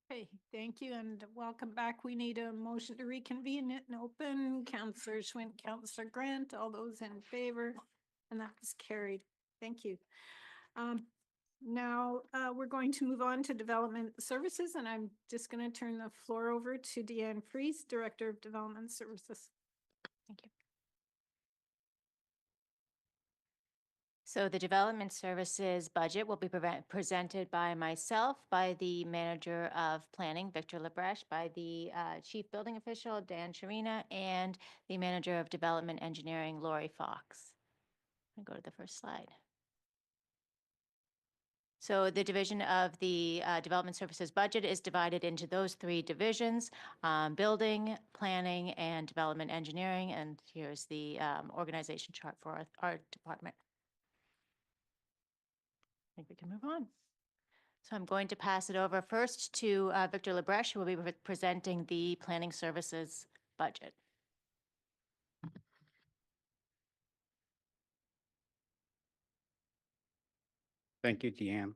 Okay, thank you and welcome back. We need a motion to reconvene it and open. Councillor Schwint, Councillor Grant, all those in favor, and that is carried. Thank you. Now we're going to move on to Development Services, and I'm just going to turn the floor over to Deanne Fries, Director of Development Services. Thank you. So the Development Services budget will be presented by myself, by the Manager of Planning, Victor Lebreche, by the Chief Building Official, Dan Sharina, and the Manager of Development Engineering, Lori Fox. I'll go to the first slide. So the division of the Development Services budget is divided into those three divisions, building, planning, and development engineering. And here's the organization chart for our department. I think we can move on. So I'm going to pass it over first to Victor Lebreche, who will be presenting the Planning Services budget. Thank you, Deanne.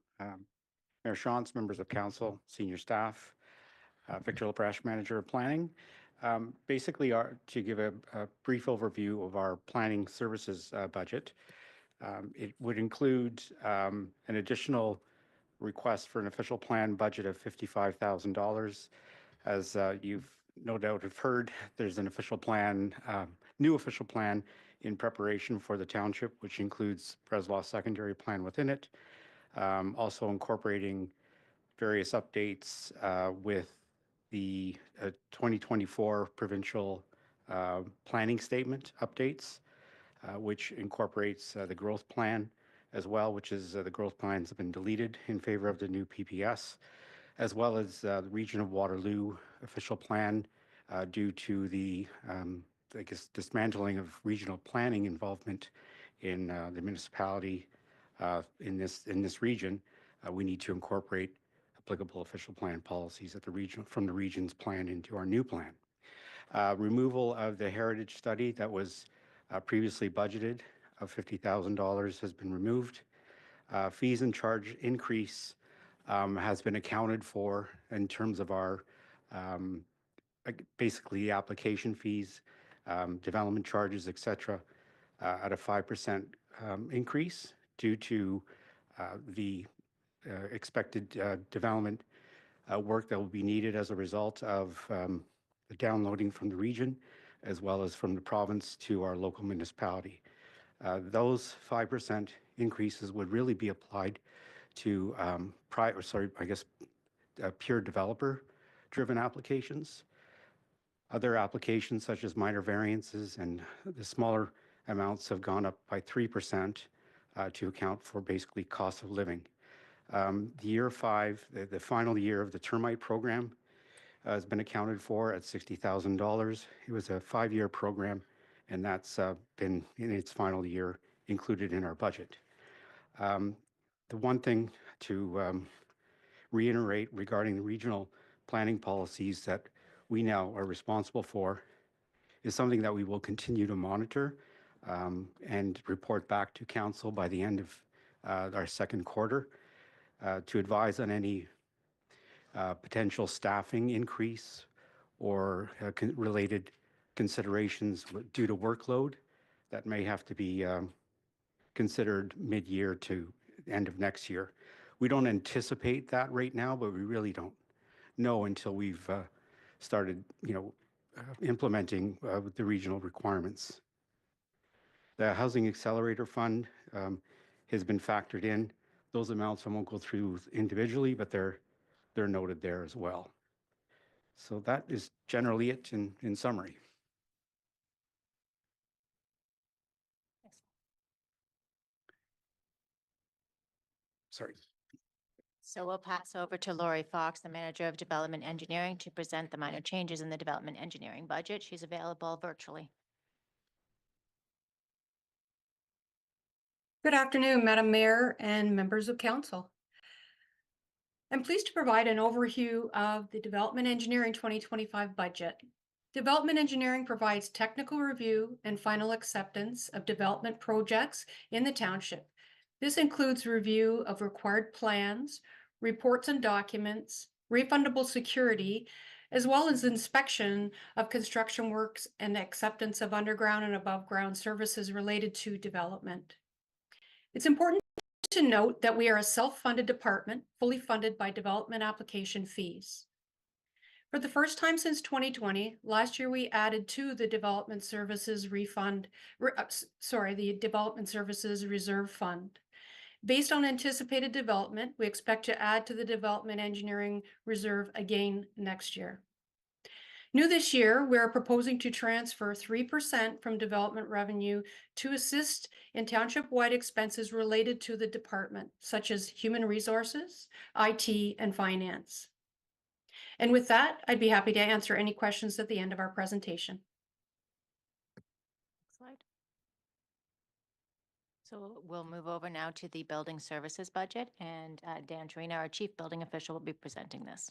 Mayor Shantz, members of council, senior staff, Victor Lebreche, Manager of Planning. Basically, to give a brief overview of our planning services budget, it would include an additional request for an official plan budget of $55,000. As you've no doubt have heard, there's an official plan, new official plan in preparation for the township, which includes Breslaw secondary plan within it. Also incorporating various updates with the 2024 provincial planning statement updates, which incorporates the growth plan as well, which is the growth plans have been deleted in favor of the new PPS, as well as the Region of Waterloo official plan due to the, I guess, dismantling of regional planning involvement in the municipality in this region. We need to incorporate applicable official plan policies at the region from the region's plan into our new plan. Removal of the heritage study that was previously budgeted of $50,000 has been removed. Fees and charge increase has been accounted for in terms of our basically application fees, development charges, etc., at a 5% increase due to the expected development work that will be needed as a result of the downloading from the region as well as from the province to our local municipality. Those 5% increases would really be applied to pure developer-driven applications. Other applications such as minor variances and the smaller amounts have gone up by 3% to account for basically cost of living. The year 5, the final year of the termite program has been accounted for at $60,000. It was a 5-year program, and that's been in its final year included in our budget. The one thing to reiterate regarding the regional planning policies that we now are responsible for is something that we will continue to monitor and report back to council by the end of our second quarter to advise on any potential staffing increase or related considerations due to workload that may have to be considered mid-year to end of next year. We don't anticipate that right now, but we really don't know until we've started, implementing the regional requirements. The Housing Accelerator Fund has been factored in. Those amounts I won't go through individually, but they're noted there as well. So that is generally it in summary. Sorry. So we'll pass over to Lori Fox, the Manager of Development Engineering, to present the minor changes in the Development Engineering budget. She's available virtually. Good afternoon, Madam Mayor and members of council. I'm pleased to provide an overview of the Development Engineering 2025 budget. Development Engineering provides technical review and final acceptance of development projects in the township. This includes review of required plans, reports and documents, refundable security, as well as inspection of construction works and acceptance of underground and above ground services related to development. It's important to note that we are a self-funded department, fully funded by development application fees. For the first time since 2020, last year we added to the Development Services the Development Services Reserve Fund. Based on anticipated development, we expect to add to the Development Engineering Reserve again next year. New this year, we are proposing to transfer 3% from development revenue to assist in township-wide expenses related to the department, such as human resources, IT, and finance. And with that, I'd be happy to answer any questions at the end of our presentation. Slide. So we'll move over now to the building services budget, and Dan Trina, our chief building official, will be presenting this.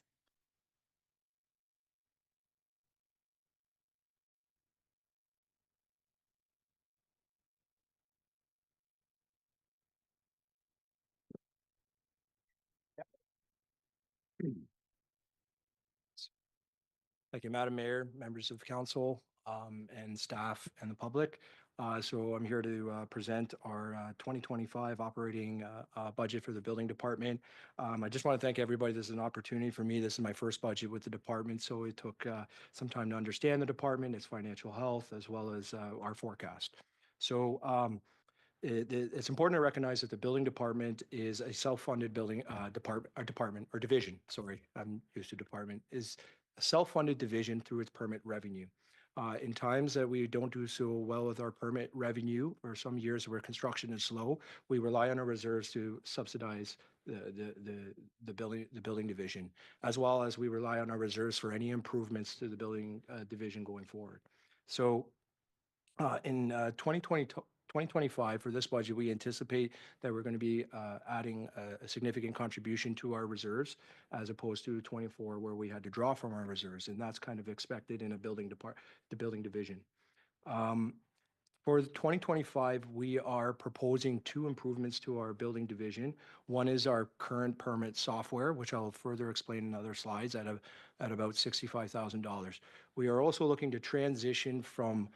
Thank you, Madam Mayor, members of council, and staff and the public. So I'm here to present our 2025 operating budget for the building department. I just want to thank everybody. This is an opportunity for me. This is my first budget with the department, so it took some time to understand the department, its financial health, as well as our forecast. So it's important to recognize that the building department is a self-funded building department or division. Sorry, I'm used to department, is a self-funded division through its permit revenue. In times that we don't do so well with our permit revenue, or some years where construction is slow, we rely on our reserves to subsidize the building division, as well as we rely on our reserves for any improvements to the building division going forward. So in 2025, for this budget, we anticipate that we're going to be adding a significant contribution to our reserves, as opposed to 24, where we had to draw from our reserves, and that's kind of expected in a the building division. For 2025, we are proposing 2 improvements to our building division. One is our current permit software, which I'll further explain in other slides, at about $65,000. We are also looking to transition from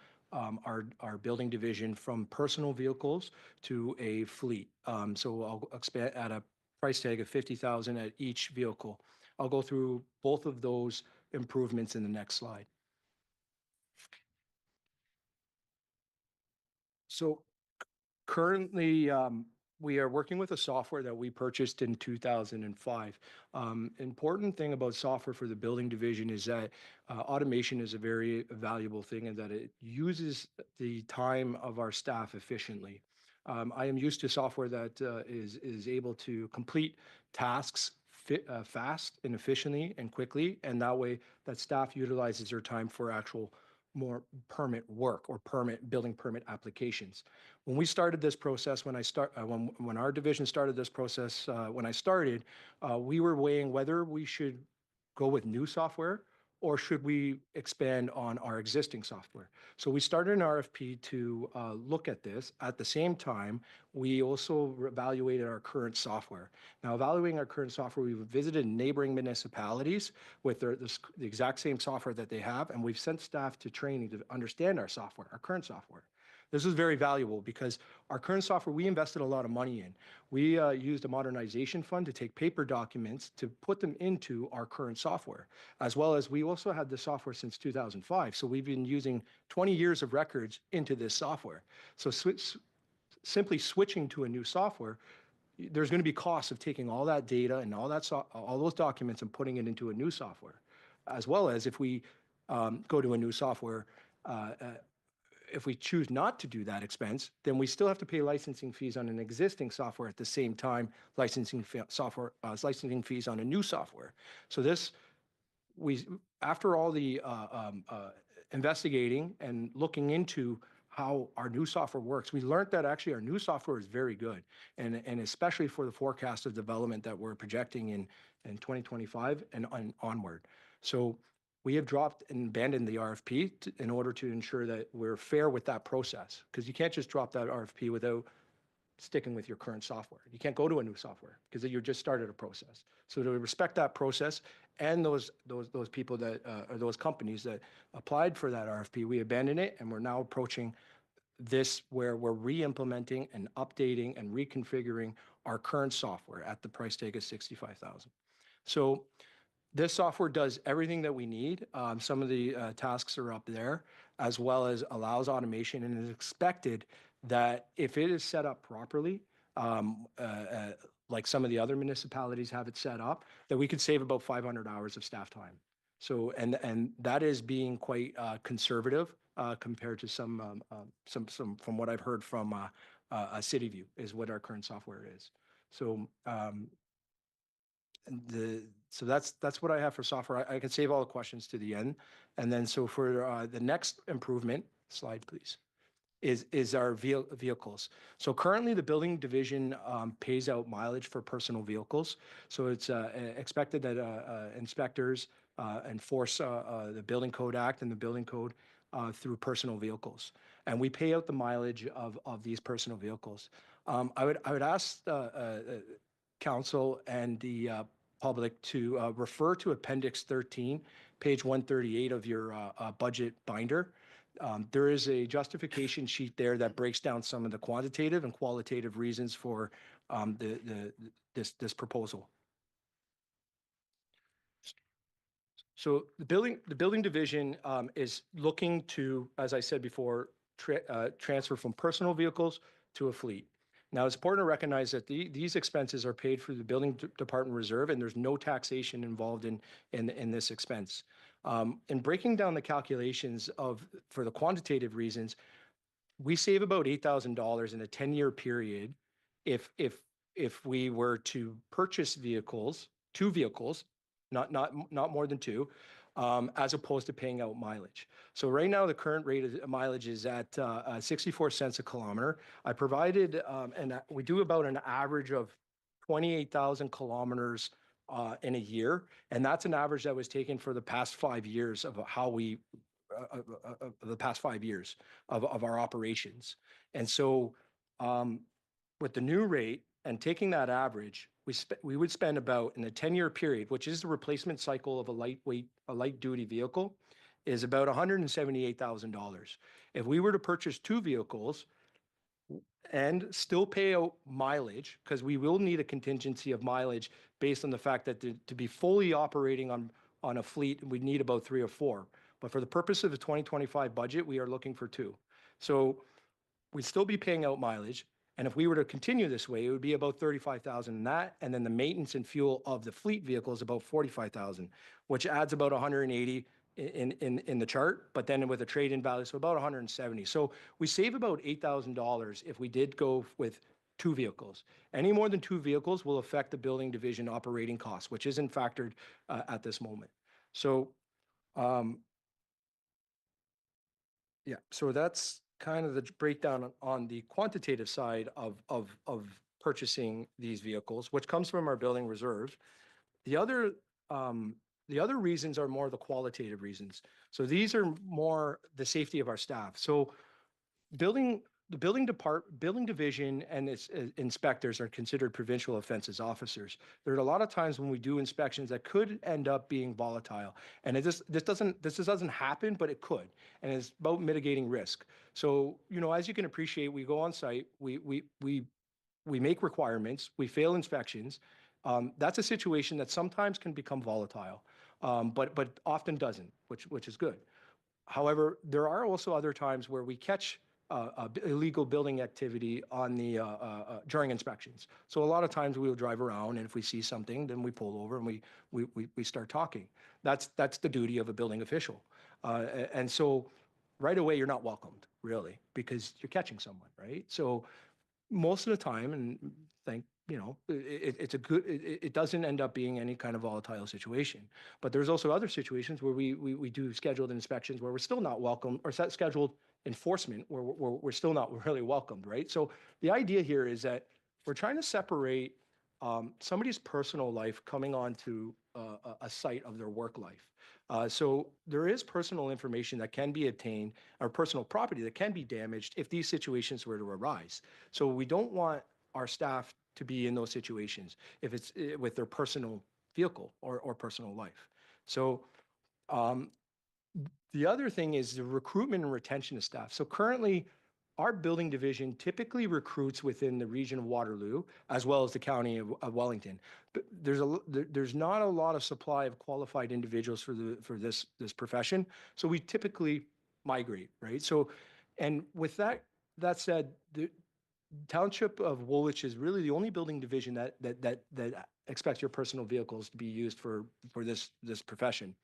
our building division from personal vehicles to a fleet. So I'll expand at a price tag of $50,000 at each vehicle. I'll go through both of those improvements in the next slide. So currently, we are working with a software that we purchased in 2005. Important thing about software for the building division is that automation is a very valuable thing, and that it uses the time of our staff efficiently. I am used to software that is able to complete tasks fast and efficiently and quickly, and that way that staff utilizes their time for actual more permit work or building permit applications. When we started this process, when our division started this process, when I started, we were weighing whether we should go with new software or should we expand on our existing software. So we started an RFP to look at this. At the same time, we also evaluated our current software. Now, evaluating our current software, we've visited neighboring municipalities with the exact same software that they have, and we've sent staff to training to understand our software, our current software. This is very valuable because our current software, we invested a lot of money in. We used a modernization fund to take paper documents to put them into our current software, as well as we also had the software since 2005. So we've been using 20 years of records into this software. So simply switching to a new software, there's going to be costs of taking all that data and all those documents and putting it into a new software, as well as if we go to a new software, if we choose not to do that expense, then we still have to pay licensing fees on an existing software at the same time, licensing fees on a new software. So after all the investigating and looking into how our new software works, we learned that actually our new software is very good, and especially for the forecast of development that we're projecting in 2025 and onward. So we have dropped and abandoned the RFP in order to ensure that we're fair with that process, because you can't just drop that RFP without sticking with your current software. You can't go to a new software because you just started a process. So to respect that process and those people that, or those companies that applied for that RFP, we abandoned it, and we're now approaching this where we're re-implementing and updating and reconfiguring our current software at the price tag of $65,000. So this software does everything that we need. Some of the tasks are up there, as well as allows automation, and is expected that if it is set up properly, like some of the other municipalities have it set up, that we could save about 500 hours of staff time. So, and that is being quite conservative compared to some from what I've heard from City View is what our current software is. So so that's what I have for software. I can save all the questions to the end. And then so for the next improvement, slide please, is our vehicles. So currently the building division pays out mileage for personal vehicles. So it's expected that inspectors enforce the Building Code Act and the Building Code through personal vehicles. And we pay out the mileage of these personal vehicles. I would ask council and the public to refer to Appendix 13, page 138 of your budget binder. There is a justification sheet there that breaks down some of the quantitative and qualitative reasons for this proposal. So the building division is looking to, as I said before, transfer from personal vehicles to a fleet. Now, it's important to recognize that these expenses are paid through the building department reserve, and there's no taxation involved in this expense. In breaking down the calculations for the quantitative reasons, we save about $8,000 in a 10-year period if we were to purchase two vehicles, not more than two, as opposed to paying out mileage. So right now, the current rate of mileage is at 64 cents a kilometer. I provided, and we do about an average of 28,000 kilometers in a year. And that's an average that was taken for the past 5 years of how we, the past 5 years of our operations. And so with the new rate and taking that average, we would spend about, in a 10-year period, which is the replacement cycle of a light duty vehicle, is about $178,000. If we were to purchase two vehicles and still pay out mileage, because we will need a contingency of mileage based on the fact that to be fully operating on a fleet, we need about 3 or 4. But for the purpose of the 2025 budget, we are looking for 2. So we'd still be paying out mileage. And if we were to continue this way, it would be about $35,000 in that. And then the maintenance and fuel of the fleet vehicle is about $45,000, which adds about $180 in the chart, but then with a trade-in value, so about $170. So we save about $8,000 if we did go with 2 vehicles. Any more than 2 vehicles will affect the building division operating costs, which isn't factored at this moment. So, yeah, so that's kind of the breakdown on the quantitative side of purchasing these vehicles, which comes from our building reserve. The other reasons are more the qualitative reasons. So these are more the safety of our staff. So the building division and its inspectors are considered provincial offenses officers. There are a lot of times when we do inspections that could end up being volatile, and this doesn't happen, but it could, and it's about mitigating risk. So as you can appreciate, we go on site, we make requirements, we fail inspections. That's a situation that sometimes can become volatile, but often doesn't, which is good. However, there are also other times where we catch illegal building activity on the during inspections. So a lot of times we will drive around, and if we see something, then we pull over and we start talking. That's the duty of a building official, and so right away you're not welcomed really because you're catching someone, right? So most of the time, and it doesn't end up being any kind of volatile situation. But there's also other situations where we do scheduled inspections where we're still not welcome, or scheduled enforcement where we're still not really welcomed, right? So the idea here is that we're trying to separate somebody's personal life coming onto a site of their work life. So there is personal information that can be obtained, or personal property that can be damaged if these situations were to arise. So we don't want our staff to be in those situations if it's with their personal vehicle or personal life. So the other thing is the recruitment and retention of staff. So currently, our building division typically recruits within the region of Waterloo as well as the county of Wellington. But there's not a lot of supply of qualified individuals for this profession. So we typically migrate, right? So, and with that said, the Township of Woolwich is really the only building division that expects your personal vehicles to be used for this profession.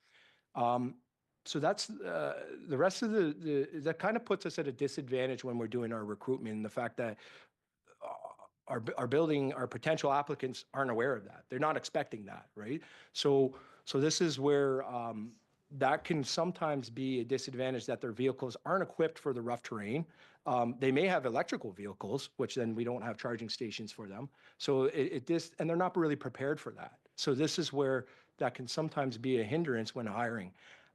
So that's the rest of that kind of puts us at a disadvantage when we're doing our recruitment, and the fact that our potential applicants aren't aware of that. They're not expecting that, right? So this is where that can sometimes be a disadvantage, that their vehicles aren't equipped for the rough terrain. They may have electrical vehicles, which then we don't have charging stations for them. So and they're not really prepared for that. So this is where that can sometimes be a hindrance when hiring.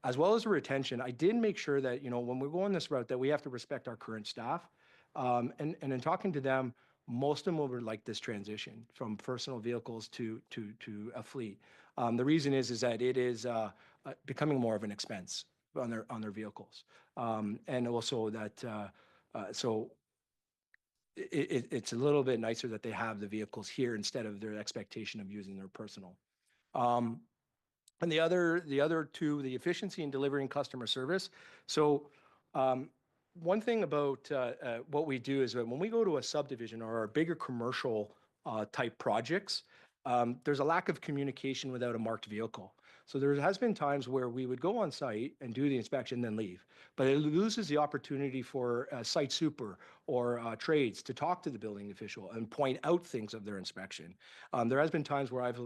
As well as the retention, I did make sure that, when we're going this route, that we have to respect our current staff. And in talking to them, most of them will like this transition from personal vehicles to a fleet. The reason is that it is becoming more of an expense on their vehicles. And also that, so it's a little bit nicer that they have the vehicles here instead of their expectation of using their personal. And the other two, the efficiency in delivering customer service. So one thing about what we do is that when we go to a subdivision or our bigger commercial type projects, there's a lack of communication without a marked vehicle. So there has been times where we would go on site and do the inspection, then leave. But it loses the opportunity for a site super or trades to talk to the building official and point out things of their inspection. There has been times where I've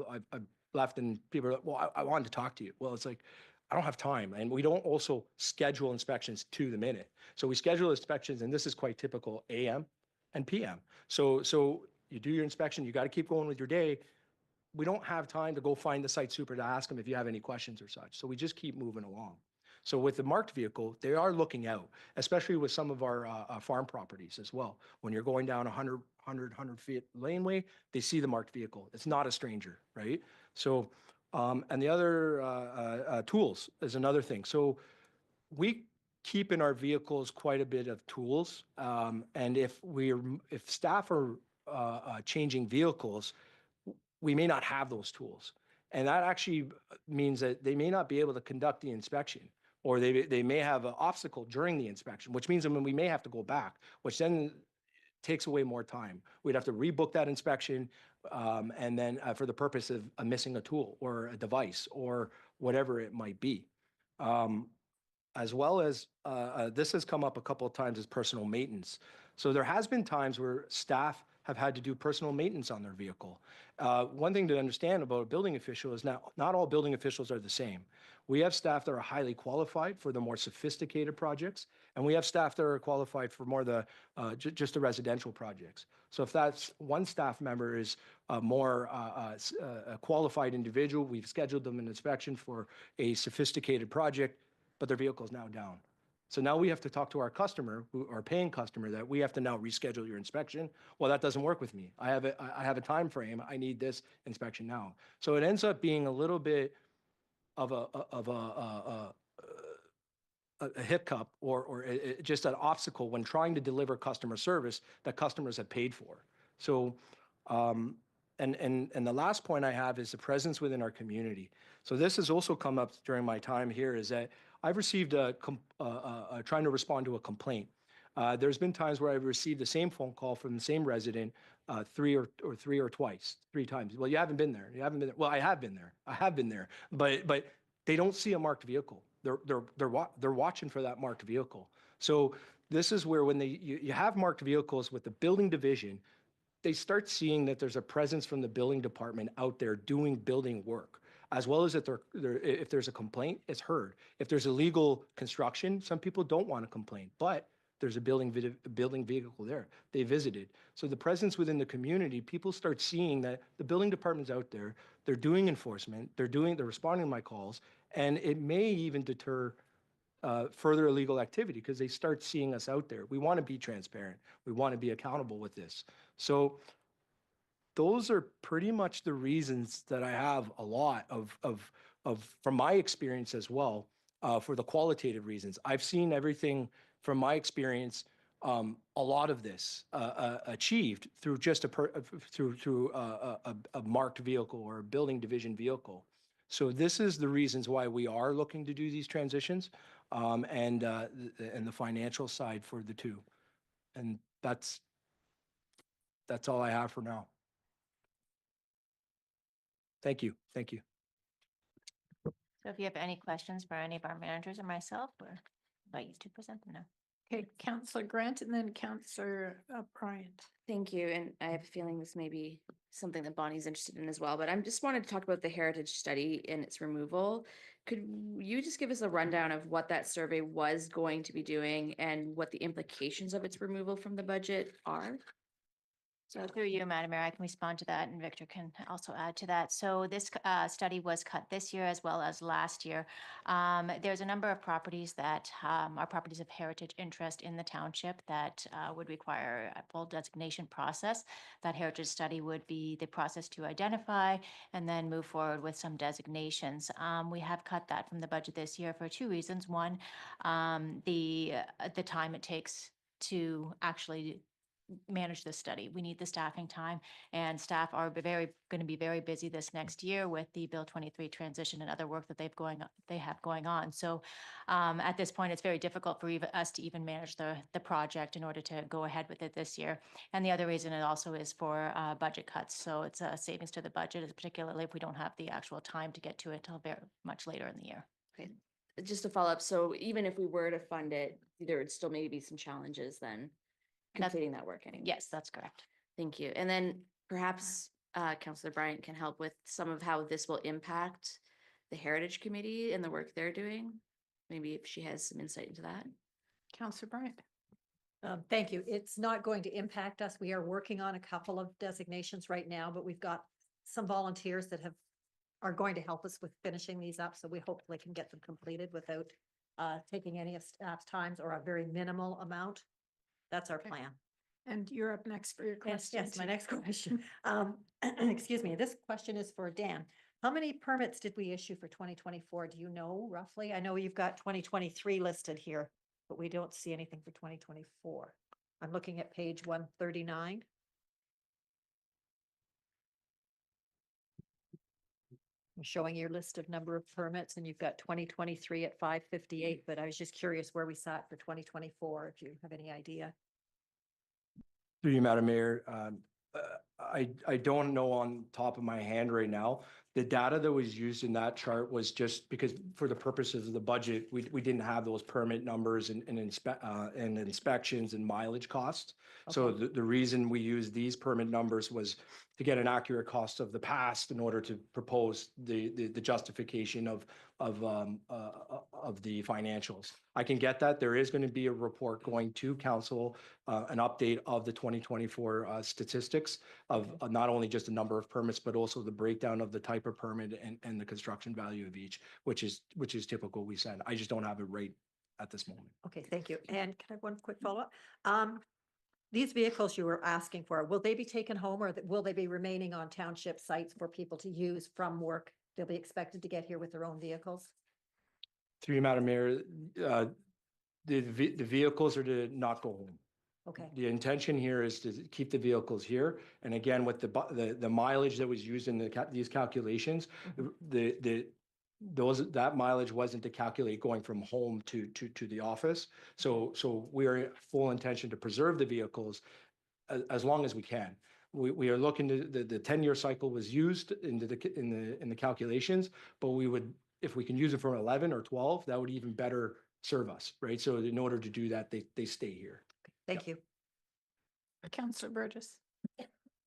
left and people are like, well, I wanted to talk to you. Well, it's like, I don't have time. And we don't also schedule inspections to the minute. So we schedule inspections, and this is quite typical, AM and PM. So you do your inspection, you got to keep going with your day. We don't have time to go find the site super to ask them if you have any questions or such. So we just keep moving along. So with the marked vehicle, they are looking out, especially with some of our farm properties as well. When you're going down 100 feet laneway, they see the marked vehicle. It's not a stranger, right? So, and the other tools is another thing. So we keep in our vehicles quite a bit of tools. And if staff are changing vehicles, we may not have those tools. And that actually means that they may not be able to conduct the inspection, or they may have an obstacle during the inspection, which means that we may have to go back, which then takes away more time. We'd have to rebook that inspection, and then for the purpose of missing a tool or a device or whatever it might be. As well as this has come up a couple of times, as personal maintenance. So there has been times where staff have had to do personal maintenance on their vehicle. One thing to understand about a building official is not all building officials are the same. We have staff that are highly qualified for the more sophisticated projects, and we have staff that are qualified for more just the residential projects. So if that's one staff member is a more a qualified individual, we've scheduled them an inspection for a sophisticated project, but their vehicle is now down. So now we have to talk to our customer, our paying customer, that we have to now reschedule your inspection. Well, that doesn't work with me. I have a time frame. I need this inspection now. So it ends up being a little bit of a hiccup or just an obstacle when trying to deliver customer service that customers have paid for. So, and the last point I have is the presence within our community. So this has also come up during my time here, is that I've received trying to respond to a complaint. There's been times where I've received the same phone call from the same resident three times. Well, you haven't been there. You haven't been there. Well, I have been there. I have been there. But they don't see a marked vehicle. They're watching for that marked vehicle. So this is where when you have marked vehicles with the building division, they start seeing that there's a presence from the building department out there doing building work, as well as that if there's a complaint, it's heard. If there's illegal construction, some people don't want to complain, but there's a building vehicle there. They visited. So the presence within the community, people start seeing that the building department's out there, they're doing enforcement, they're responding to my calls, and it may even deter further illegal activity because they start seeing us out there. We want to be transparent. We want to be accountable with this. So those are pretty much the reasons that I have a lot of from my experience as well, for the qualitative reasons. I've seen everything from my experience, a lot of this achieved through just a marked vehicle or a building division vehicle. So this is the reasons why we are looking to do these transitions, and the financial side for the two. And that's all I have for now. Thank you. Thank you. So if you have any questions for any of our managers or myself, or invite you to present them now. Okay, Councillor Grant and then Councillor Bryant. Thank you, and I have a feeling this may be something that Bonnie's interested in as well, but I'm just wanted to talk about the heritage study and its removal. Could you just give us a rundown of what that survey was going to be doing and what the implications of its removal from the budget are? So through you, Madam Mayor, I can respond to that, and Victor can also add to that. So this study was cut this year as well as last year. There's a number of properties that are properties of heritage interest in the township that would require a full designation process. That heritage study would be the process to identify and then move forward with some designations. We have cut that from the budget this year for two reasons. One, the time it takes to actually manage this study. We need the staffing time, and staff are going to be very busy this next year with the Bill 23 transition and other work that they have going on. So at this point, it's very difficult for us to even manage the project in order to go ahead with it this year. And the other reason it also is for budget cuts. So it's a savings to the budget, particularly if we don't have the actual time to get to it till very much later in the year. Okay, just to follow up, so even if we were to fund it, there would still maybe be some challenges then completing that work anyway. Yes, that's correct. Thank you. And then perhaps Councillor Bryant can help with some of how this will impact the Heritage Committee and the work they're doing. Maybe if she has some insight into that. Councillor Bryant. Thank you. It's not going to impact us. We are working on a couple of designations right now, but we've got some volunteers that are going to help us with finishing these up. So we hopefully can get them completed without taking any of staff's times or a very minimal amount. That's our Okay. plan. And you're up next for your Yes, question. yes, my next question. Excuse me, this question is for Dan. How many permits did we issue for 2024? Do you know roughly? I know you've got 2023 listed here, but we don't see anything for 2024. I'm looking at page 139. I'm showing your list of number of permits, and you've got 2023 at 558, but I was just curious where we sat for 2024, if you have any idea. Through you, Madam Mayor, I don't know on top of my hand right now. The data that was used in that chart was just because for the purposes of the budget, we didn't have those permit numbers and inspections and mileage costs. So Okay. the reason we used these permit numbers was to get an accurate cost of the past in order to propose the justification of the financials. I can get that. There is going to be a report going to council, an update of the 2024 statistics of not only just the number of permits, but also the breakdown of the type of permit and the construction value of each, which is typical we send. I just don't have it right at this moment. Okay, thank you. And can I have one quick follow-up? These vehicles you were asking for, will they be taken home or will they be remaining on township sites for people to use from work? They'll be expected to get here with their own vehicles? Through you, Madam Mayor, the vehicles are to not go home. Okay, The intention here is to keep the vehicles here. And again, with the mileage that was used in these calculations, that mileage wasn't to calculate going from home to the office. So we are full intention to preserve the vehicles as long as we can. We are looking to the 10-year cycle was used in the calculations, but we would, if we can use it for 11 or 12, that would even better serve us, right? So in order to do that, they stay here. thank you. Councillor Burgess.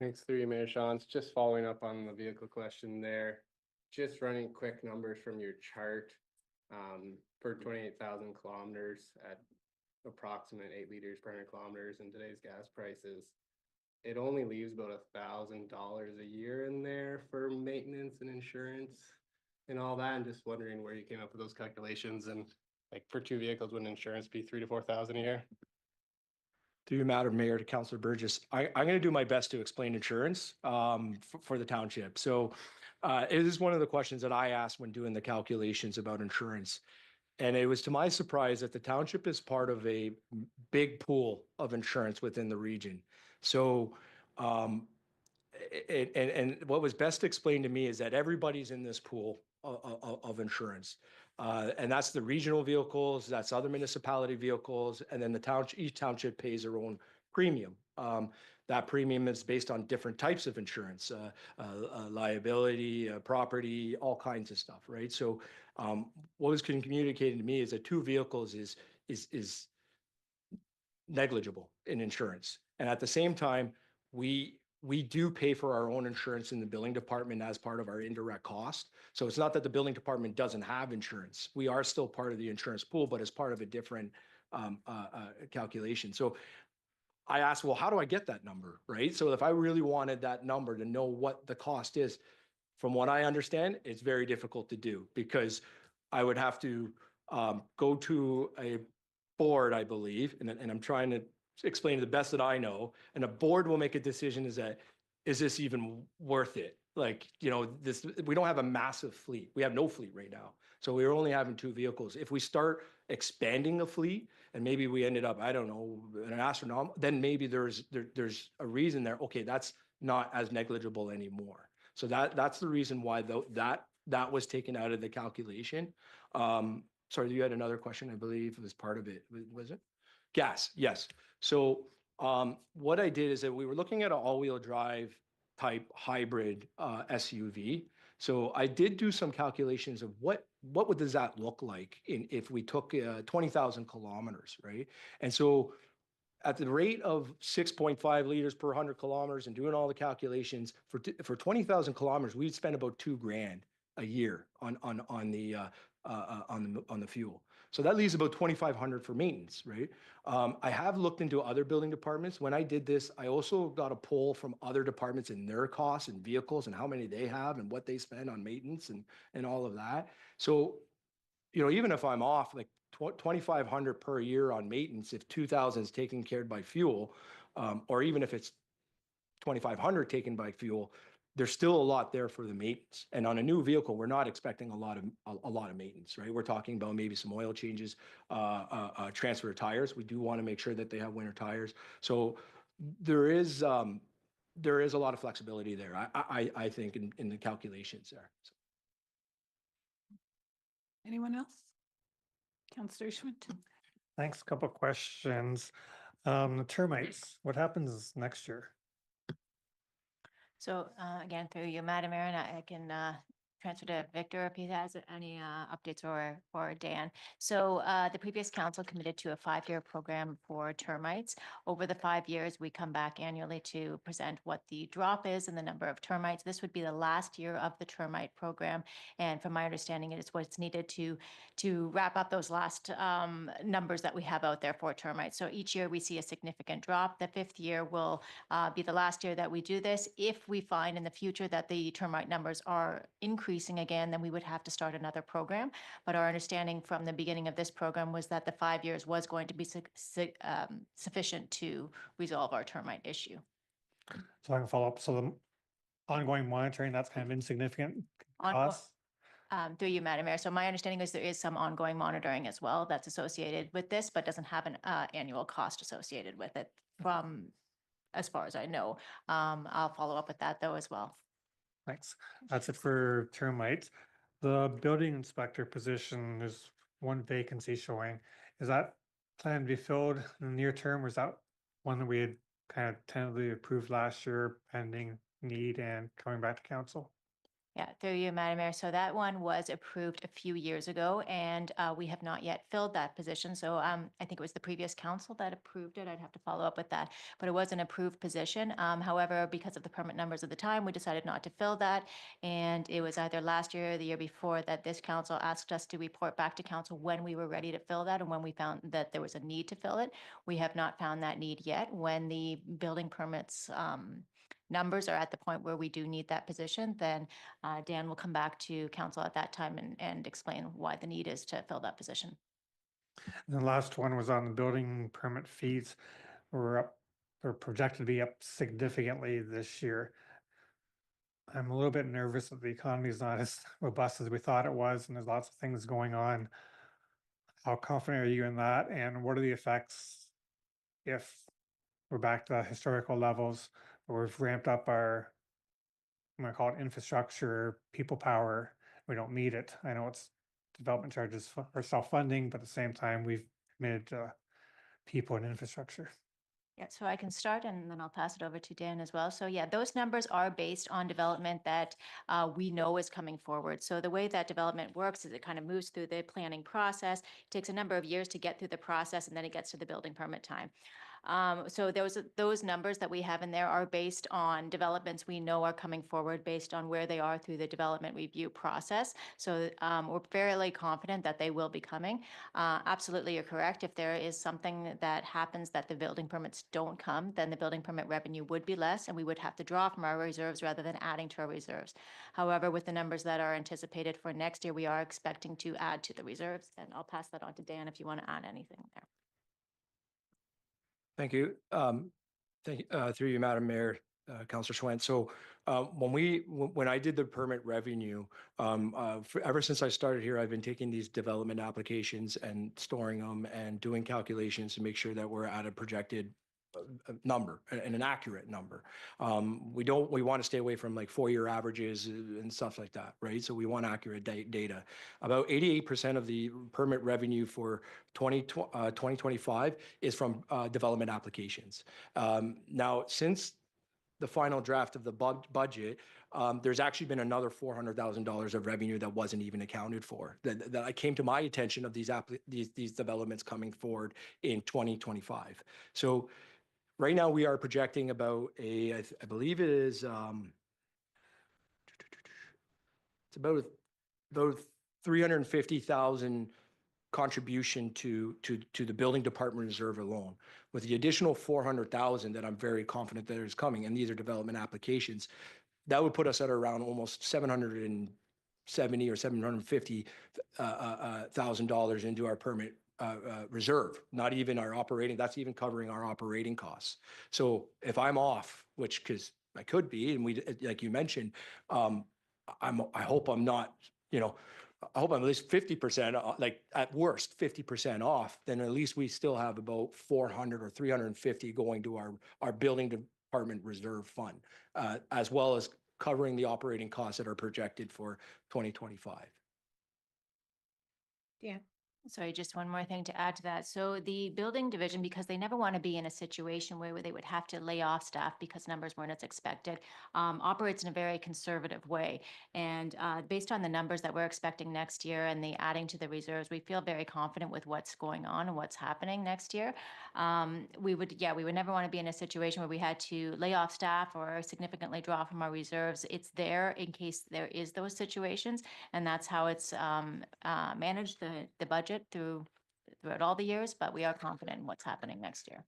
Thanks through you, Mayor Shawns. Just following up on the vehicle question there. Just running quick numbers from your chart. Per 28,000 kilometers at approximate 8 liters per 100 kilometers in today's gas prices, it only leaves about $1,000 a year in there for maintenance and insurance and all that. I'm just wondering where you came up with those calculations, and like for 2 vehicles, wouldn't insurance be 3,000 to 4,000 a year? Through you, Madam Mayor, to Councillor Burgess, I'm going to do my best to explain insurance for the township. So it is one of the questions that I asked when doing the calculations about insurance. And it was to my surprise that the township is part of a big pool of insurance within the region. So and what was best explained to me is that everybody's in this pool of insurance. And that's the regional vehicles, that's other municipality vehicles, and then the township, each township pays their own premium. That premium is based on different types of insurance, liability, property, all kinds of stuff, right? So what was communicated to me is that 2 vehicles is negligible in insurance. And at the same time, we do pay for our own insurance in the building department as part of our indirect cost. So it's not that the building department doesn't have insurance. We are still part of the insurance pool, but as part of a different calculation. So I asked, well, how do I get that number, right? So if I really wanted that number to know what the cost is, from what I understand, it's very difficult to do because I would have to go to a board, I believe, and I'm trying to explain the best that I know, and a board will make a decision is this even worth it? Like, you know, we don't have a massive fleet. We have no fleet right now. So we're only having 2 vehicles. If we start expanding a fleet and maybe we ended up, I don't know, an astronomical, then maybe there's a reason there. Okay, that's not as negligible anymore. So that's the reason why that was taken out of the calculation. Sorry, you had another question, I believe was part of it, was it? Gas, yes. So what I did is that we were looking at an all-wheel drive type hybrid SUV. So I did do some calculations of what does that look like if we took 20,000 kilometers, right? And so at the rate of 6.5 liters per 100 kilometers and doing all the calculations for 20,000 kilometers, we'd spend about $2,000 a year on the fuel. So that leaves about 2,500 for maintenance, right? I have looked into other building departments. When I did this, I also got a poll from other departments and their costs and vehicles and how many they have and what they spend on maintenance and all of that. So, you know, even if I'm off like 2,500 per year on maintenance, if 2,000 is taken care of by fuel, or even if it's 2,500 taken by fuel, there's still a lot there for the maintenance. And on a new vehicle, we're not expecting a lot of maintenance, right? We're talking about maybe some oil changes, transfer of tires. We do want to make sure that they have winter tires. So there is a lot of flexibility there, I think, in the calculations there. So. Anyone else? Councillor Schmidt. Thanks. Couple of questions. The termites, what happens next year? So again, through you, Madam Mayor, and I can transfer to Victor if he has any updates or Dan. So the previous council committed to a 5-year program for termites. Over the 5 years, we come back annually to present what the drop is in the number of termites. This would be the last year of the termite program. And from my understanding, it is what's needed to wrap up those last numbers that we have out there for termites. So each year we see a significant drop. The 5th year will be the last year that we do this. If we find in the future that the termite numbers are increasing again, then we would have to start another program. But our understanding from the beginning of this program was that the 5 years was going to be sufficient to resolve our termite issue. So I can follow up. So the ongoing monitoring, that's kind of insignificant costs? Through you, Madam Mayor. So my understanding is there is some ongoing monitoring as well that's associated with this, but doesn't have an annual cost associated with it from, as far as I know. I'll follow up with that though as well. Thanks. That's it for termites. The building inspector position, there's one vacancy showing. Is that plan to be filled in the near term, or is that one that we had kind of tentatively approved last year pending need and coming back to council? Yeah, through you, Madam Mayor. So that one was approved a few years ago, and we have not yet filled that position. So I think it was the previous council that approved it. I'd have to follow up with that, but it was an approved position. However, because of the permit numbers at the time, we decided not to fill that. And it was either last year or the year before that this council asked us to report back to council when we were ready to fill that and when we found that there was a need to fill it. We have not found that need yet. When the building permits numbers are at the point where we do need that position, then Dan will come back to council at that time and explain why the need is to fill that position. And the last one was on the building permit fees. We're up, they're projected to be up significantly this year. I'm a little bit nervous that the economy is not as robust as we thought it was, and there's lots of things going on. How confident are you in that? And what are the effects if we're back to historical levels, or we've ramped up our, I'm gonna call it infrastructure, people power, we don't need it. I know it's development charges are self-funding, but at the same time, we've committed to people and infrastructure. Yeah, so I can start and then I'll pass it over to Dan as well. So yeah, those numbers are based on development that we know is coming forward. So the way that development works is it kind of moves through the planning process, takes a number of years to get through the process, and then it gets to the building permit time. So those numbers that we have in there are based on developments we know are coming forward based on where they are through the development review process. So we're fairly confident that they will be coming. Absolutely, you're correct. If there is something that happens that the building permits don't come, then the building permit revenue would be less and we would have to draw from our reserves rather than adding to our reserves. However, with the numbers that are anticipated for next year, we are expecting to add to the reserves. And I'll pass that on to Dan if you want to add anything there. Thank you. Through you, Madam Mayor, Councillor Schwent. So when I did the permit revenue, ever since I started here, I've been taking these development applications and storing them and doing calculations to make sure that we're at a projected number and an accurate number. We want to stay away from like 4-year averages and stuff like that, right? So we want accurate data. About 88% of the permit revenue for 2025 is from development applications. Now, since the final draft of the budget, there's actually been another $400,000 of revenue that wasn't even accounted for. That came to my attention of these developments coming forward in 2025. So right now we are projecting about I believe it is it's about 350,000 contribution to the building department reserve alone. With the additional 400,000 that I'm very confident that is coming, and these are development applications, that would put us at around almost $770 or $750,000 into our permit reserve. Not even our operating. That's even covering our operating costs. So if I'm off, which because I could be, and we like you mentioned, I hope I'm not. I hope I'm at least 50%, like at worst 50% off, then at least we still have about 400 or 350 going to our building department reserve fund, as well as covering the operating costs that are projected for 2025. Yeah. Sorry, just one more thing to add to that. So the building division, because they never want to be in a situation where they would have to lay off staff because numbers weren't as expected, operates in a very conservative way. And based on the numbers that we're expecting next year and the adding to the reserves, we feel very confident with what's going on and what's happening next year. We would never want to be in a situation where we had to lay off staff or significantly draw from our reserves. It's there in case there is those situations, and that's how it's managed the budget throughout all the years, but we are confident in what's happening next year.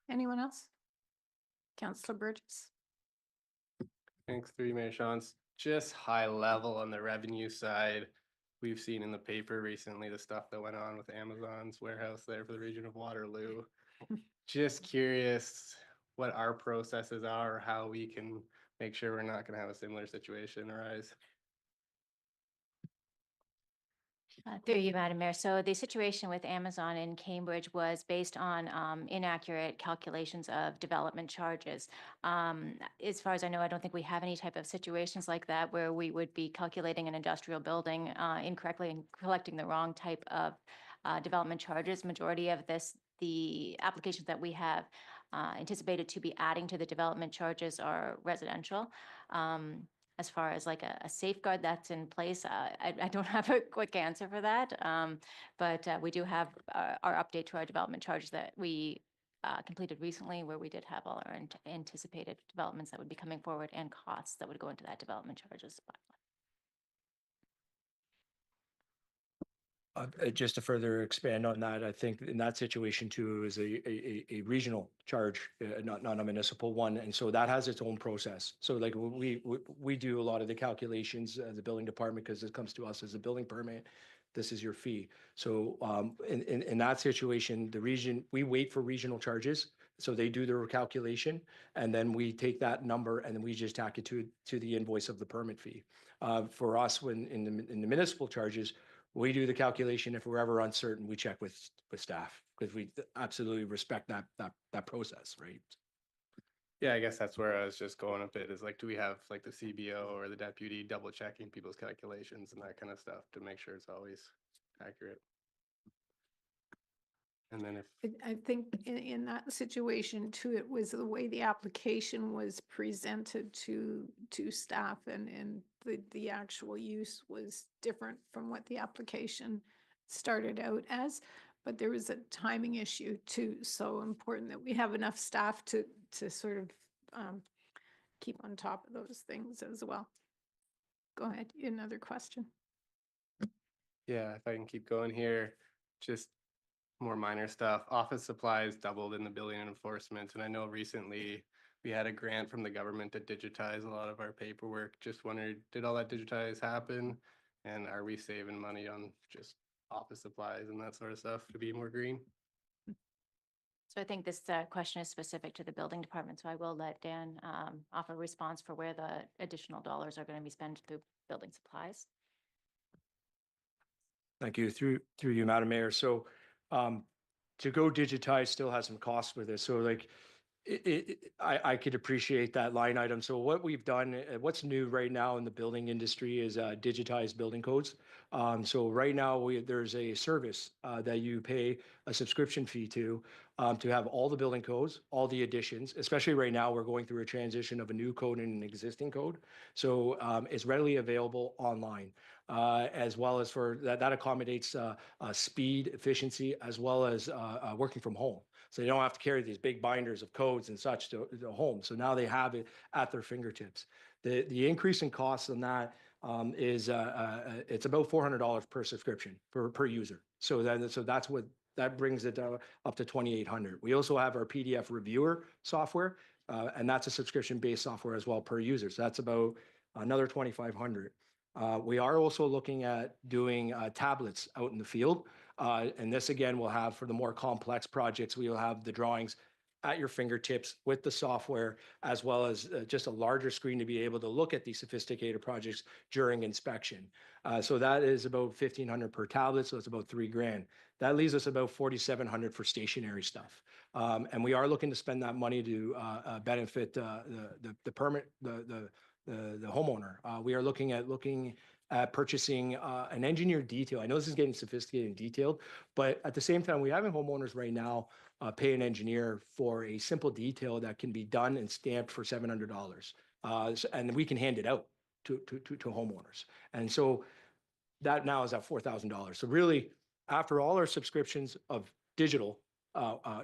Anyone else? Councillor Burgess. Thanks, through you, Mayor Shawns. Just high level on the revenue side. We've seen in the paper recently the stuff that went on with Amazon's warehouse there for the region of Waterloo. Just curious what our processes are, or how we can make sure we're not going to have a similar situation arise. Through you, Madam Mayor. So the situation with Amazon in Cambridge was based on inaccurate calculations of development charges. As far as I know, I don't think we have any type of situations like that where we would be calculating an industrial building incorrectly and collecting the wrong type of development charges. Majority of the applications that we have anticipated to be adding to the development charges are residential. As far as like a safeguard that's in place, I don't have a quick answer for that. But we do have our update to our development charges that we completed recently, where we did have all our anticipated developments that would be coming forward and costs that would go into that development charges. Just to further expand on that, I think in that situation too is a regional charge, not a municipal one. And so that has its own process. So like we do a lot of the calculations, the building department, because it comes to us as a building permit. This is your fee. So in that situation, the region, we wait for regional charges. So they do their calculation, and then we take that number and then we just tack it to the invoice of the permit fee. For us, when in the municipal charges, we do the calculation. If we're ever uncertain, we check with staff, because we absolutely respect that process, right? Yeah, I guess that's where I was just going a bit, is like, do we have like the CBO or the deputy double checking people's calculations and that kind of stuff to make sure it's always accurate? And then if, I think in that situation too, it was the way the application was presented to staff, and the actual use was different from what the application started out as. But there was a timing issue too, so important that we have enough staff to sort of keep on top of those things as well. Go ahead, another question. yeah, if I can keep going here, just more minor stuff. Office supplies doubled in the building and enforcement. And I know recently we had a grant from the government to digitize a lot of our paperwork. Just wondered, did all that digitize happen? And are we saving money on just office supplies and that sort of stuff to be more green? So I think this question is specific to the building department, so I will let Dan offer a response for where the additional dollars are going to be spent through building supplies. Thank you. Through you, Madam Mayor. So to go digitize still has some costs with it. So like I could appreciate that line item. So what we've done, what's new right now in the building industry is digitized building codes. So right now there's a service that you pay a subscription fee to have all the building codes, all the additions. Especially right now, we're going through a transition of a new code and an existing code. So it's readily available online. As well as for that accommodates speed, efficiency, as well as working from home. So they don't have to carry these big binders of codes and such to home. So now they have it at their fingertips. The increase in costs on that is it's about $400 per subscription per user. So that's what that brings it up to $2,800. We also have our PDF reviewer software, and that's a subscription-based software as well per user. So that's about another $2,500. We are also looking at doing tablets out in the field. And this again will have, for the more complex projects, we will have the drawings at your fingertips with the software, as well as just a larger screen to be able to look at these sophisticated projects during inspection. So that is about $1,500 per tablet. So it's about $3,000. That leaves us about $4,700 for stationary stuff. And we are looking to spend that money to benefit the permit, the homeowner. We are looking at purchasing an engineered detail. I know this is getting sophisticated and detailed, but at the same time, we have homeowners right now pay an engineer for a simple detail that can be done and stamped for $700, and we can hand it out to homeowners. And so that now is at $4,000. So really, after all our subscriptions of digital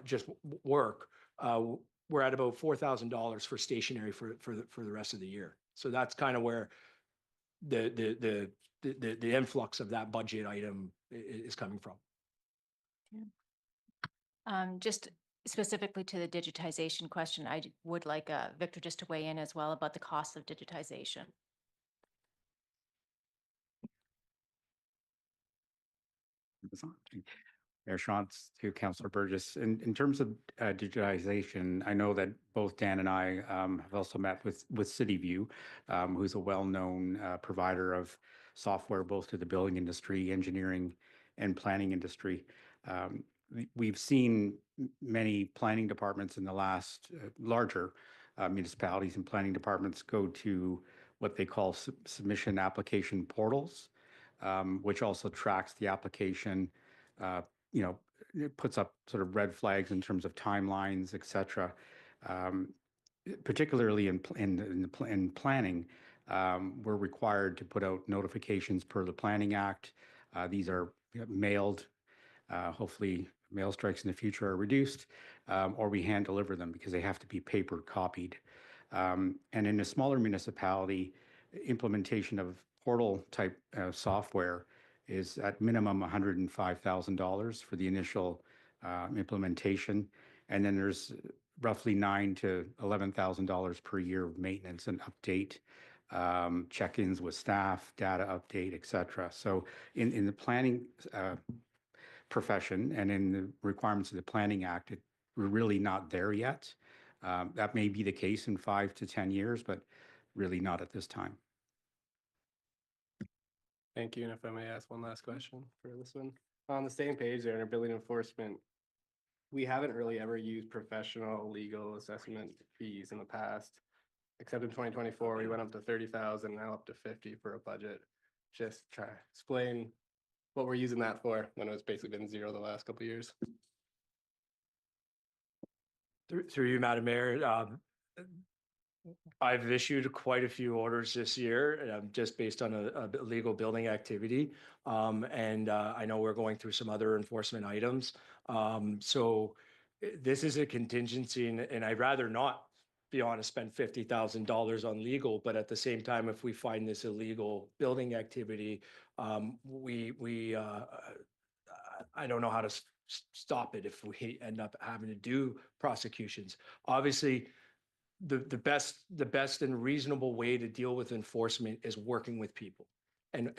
just work, we're at about $4,000 for stationery for the rest of the year. So that's kind of where the influx of that budget item is coming from. Just specifically to the digitization question, I would like Victor just to weigh in as well about the cost of digitization. Mayor Shantz to Councillor Burgess. In terms of digitization, I know that both Dan and I have also met with CityView, who's a well-known provider of software both to the building industry, engineering, and planning industry. We've seen many planning departments in the last larger municipalities and planning departments go to what they call submission application portals, which also tracks the application it puts up sort of red flags in terms of timelines, et cetera. Particularly in planning, we're required to put out notifications per the Planning Act. These are mailed. Hopefully, mail strikes in the future are reduced, or we hand deliver them because they have to be paper copied. And in a smaller municipality, implementation of portal type software is at minimum $105,000 for the initial implementation. And then there's roughly $9,000 to $11,000 per year of maintenance and update, check-ins with staff, data update, et cetera. So in the planning profession and in the requirements of the Planning Act, we're really not there yet. That may be the case in 5 to 10 years, but really not at this time. Thank you. And if I may ask one last question for this one. On the same page there, in our building enforcement, we haven't really ever used professional legal assessment fees in the past, except in 2024, we went up to 30,000, now up to 50 for a budget. Just try to explain what we're using that for when it's basically been zero the last couple of years. Through you, Madam Mayor, I've issued quite a few orders this year, just based on a legal building activity. And I know we're going through some other enforcement items. So this is a contingency, and I'd rather not, be honest, spend $50,000 on legal, but at the same time, if we find this illegal building activity, I don't know how to stop it if we end up having to do prosecutions. Obviously, the best and reasonable way to deal with enforcement is working with people. And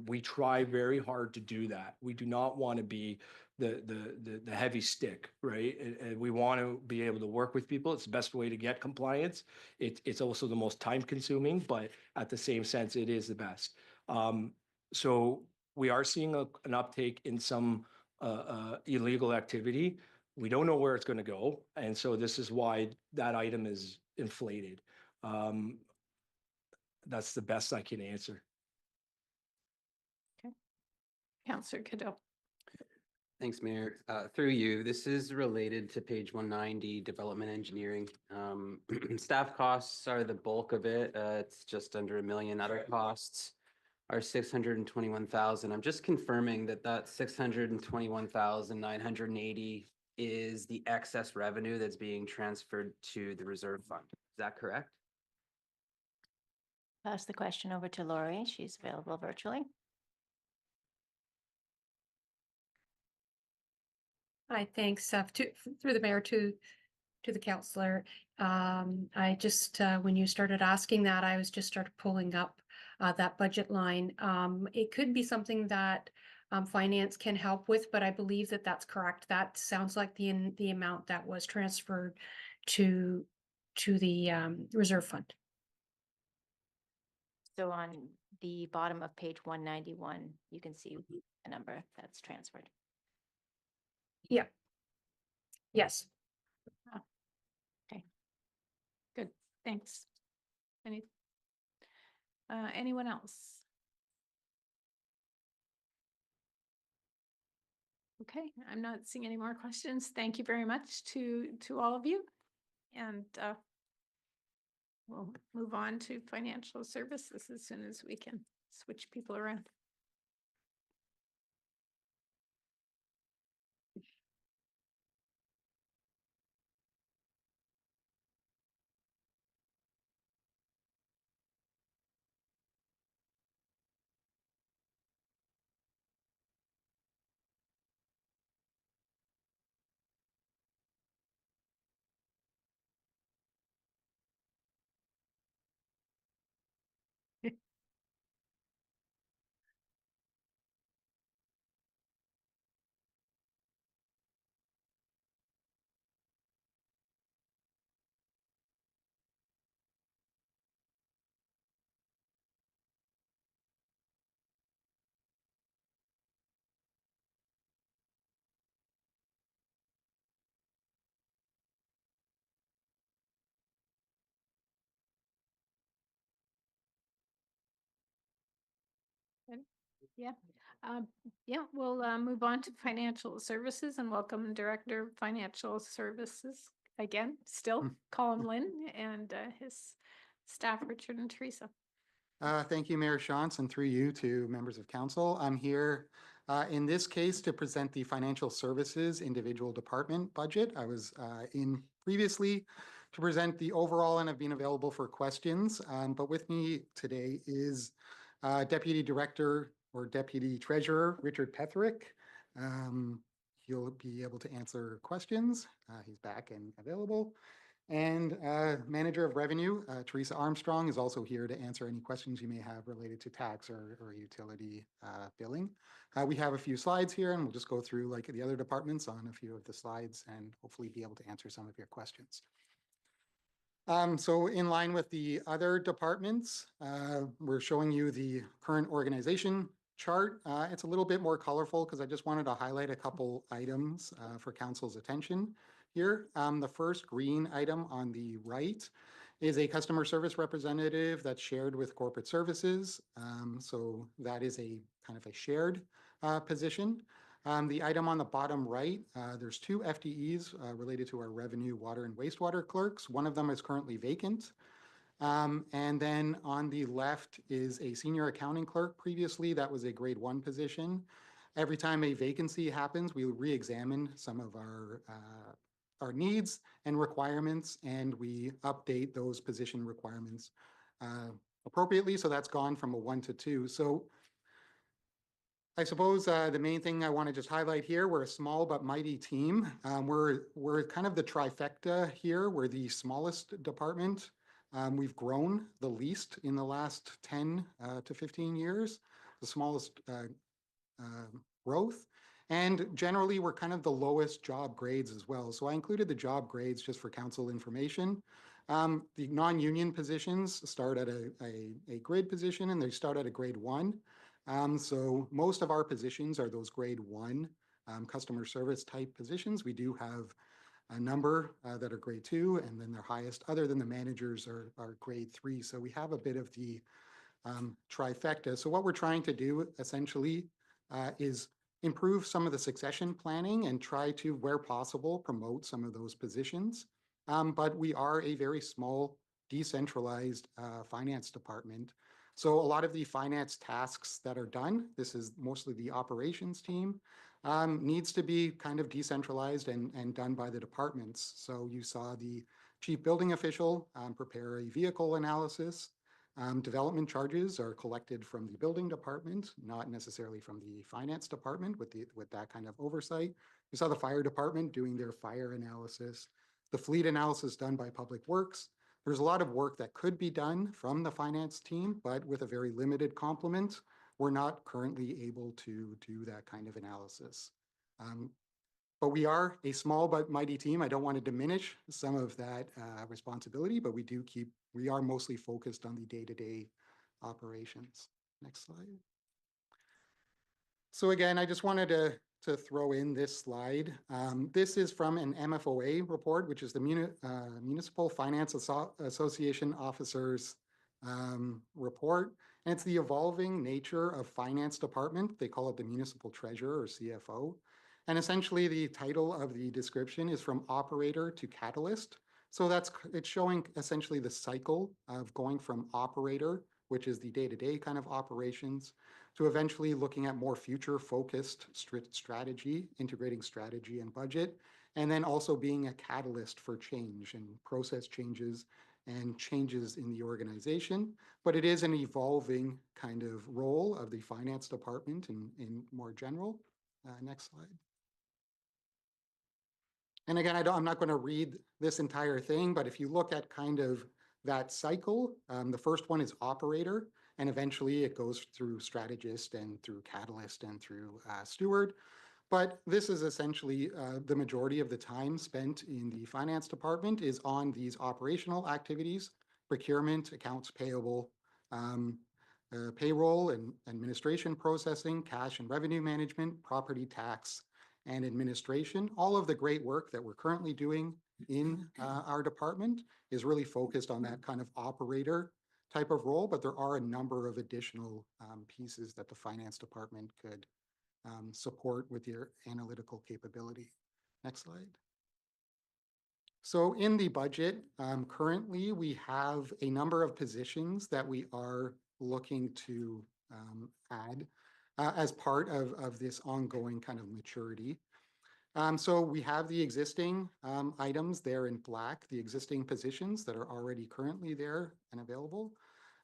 we try very hard to do that. We do not want to be the heavy stick, right? And we want to be able to work with people. It's the best way to get compliance. It's also the most time consuming, but at the same sense, it is the best. So we are seeing an uptake in some illegal activity. We don't know where it's going to go. And so this is why that item is inflated. That's the best I can answer. Councillor Cadeau. Thanks, Mayor. Through you, this is related to page 190, development engineering. Staff costs are the bulk of it. It's just under $1 million. Other costs are 621,000. I'm just confirming that 621,980 is the excess revenue that's being transferred to the reserve fund. Is that correct? Pass the question over to Lori. She's available virtually. Hi, thanks. Through the mayor to the counselor. I just, when you started asking that, I was just started pulling up that budget line. It could be something that finance can help with, but I believe that that's correct. That sounds like the amount that was transferred to the reserve fund. So on the bottom of page 191, you can see the number that's transferred. Yeah. Yes. Good, thanks. Anyone else? Okay, I'm not seeing any more questions. Thank you very much to all of you. And we'll move on to financial services as soon as we can switch people around. Yeah, Yeah, we'll move on to financial services and welcome Director of Financial Services again, still Colin Lynn and his staff, Richard and Teresa. Thank you, Mayor Shantz, and through you to members of council. I'm here in this case to present the financial services individual department budget. I was in previously to present the overall and have been available for questions. But with me today is Deputy Director or Deputy Treasurer Richard Petherick. He'll be able to answer questions. He's back and available. And Manager of Revenue, Teresa Armstrong, is also here to answer any questions you may have related to tax or utility billing. We have a few slides here, and we'll just go through like the other departments on a few of the slides and hopefully be able to answer some of your questions. So in line with the other departments, we're showing you the current organization chart. It's a little bit more colorful because I just wanted to highlight a couple items for council's attention here. The first green item on the right is a customer service representative that's shared with corporate services. So that is a kind of a shared position. The item on the bottom right, there's 2 FTEs related to our revenue, water and wastewater clerks. One of them is currently vacant. And then on the left is a senior accounting clerk. Previously, that was a grade 1 position. Every time a vacancy happens, we re-examine some of our needs and requirements, and we update those position requirements appropriately. So that's gone from a 1 to 2. So I suppose the main thing I want to just highlight here, we're a small but mighty team. We're kind of the trifecta here. We're the smallest department. We've grown the least in the last 10 to 15 years, the smallest growth. And generally, we're kind of the lowest job grades as well. So I included the job grades just for council information. The non-union positions start at a grade position and they start at a grade 1. So most of our positions are those grade 1 customer service type positions. We do have a number that are grade 2, and then their highest other than the managers are grade 3. So we have a bit of the trifecta. So what we're trying to do essentially is improve some of the succession planning and try to, where possible, promote some of those positions. But we are a very small, decentralized finance department. So a lot of the finance tasks that are done, this is mostly the operations team, needs to be kind of decentralized and done by the departments. So you saw the chief building official prepare a vehicle analysis. Development charges are collected from the building department, not necessarily from the finance department with that kind of oversight. You saw the fire department doing their fire analysis, the fleet analysis done by Public Works. There's a lot of work that could be done from the finance team, but with a very limited complement, we're not currently able to do that kind of analysis. But we are a small but mighty team. I don't want to diminish some of that responsibility, but we are mostly focused on the day-to-day operations. Next slide. So again, I just wanted to throw in this slide. This is from an MFOA report, which is the Municipal Finance Association Officers report. And it's the evolving nature of finance department. They call it the municipal treasurer or CFO. And essentially the title of the description is from operator to catalyst. So it's showing essentially the cycle of going from operator, which is the day-to-day kind of operations, to eventually looking at more future-focused strategy, integrating strategy and budget, and then also being a catalyst for change and process changes and changes in the organization. But it is an evolving kind of role of the finance department in more general. Next slide. And again, I'm not going to read this entire thing, but if you look at kind of that cycle, the first one is operator, and eventually it goes through strategist and through catalyst and through steward. But this is essentially the majority of the time spent in the finance department is on these operational activities, procurement, accounts payable, payroll and administration processing, cash and revenue management, property tax, and administration. All of the great work that we're currently doing in our department is really focused on that kind of operator type of role, but there are a number of additional pieces that the finance department could support with your analytical capability. Next slide. So in the budget, currently we have a number of positions that we are looking to add as part of this ongoing kind of maturity. So we have the existing items there in black, the existing positions that are already currently there and available.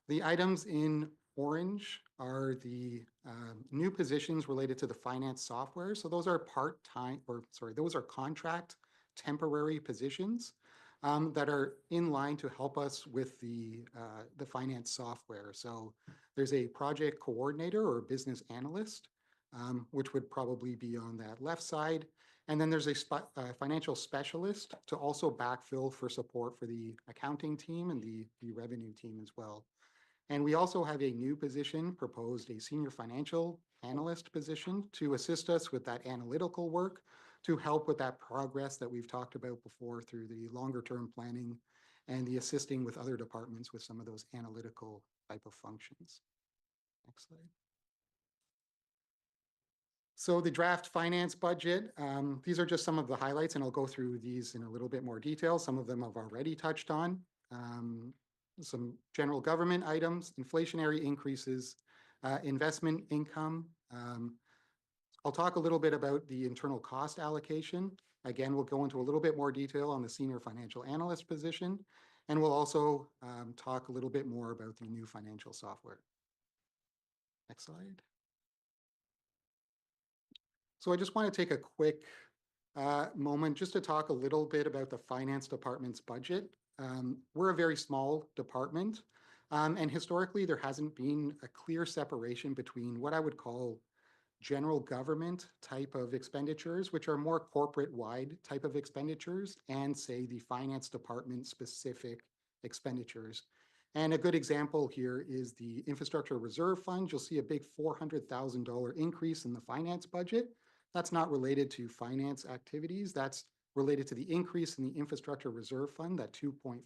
The items in orange are the new positions related to the finance software. So those are part-time, or sorry, those are contract temporary positions that are in line to help us with the finance software. So there's a project coordinator or business analyst, which would probably be on that left side. And then there's a financial specialist to also backfill for support for the accounting team and the revenue team as well. And we also have a new position proposed, a senior financial analyst position to assist us with that analytical work, to help with that progress that we've talked about before through the longer term planning and the assisting with other departments with some of those analytical type of functions. Next slide. So the draft finance budget, these are just some of the highlights, and I'll go through these in a little bit more detail. Some of them I've already touched on. Some general government items, inflationary increases, investment income. I'll talk a little bit about the internal cost allocation. Again, we'll go into a little bit more detail on the senior financial analyst position, and we'll also talk a little bit more about the new financial software. Next slide. So I just want to take a quick moment just to talk a little bit about the finance department's budget. We're a very small department, and historically there hasn't been a clear separation between what I would call general government type of expenditures, which are more corporate-wide type of expenditures, and say the finance department specific expenditures. And a good example here is the Infrastructure Reserve Fund. You'll see a big $400,000 increase in the finance budget. That's not related to finance activities. That's related to the increase in the Infrastructure Reserve Fund, that 2.5%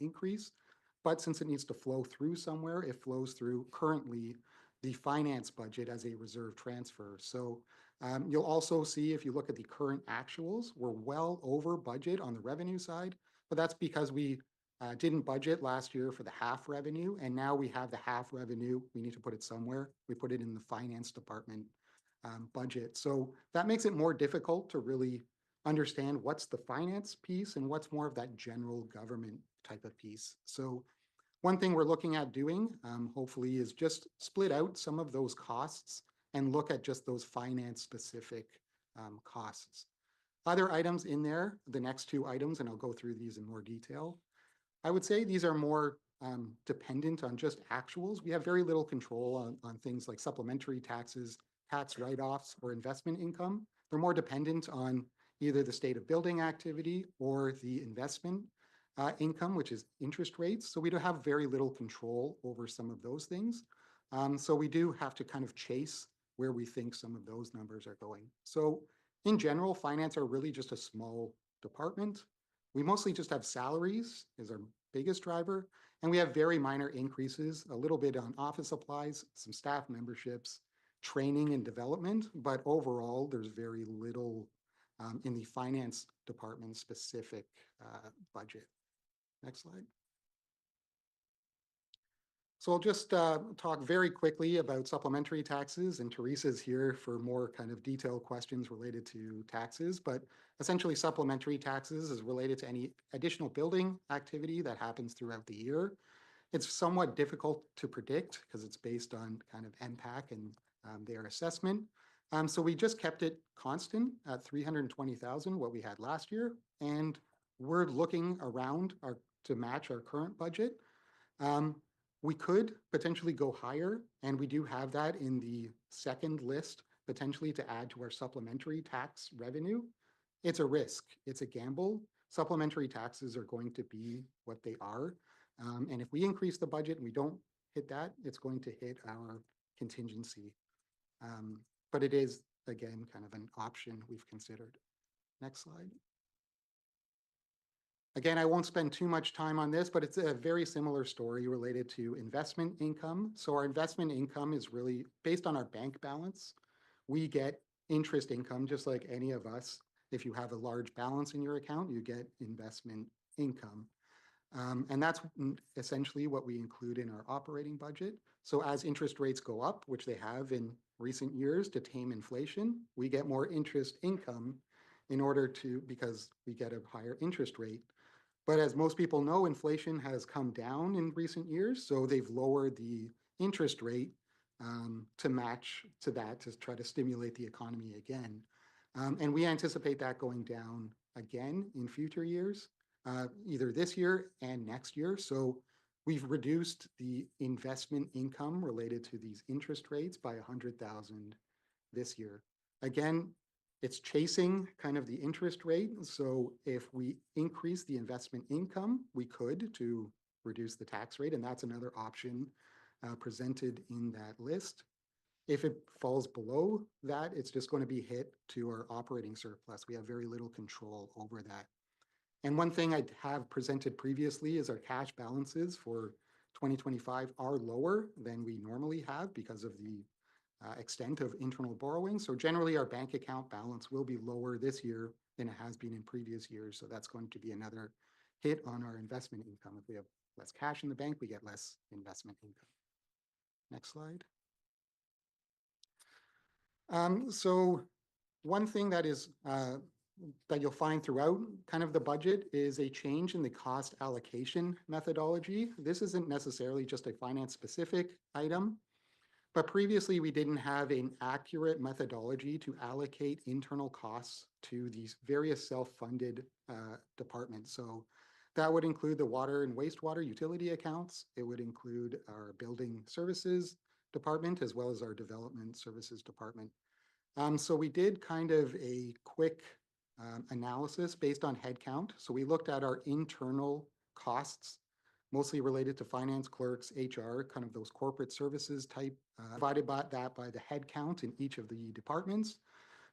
increase. But since it needs to flow through somewhere, it flows through currently the finance budget as a reserve transfer. So you'll also see, if you look at the current actuals, we're well over budget on the revenue side, but that's because we didn't budget last year for the half revenue, and now we have the half revenue. We need to put it somewhere. We put it in the finance department budget. So that makes it more difficult to really understand what's the finance piece and what's more of that general government type of piece. So one thing we're looking at doing, hopefully, is just split out some of those costs and look at just those finance specific costs. Other items in there, the next two items, and I'll go through these in more detail. I would say these are more dependent on just actuals. We have very little control on things like supplementary taxes, tax write-offs, or investment income. They're more dependent on either the state of building activity or the investment income, which is interest rates. So we do have very little control over some of those things. So we do have to kind of chase where we think some of those numbers are going. So in general, finance are really just a small department. We mostly just have salaries as our biggest driver, and we have very minor increases, a little bit on office supplies, some staff memberships, training and development, but overall there's very little in the finance department specific budget. Next slide. So I'll just talk very quickly about supplementary taxes, and Teresa's here for more kind of detailed questions related to taxes, but essentially supplementary taxes is related to any additional building activity that happens throughout the year. It's somewhat difficult to predict because it's based on kind of MPAC and their assessment. So we just kept it constant at 320,000, what we had last year, and we're looking around to match our current budget. We could potentially go higher, and we do have that in the second list, potentially to add to our supplementary tax revenue. It's a risk, it's a gamble. Supplementary taxes are going to be what they are. And if we increase the budget and we don't hit that, it's going to hit our contingency. But it is, again, kind of an option we've considered. Next slide. Again, I won't spend too much time on this, but it's a very similar story related to investment income. So our investment income is really based on our bank balance. We get interest income just like any of us. If you have a large balance in your account, you get investment income. And that's essentially what we include in our operating budget. So as interest rates go up, which they have in recent years to tame inflation, we get more interest income in order to, because we get a higher interest rate. But as most people know, inflation has come down in recent years, so they've lowered the interest rate to match to that, to try to stimulate the economy again. And we anticipate that going down again in future years, either this year and next year. So we've reduced the investment income related to these interest rates by $100,000 this year. Again, it's chasing kind of the interest rate. So if we increase the investment income, we could to reduce the tax rate, and that's another option presented in that list. If it falls below that, it's just going to be hit to our operating surplus. We have very little control over that. And one thing I have presented previously is our cash balances for 2025 are lower than we normally have because of the extent of internal borrowing. So generally our bank account balance will be lower this year than it has been in previous years. So that's going to be another hit on our investment income. If we have less cash in the bank, we get less investment income. Next slide. So one thing that is that you'll find throughout kind of the budget is a change in the cost allocation methodology. This isn't necessarily just a finance specific item, but previously we didn't have an accurate methodology to allocate internal costs to these various self-funded departments. So that would include the water and wastewater utility accounts. It would include our building services department as well as our development services department. So we did kind of a quick analysis based on headcount. So we looked at our internal costs, mostly related to finance, clerks, HR, kind of those corporate services type, divided by that by the headcount in each of the departments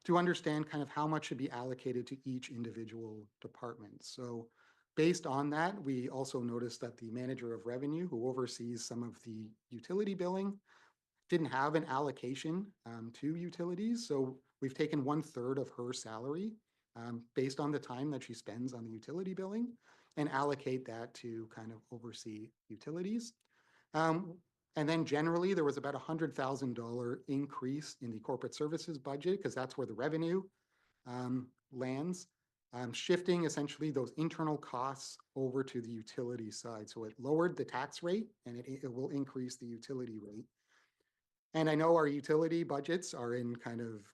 to understand kind of how much should be allocated to each individual department. So based on that, we also noticed that the manager of revenue, who oversees some of the utility billing, didn't have an allocation to utilities. So we've taken 1/3 of her salary based on the time that she spends on the utility billing and allocate that to kind of oversee utilities. And then generally there was about $100,000 increase in the corporate services budget because that's where the revenue lands, shifting essentially those internal costs over to the utility side. So it lowered the tax rate and it will increase the utility rate. And I know our utility budgets are in kind of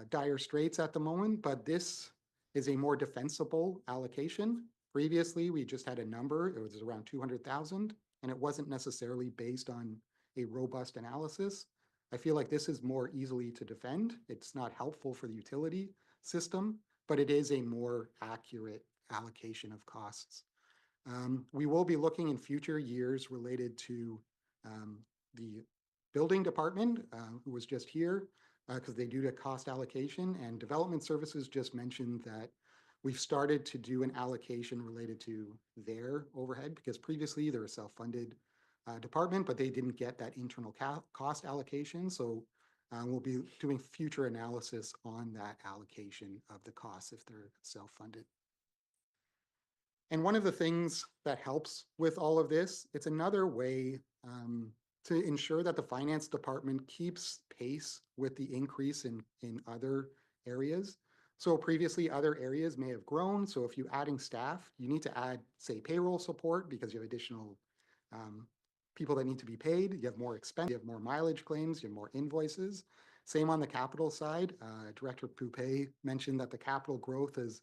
dire straits at the moment, but this is a more defensible allocation. Previously, we just had a number, it was around 200,000, and it wasn't necessarily based on a robust analysis. I feel like this is more easily to defend. It's not helpful for the utility system, but it is a more accurate allocation of costs. We will be looking in future years related to the building department, who was just here, because they do the cost allocation, and development services just mentioned that we've started to do an allocation related to their overhead because previously they're a self-funded department, but they didn't get that internal cost allocation. So we'll be doing future analysis on that allocation of the costs if they're self-funded. And one of the things that helps with all of this, it's another way to ensure that the finance department keeps pace with the increase in other areas. So previously other areas may have grown. So if you're adding staff, you need to add, say, payroll support because you have additional people that need to be paid. You have more expense, you have more mileage claims, you have more invoices. Same on the capital side. Director Poupé mentioned that the capital growth has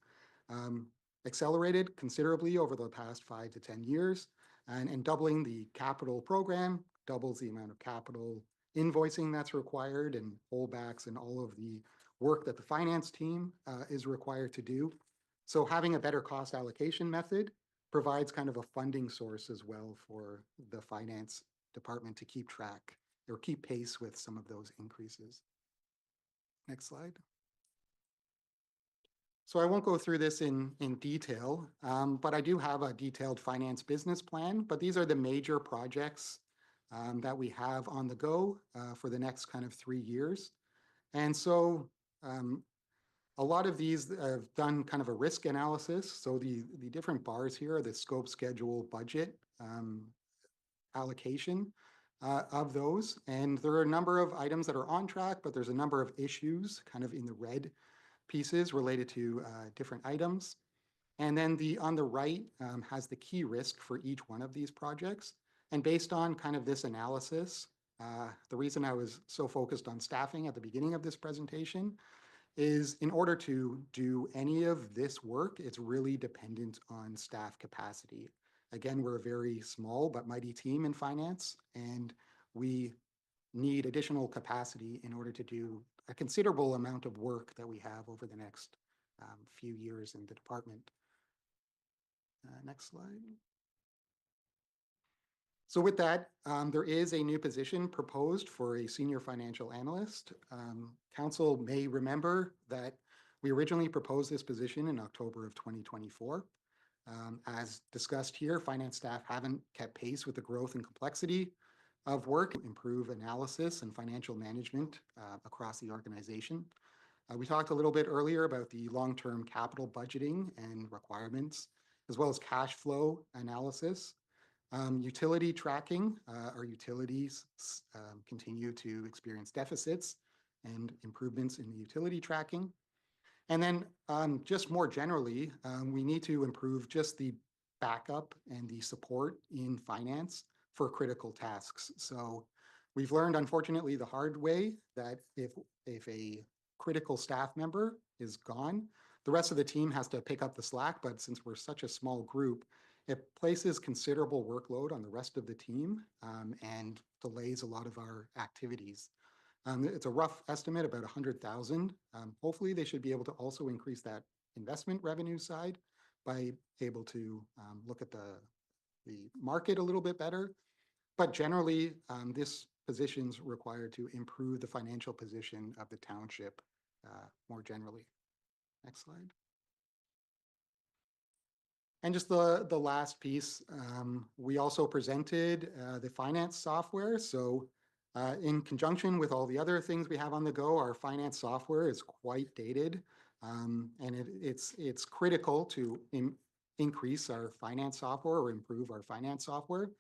accelerated considerably over the past 5 to 10 years, and doubling the capital program doubles the amount of capital invoicing that's required and holdbacks and all of the work that the finance team is required to do. So having a better cost allocation method provides kind of a funding source as well for the finance department to keep track or keep pace with some of those increases. Next slide. So I won't go through this in detail, but I do have a detailed finance business plan, but these are the major projects that we have on the go for the next kind of 3 years. And so a lot of these have done kind of a risk analysis. So the different bars here are the scope, schedule, budget allocation of those. And there are a number of items that are on track, but there's a number of issues kind of in the red pieces related to different items. And then on the right has the key risk for each one of these projects. And based on kind of this analysis, the reason I was so focused on staffing at the beginning of this presentation is in order to do any of this work, it's really dependent on staff capacity. Again, we're a very small but mighty team in finance, and we need additional capacity in order to do a considerable amount of work that we have over the next few years in the department. Next slide. So with that, there is a new position proposed for a senior financial analyst. Council may remember that we originally proposed this position in October of 2024. As discussed here, finance staff haven't kept pace with the growth and complexity of work, improve analysis and financial management across the organization. We talked a little bit earlier about the long-term capital budgeting and requirements, as well as cash flow analysis. Utility tracking, our utilities continue to experience deficits and improvements in the utility tracking. And then just more generally, we need to improve just the backup and the support in finance for critical tasks. So we've learned, unfortunately, the hard way that if a critical staff member is gone, the rest of the team has to pick up the slack. But since we're such a small group, it places considerable workload on the rest of the team and delays a lot of our activities. It's a rough estimate, about 100,000. Hopefully, they should be able to also increase that investment revenue side by able to look at the market a little bit better. But generally, this position's required to improve the financial position of the township more generally. Next slide. And just the last piece, we also presented the finance software. So in conjunction with all the other things we have on the go, our finance software is quite dated. And it's critical to increase our finance software or improve our finance software.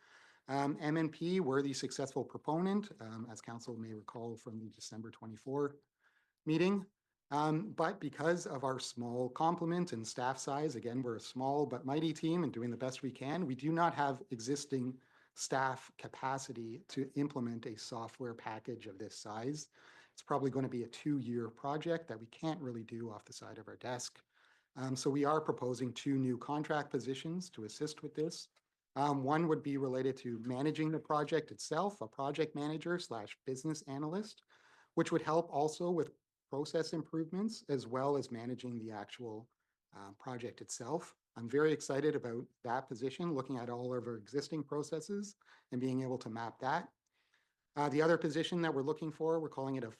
MNP were the successful proponent, as council may recall from the December 24 meeting. But because of our small complement and staff size, again, we're a small but mighty team and doing the best we can, we do not have existing staff capacity to implement a software package of this size. It's probably going to be a 2-year project that we can't really do off the side of our desk. So we are proposing 2 new contract positions to assist with this. One would be related to managing the project itself, a project manager / business analyst, which would help also with process improvements as well as managing the actual project itself. I'm very excited about that position, looking at all of our existing processes and being able to map that. The other position that we're looking for, we're calling it a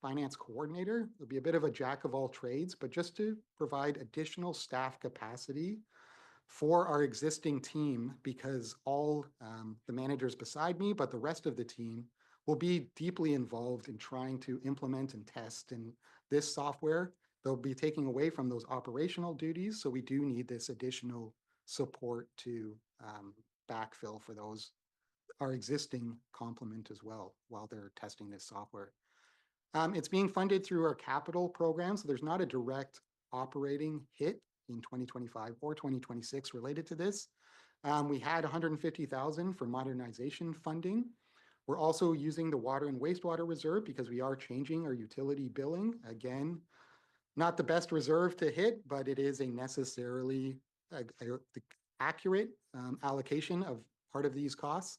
finance coordinator. It'll be a bit of a jack of all trades, but just to provide additional staff capacity for our existing team, because all the managers beside me, but the rest of the team will be deeply involved in trying to implement and test in this software. They'll be taking away from those operational duties. So we do need this additional support to backfill for those, our existing complement as well, while they're testing this software. It's being funded through our capital program. So there's not a direct operating hit in 2025 or 2026 related to this. We had 150,000 for modernization funding. We're also using the water and wastewater reserve because we are changing our utility billing. Again, not the best reserve to hit, but it is a necessarily accurate allocation of part of these costs.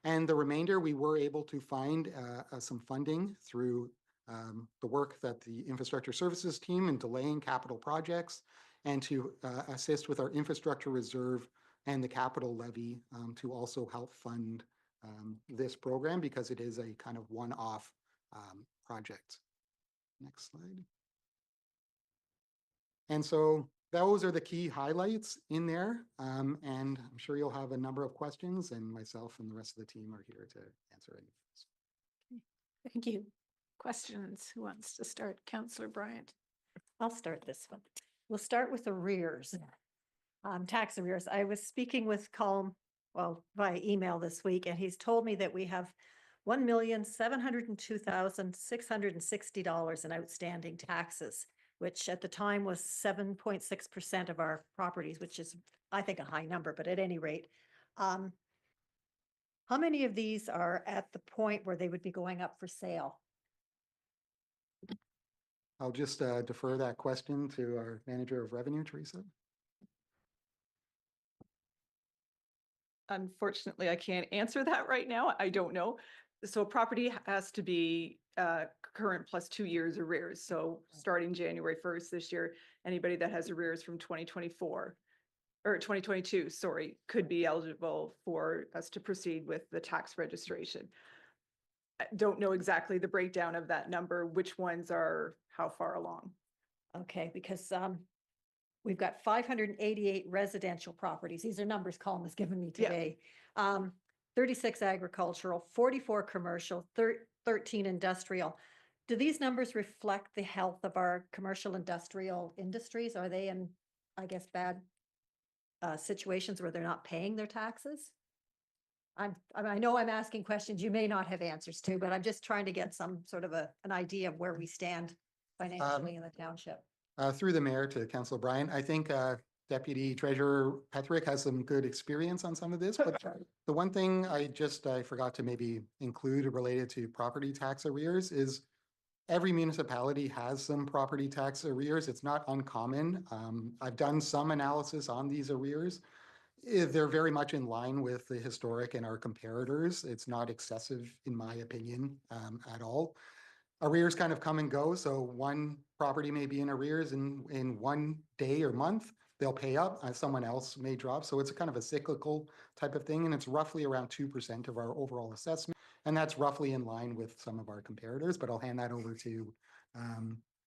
And the remainder, we were able to find some funding through the work that the Infrastructure Services team in delaying capital projects and to assist with our infrastructure reserve and the capital levy to also help fund this program because it is a kind of one-off project. Next slide. And so those are the key highlights in there. And I'm sure you'll have a number of questions, and myself and the rest of the team are here to answer any. Thank you. Questions? Who wants to start? Counselor Bryant. I'll start this one. We'll start with arrears. Tax arrears. I was speaking with Colm, well, via email this week, and he's told me that we have $1,702,660 in outstanding taxes, which at the time was 7.6% of our properties, which is, I think, a high number, but at any rate, how many of these are at the point where they would be going up for sale? I'll just defer that question to our manager of revenue, Teresa. Unfortunately, I can't answer that right now. I don't know. So a property has to be current plus 2 years arrears. So starting January 1st this year, anybody that has arrears from 2024 or 2022, sorry, could be eligible for us to proceed with the tax registration. I don't know exactly the breakdown of that number, which ones are how far along. Okay, because we've got 588 residential properties. These are numbers Colm has given me Yeah. today. 36 agricultural, 44 commercial, 13 industrial. Do these numbers reflect the health of our commercial industrial industries? Are they in, I guess, bad situations where they're not paying their taxes? I know I'm asking questions you may not have answers to, but I'm just trying to get some sort of an idea of where we stand financially in the township. Through the mayor to Councillor Bryan, I think Deputy Treasurer Petherick has some good experience on some of this, but the one thing I forgot to maybe include related to property tax arrears is every municipality has some property tax arrears. It's not uncommon. I've done some analysis on these arrears. They're very much in line with the historic and our comparators. It's not excessive, in my opinion, at all. Arrears kind of come and go. So one property may be in arrears in one day or month, they'll pay up, someone else may drop. So it's a kind of a cyclical type of thing. And it's roughly around 2% of our overall assessment. And that's roughly in line with some of our comparators, but I'll hand that over to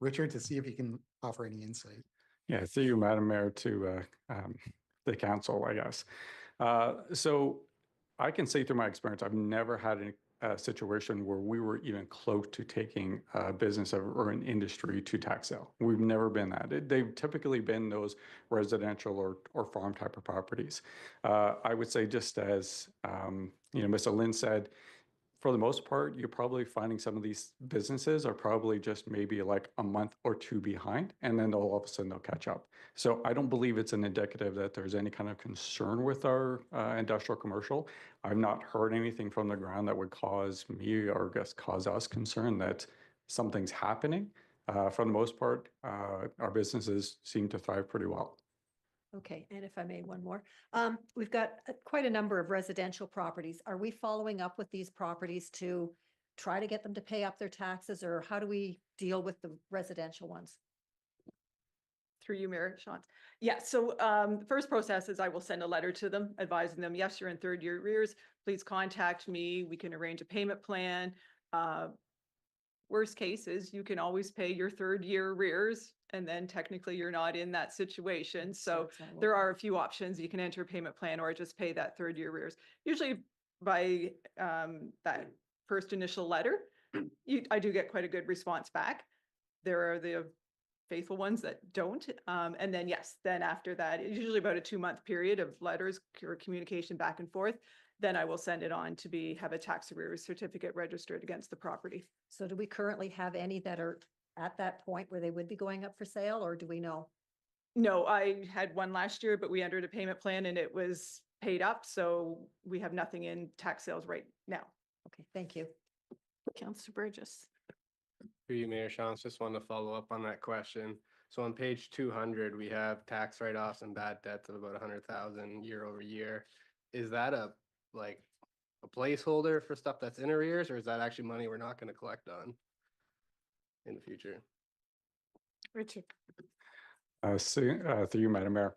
Richard to see if he can offer any insight. Yeah, through you, Madam Mayor, to the council, I guess. So I can say through my experience, I've never had a situation where we were even close to taking a business or an industry to tax sale. We've never been that. They've typically been those residential or farm type of properties. I would say, just as Mr. Lynn said, for the most part, you're probably finding some of these businesses are probably just maybe like a month or two behind, and then all of a sudden they'll catch up. So I don't believe it's an indicative that there's any kind of concern with our industrial commercial. I've not heard anything from the ground that would cause me or cause us concern that something's happening. For the most part, our businesses seem to thrive pretty well. Okay, and if I may, one more. We've got quite a number of residential properties. Are we following up with these properties to try to get them to pay up their taxes, or how do we deal with the residential ones? Through you, Mayor Shantz. Yeah, so the first process is I will send a letter to them advising them, yes, you're in third year arrears. Please contact me. We can arrange a payment plan. Worst case is you can always pay your third year arrears, and then technically you're not in that situation. So there are a few options. You can enter a payment plan or just pay that third year arrears. Usually by that first initial letter, I do get quite a good response back. There are the faithful ones that don't. And then, yes, then after that, usually about a 2-month period of letters or communication back and forth, then I will send it on to have a tax arrears certificate registered against the property. So do we currently have any that are at that point where they would be going up for sale, or do we know? No, I had one last year, but we entered a payment plan and it was paid up. So we have nothing in tax sales right now. Okay, thank you. Councillor Burgess. Through you, Mayor Shantz, just want to follow up on that question. So on page 200, we have tax write-offs and bad debts of about 100,000 year over year. Is that a placeholder for stuff that's in arrears, or is that actually money we're not going to collect on in the future? Richard. Through you, Madam Mayor.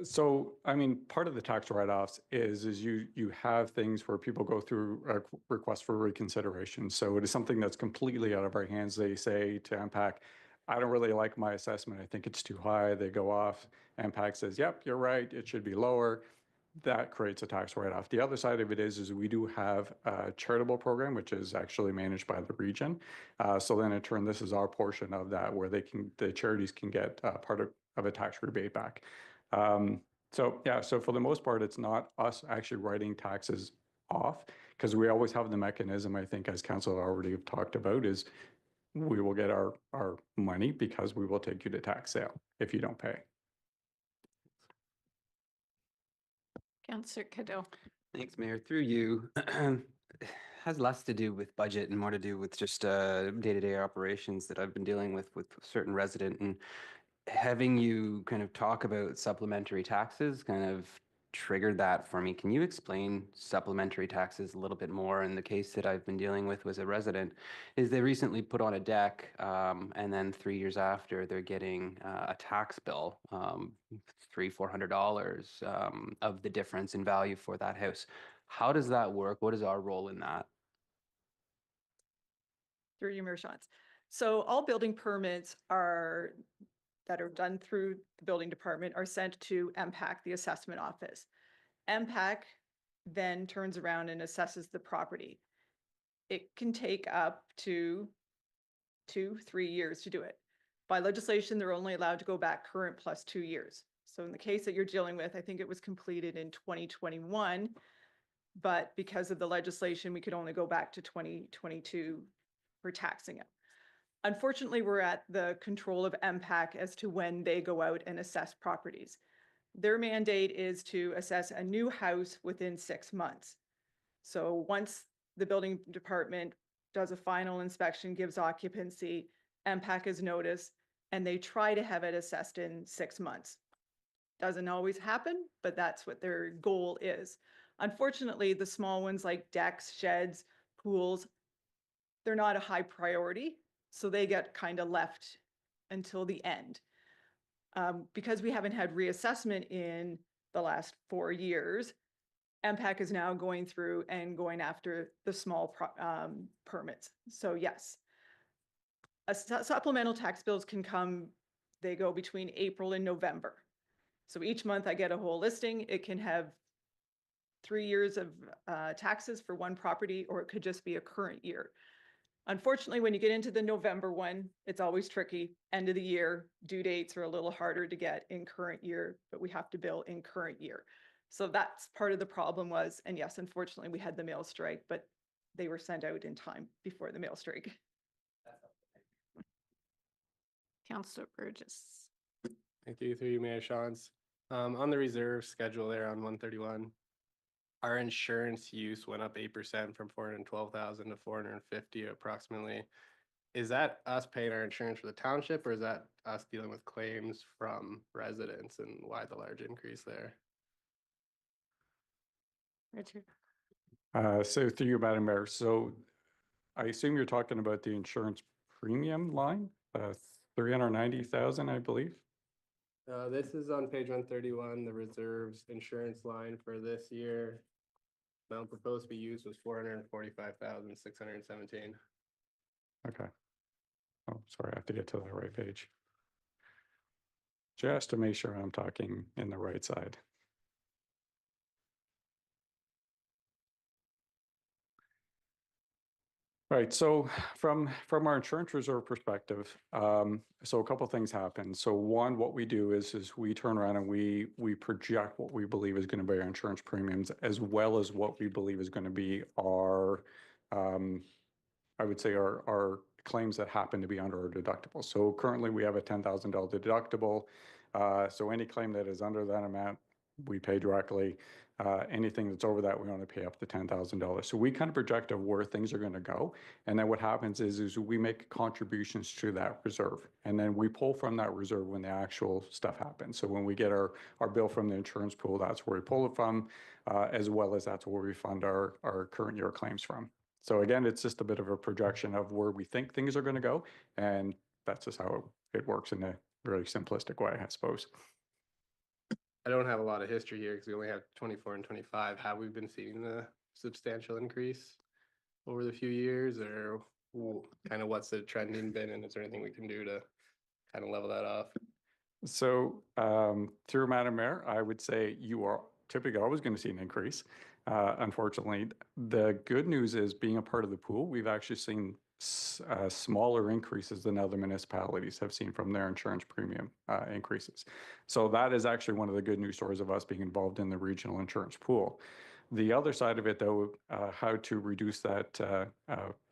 So, I mean, part of the tax write-offs is you have things where people go through a request for reconsideration. So it is something that's completely out of our hands. They say to unpack, I don't really like my assessment. I think it's too high. They go off. MPAC says, yep, you're right. It should be lower. That creates a tax write-off. The other side of it is we do have a charitable program, which is actually managed by the region. So then in turn, this is our portion of that where the charities can get part of a tax rebate back. So yeah, so for the most part, it's not us actually writing taxes off because we always have the mechanism, I think, as council already have talked about, is we will get our money because we will take you to tax sale if you don't pay. Councillor Cadeau. Thanks, Mayor. Through you, has less to do with budget and more to do with just day-to-day operations that I've been dealing with a certain resident, and having you kind of talk about supplementary taxes kind of triggered that for me. Can you explain supplementary taxes a little bit more? And the case that I've been dealing with was a resident is they recently put on a deck and then 3 years after they're getting a tax bill, $300-400 of the difference in value for that house. How does that work? What is our role in that? Through you, Mayor Shantz. So all building permits that are done through the building department are sent to MPAC, the assessment office. MPAC then turns around and assesses the property. It can take up to 2-3 years to do it. By legislation, they're only allowed to go back current plus 2 years. So in the case that you're dealing with, I think it was completed in 2021, but because of the legislation, we could only go back to 2022 for taxing it. Unfortunately, we're at the control of MPAC as to when they go out and assess properties. Their mandate is to assess a new house within 6 months. So once the building department does a final inspection, gives occupancy, MPAC is noticed, and they try to have it assessed in 6 months. Doesn't always happen, but that's what their goal is. Unfortunately, the small ones like decks, sheds, pools, they're not a high priority. So they get kind of left until the end. Because we haven't had reassessment in the last 4 years, MPAC is now going through and going after the small permits. So yes, supplemental tax bills can come, they go between April and November. So each month I get a whole listing. It can have 3 years of taxes for one property, or it could just be a current year. Unfortunately, when you get into the November one, it's always tricky. End of the year, due dates are a little harder to get in current year, but we have to bill in current year. So that's part of the problem was, and yes, unfortunately, we had the mail strike, but they were sent out in time before the mail strike. Councillor Burgess. Thank you. Through you, Mayor Shantz. On the reserve schedule there on 131, our insurance use went up 8% from 412,000 to 450 approximately. Is that us paying our insurance for the township, or is that us dealing with claims from residents, and why the large increase there? Richard. So through you, Madam Mayor. So I assume you're talking about the insurance premium line, 390,000, I believe. This is on page 131, the reserves insurance line for this year. Amount proposed to be used was 445,617. Okay. Oh, sorry, I have to get to the right page. Just to make sure I'm talking in the right side. Right, so from our insurance reserve perspective, so a couple of things happen. So one, what we do is we turn around and we project what we believe is going to be our insurance premiums, as well as what we believe is going to be our, I would say our claims that happen to be under our deductible. So currently we have a $10,000 deductible. So any claim that is under that amount, we pay directly. Anything that's over that, we only pay up to $10,000. So we kind of project of where things are going to go. And then what happens is we make contributions to that reserve. And then we pull from that reserve when the actual stuff happens. So when we get our bill from the insurance pool, that's where we pull it from, as well as that's where we fund our current year claims from. So again, it's just a bit of a projection of where we think things are going to go. And that's just how it works in a really simplistic way, I suppose. I don't have a lot of history here because we only have 24 and 25. Have we been seeing a substantial increase over the few years, or kind of what's the trending been, and is there anything we can do to kind of level that off? So through Madam Mayor, I would say you are typically always going to see an increase. Unfortunately, the good news is being a part of the pool, we've actually seen smaller increases than other municipalities have seen from their insurance premium increases. So that is actually one of the good news stories of us being involved in the regional insurance pool. The other side of it, though, how to reduce that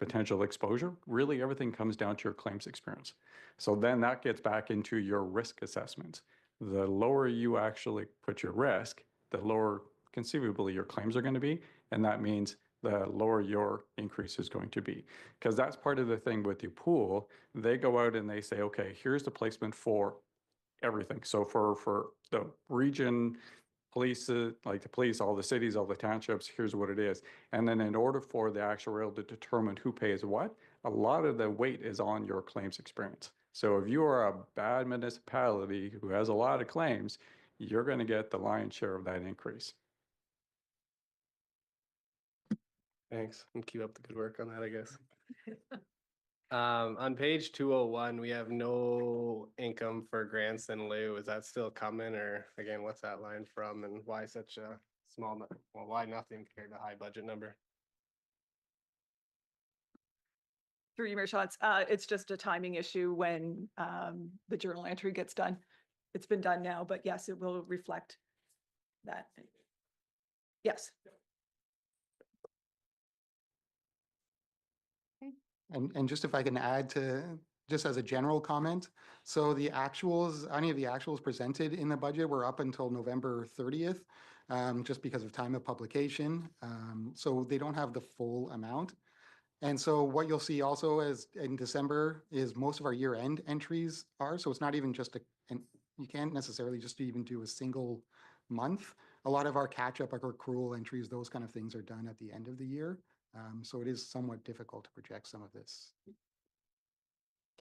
potential exposure, really everything comes down to your claims experience. So then that gets back into your risk assessments. The lower you actually put your risk, the lower conceivably your claims are going to be. And that means the lower your increase is going to be. Because that's part of the thing with the pool. They go out and they say, okay, here's the placement for everything. So for the region, police, like the police, all the cities, all the townships, here's what it is. And then in order for the actuarial to determine who pays what, a lot of the weight is on your claims experience. So if you are a bad municipality who has a lot of claims, you're going to get the lion's share of that increase. Thanks. And keep up the good work on that, I guess. On page 201, we have no income for grants in lieu. Is that still coming, or again, what's that line from, and why such a small, well, why nothing compared to high budget number? Through you, Mayor Shots, it's just a timing issue when the journal entry gets done. It's been done now, but yes, it will reflect that. Yes. And just if I can add to, just as a general comment, so the actuals, any of the actuals presented in the budget were up until November 30th, just because of time of publication. So they don't have the full amount. And so what you'll see also is in December is most of our year-end entries are, so it's not even just and you can't necessarily just even do a single month. A lot of our catch-up, our accrual entries, those kind of things are done at the end of the year. So it is somewhat difficult to project some of this.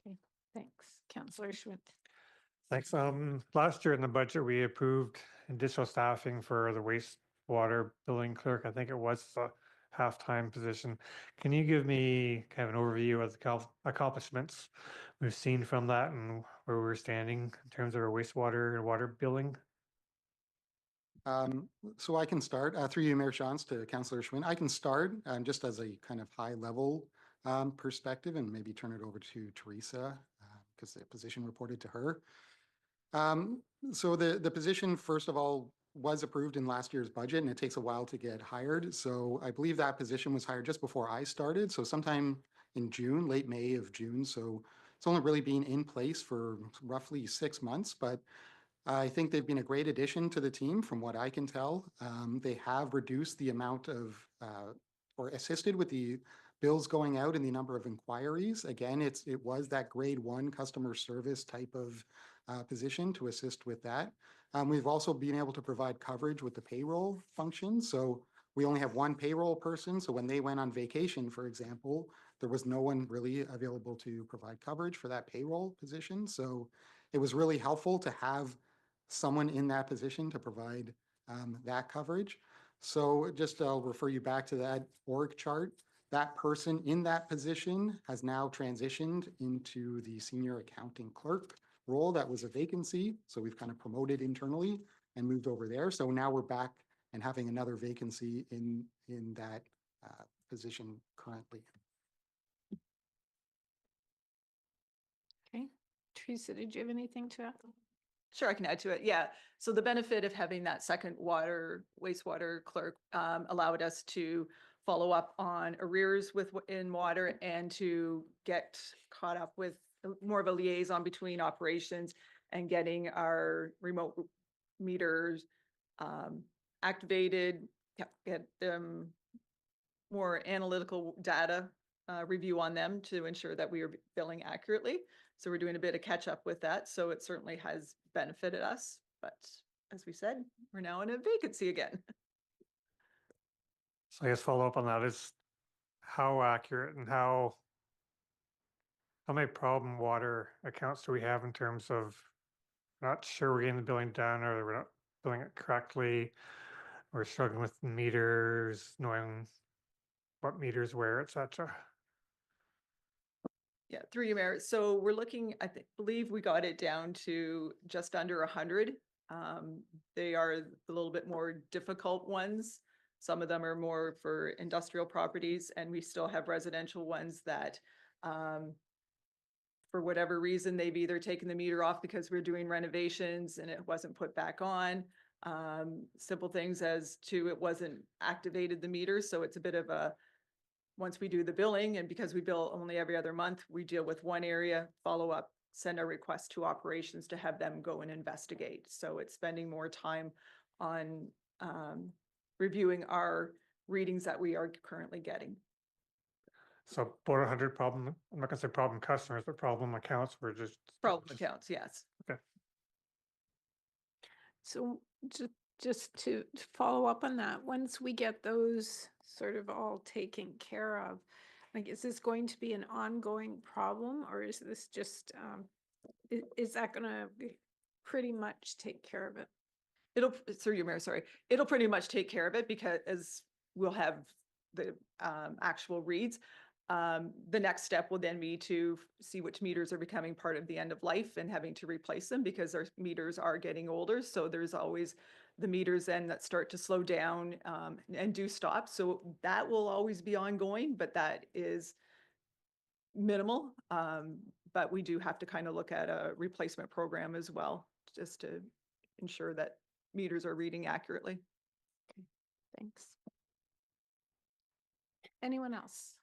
Okay, thanks. Councillor Schmidt. Thanks. Last year in the budget, we approved additional staffing for the wastewater billing clerk. I think it was a half-time position. Can you give me kind of an overview of the accomplishments we've seen from that and where we're standing in terms of our wastewater and water billing? So I can start through you, Mayor Shantz, to Councillor Schmidt. I can start just as a kind of high level perspective and maybe turn it over to Teresa because the position reported to her. So the position, first of all, was approved in last year's budget and it takes a while to get hired. So I believe that position was hired just before I started. So sometime in June, late May of June. So it's only really been in place for roughly 6 months, but I think they've been a great addition to the team from what I can tell. They have reduced the amount of, or assisted with the bills going out and the number of inquiries. Again, it was that grade 1 customer service type of position to assist with that. We've also been able to provide coverage with the payroll function. So we only have one payroll person. So when they went on vacation, for example, there was no one really available to provide coverage for that payroll position. So it was really helpful to have someone in that position to provide that coverage. So just I'll refer you back to that org chart. That person in that position has now transitioned into the senior accounting clerk role. That was a vacancy. So we've kind of promoted internally and moved over there. So now we're back and having another vacancy in that position currently. Okay. Teresa, did you have anything to add? Sure, I can add to it. Yeah. So the benefit of having that second wastewater clerk allowed us to follow up on arrears in water and to get caught up with more of a liaison between operations and getting our remote meters activated, get them more analytical data review on them to ensure that we are billing accurately. So we're doing a bit of catch up with that. So it certainly has benefited us. But as we said, we're now in a vacancy again. So I guess follow up on that is how accurate and how many problem water accounts do we have in terms of not sure we're getting the billing done or we're not billing it correctly? We're struggling with meters, knowing what meters where, etc. Yeah, through you, Mayor. So we're looking, believe we got it down to just under 100. They are a little bit more difficult ones. Some of them are more for industrial properties, and we still have residential ones that, for whatever reason, they've either taken the meter off because we're doing renovations and it wasn't put back on. Simple things as to it wasn't activated the meter, so it's a bit of a, once we do the billing, and because we bill only every other month, we deal with one area, follow up, send a request to operations to have them go and investigate. So it's spending more time on reviewing our readings that we are currently getting. So about 100 problem, I'm not gonna say problem customers, but problem accounts were just. Problem accounts, yes. Okay. So just to follow up on that, once we get those sort of all taken care of, like, is this going to be an ongoing problem, or is this just, is that gonna pretty much take care of it? It'll, through you, Mayor, sorry, it'll pretty much take care of it because we'll have the actual reads. The next step will then be to see which meters are becoming part of the end of life and having to replace them because our meters are getting older. So there's always the meters then that start to slow down and do stop. So that will always be ongoing, but that is minimal. But we do have to kind of look at a replacement program as well, just to ensure that meters are reading accurately. Okay, thanks. Anyone else?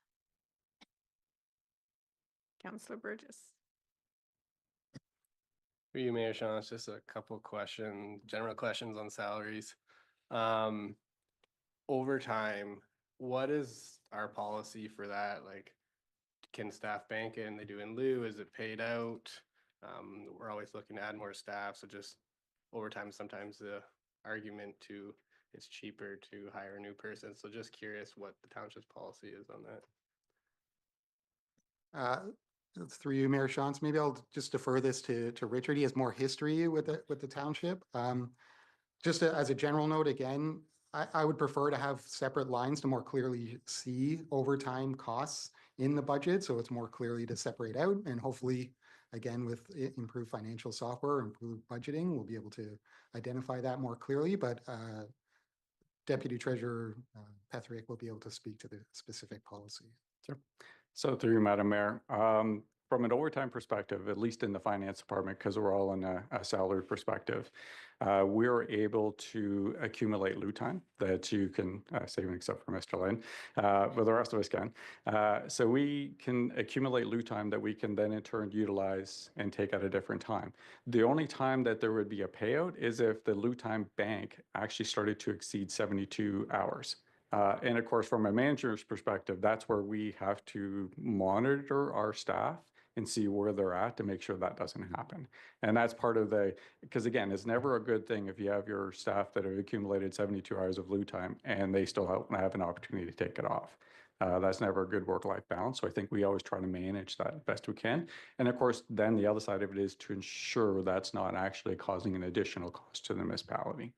Councillor Burgess. For you, Mayor Sean, it's just a couple general questions on salaries. Overtime, what is our policy for that? Like, can staff bank it and they do in lieu? Is it paid out? We're always looking to add more staff, so just overtime, sometimes the argument to it's cheaper to hire a new person. So just curious what the township's policy is on that. Through you, Mayor Shantz, maybe I'll just defer this to Richard. He has more history with the township. As a general note, again, I would prefer to have separate lines to more clearly see overtime costs in the budget. So it's more clearly to separate out, and hopefully, again, with improved financial software, improved budgeting, we'll be able to identify that more clearly. But Deputy Treasurer Petherick will be able to speak to the specific policy. Sure. So through you, Madam Mayor, from an overtime perspective, at least in the finance department, because we're all in a salary perspective, we're able to accumulate loot time that you can save, except for Mr. Lynn, but the rest of us can. So we can accumulate loot time that we can then in turn utilize and take at a different time. The only time that there would be a payout is if the loot time bank actually started to exceed 72 hours. And of course, from a manager's perspective, that's where we have to monitor our staff and see where they're at to make sure that doesn't happen. And that's part of because again, it's never a good thing if you have your staff that have accumulated 72 hours of loot time and they still have an opportunity to take it off. That's never a good work-life balance. So I think we always try to manage that best we can. And of course, then the other side of it is to ensure that's not actually causing an additional cost to the municipality.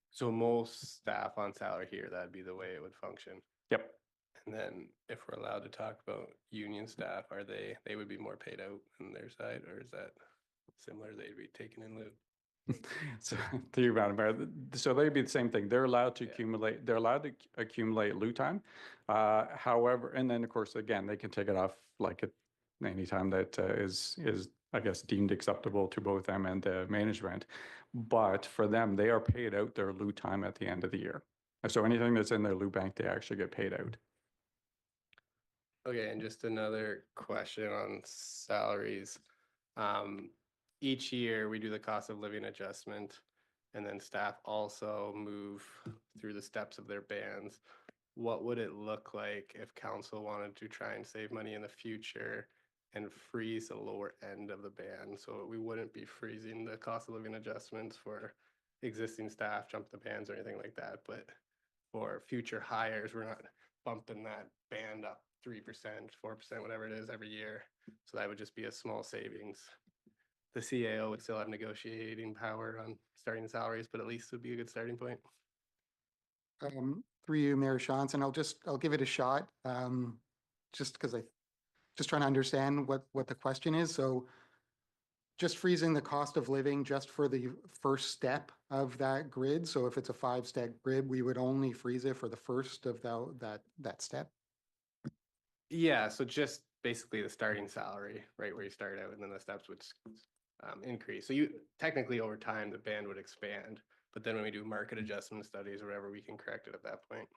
So most staff on salary here, that'd be the way it would function. Yep. And then if we're allowed to talk about union staff, they would be more paid out on their side, or is that similar? They'd be taken in lieu. So to you, Madam Mayor, so they'd be the same thing. They're allowed to accumulate. They're allowed to accumulate loot time. However, and then of course, again, they can take it off like at any time that is I guess deemed acceptable to both them and the management. But for them, they are paid out their loot time at the end of the year. So anything that's in their loot bank, they actually get paid out. Okay, and just another question on salaries. Each year we do the cost of living adjustment, and then staff also move through the steps of their bands. What would it look like if council wanted to try and save money in the future and freeze the lower end of the band? So we wouldn't be freezing the cost of living adjustments for existing staff, jump the bands or anything like that. But for future hires, we're not bumping that band up 3%, 4%, whatever it is every year. So that would just be a small savings. The CAO would still have negotiating power on starting salaries, but at least it would be a good starting point. Through you, Mayor Shantz, and I'll give it a shot. just because just trying to understand what the question is. So just freezing the cost of living just for the first step of that grid. So if it's a 5-step grid, we would only freeze it for the first of that step. Yeah, so just basically the starting salary, right where you start out, and then the steps would increase. So you technically over time the band would expand, but then when we do market adjustment studies or whatever, we can correct it at that point.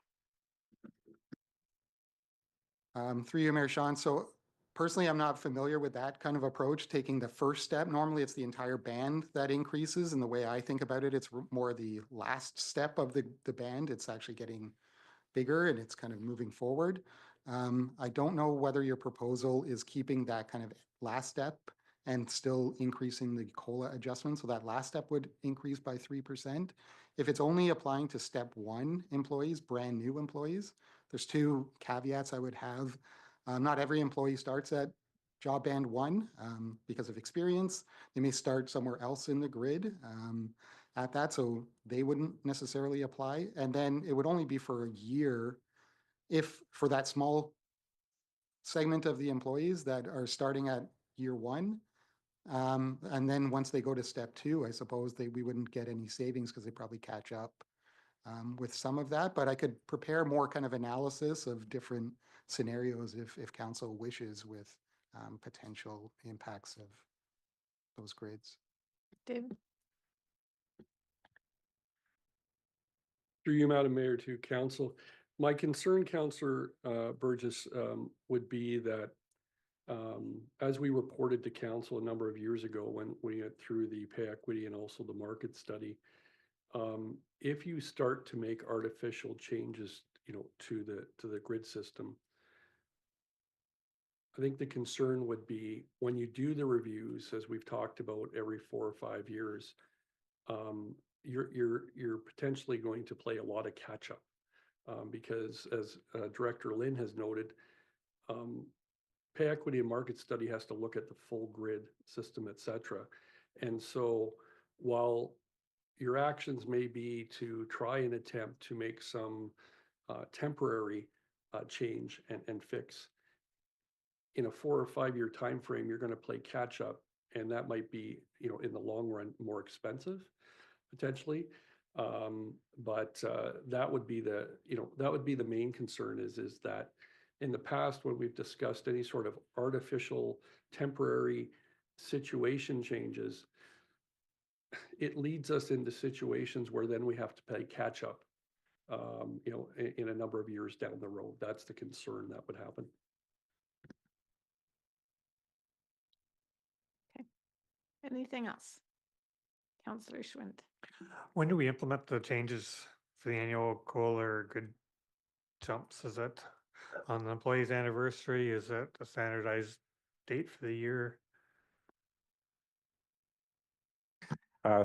Through you, Mayor Sean. So personally, I'm not familiar with that kind of approach, taking the first step. Normally, it's the entire band that increases. And the way I think about it, it's more the last step of the band. It's actually getting bigger and it's kind of moving forward. I don't know whether your proposal is keeping that kind of last step and still increasing the COLA adjustment. So that last step would increase by 3%. If it's only applying to step 1 employees, brand new employees, there's 2 caveats I would have. Not every employee starts at job band 1 because of experience. They may start somewhere else in the grid at that, so they wouldn't necessarily apply. And then it would only be for a year if for that small segment of the employees that are starting at year 1. And then once they go to step 2, I suppose we wouldn't get any savings because they probably catch up with some of that. But I could prepare more kind of analysis of different scenarios if council wishes with potential impacts of those grids. David? Through you, Madam Mayor, to council. My concern, Councillor Burgess, would be that as we reported to council a number of years ago when we went through the pay equity and also the market study, if you start to make artificial changes, to the grid system, I think the concern would be when you do the reviews, as we've talked about every 4 or 5 years, you're potentially going to play a lot of catch up because, as Director Lynn has noted, pay equity and market study has to look at the full grid system, et cetera. And so while your actions may be to try and attempt to make some temporary change and fix, in a 4 or 5 year time frame, you're going to play catch up, and that might be, in the long run, more expensive potentially. But that would be the main concern is that in the past, when we've discussed any sort of artificial temporary situation changes, it leads us into situations where then we have to play catch up, in a number of years down the road. That's the concern that would happen. Okay. Anything else? Councillor Schwint? When do we implement the changes for the annual COLA or good jumps? Is it on the employee's anniversary? Is it a standardized date for the year?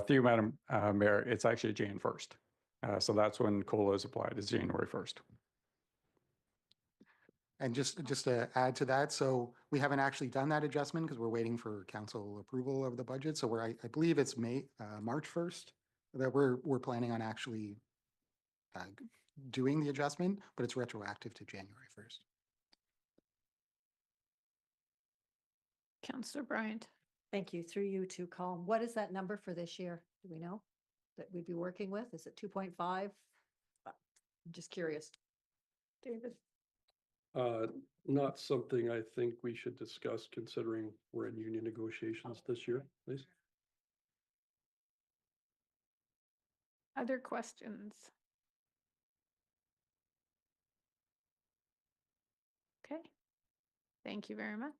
Through Madam Mayor, it's actually Jan 1st. So that's when COLA is applied, is January 1st. And just to add to that, so we haven't actually done that adjustment because we're waiting for council approval of the budget. So I believe it's March 1st that we're planning on actually doing the adjustment, but it's retroactive to January 1st. Councillor Bryant? Thank you. Through you to Colin. What is that number for this year? Do we know that we'd be working with? Is it 2.5? I'm just curious. David? Not something I think we should discuss considering we're in union negotiations this year, please. Other questions? Okay. Thank you very much.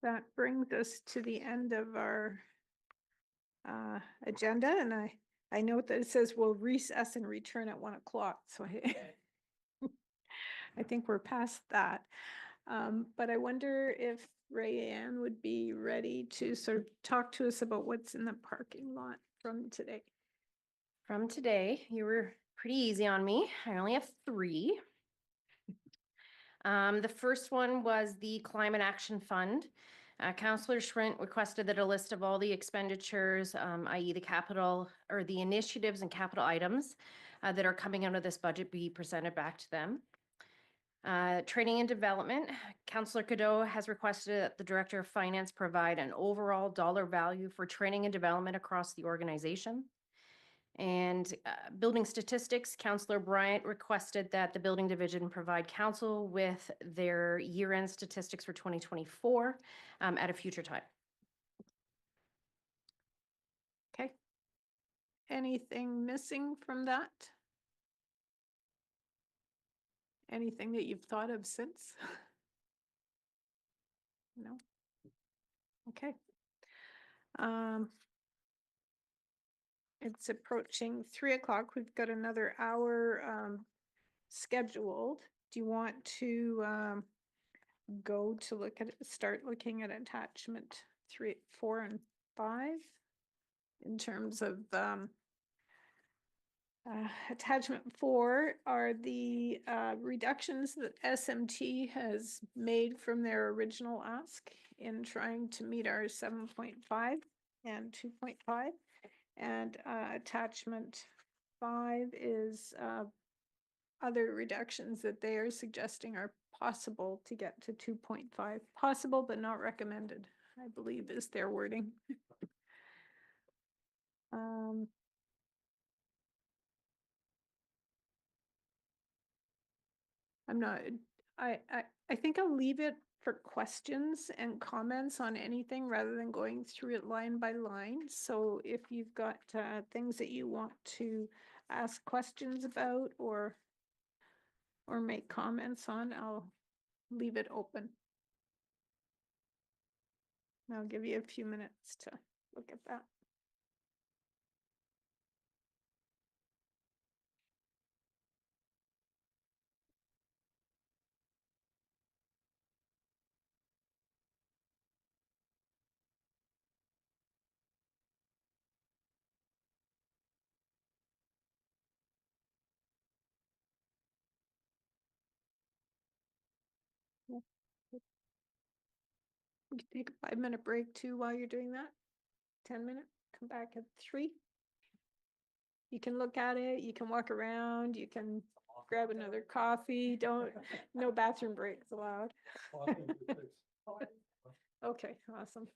That brings us to the end of our agenda, and I note that it says we'll recess and return at 1 o'clock, so I think we're past that. But I wonder if Ray Ann would be ready to sort of talk to us about what's in the parking lot from today. From today, you were pretty easy on me. I only have 3. The first one was the Climate Action Fund. Councillor Schwint requested that a list of all the expenditures, i.e. the capital or the initiatives and capital items that are coming out of this budget be presented back to them. Training and development, Councillor Cadeau has requested that the Director of Finance provide an overall dollar value for training and development across the organization. And building statistics, Councillor Bryant requested that the building division provide council with their year-end statistics for 2024 at a future time. Okay. Anything missing from that? Anything that you've thought of since? No? Okay. It's approaching 3 o'clock. We've got another hour scheduled. Do you want to go to start looking at attachment 3, 4, and 5 in terms of attachment 4 are the reductions that SMT has made from their original ask in trying to meet our 7.5 and 2.5. And attachment 5 is other reductions that they are suggesting are possible to get to 2.5. Possible but not recommended, I believe is their wording. I'm not, I think I'll leave it for questions and comments on anything rather than going through it line by line. So if you've got things that you want to ask questions about or make comments on, I'll leave it open. I'll give you a few minutes to look at that. You can take a 5-minute break too while you're doing that. 10 minutes, come back at 3. You can look at it, you can walk around, you can grab another coffee. No bathroom breaks allowed. Okay, awesome.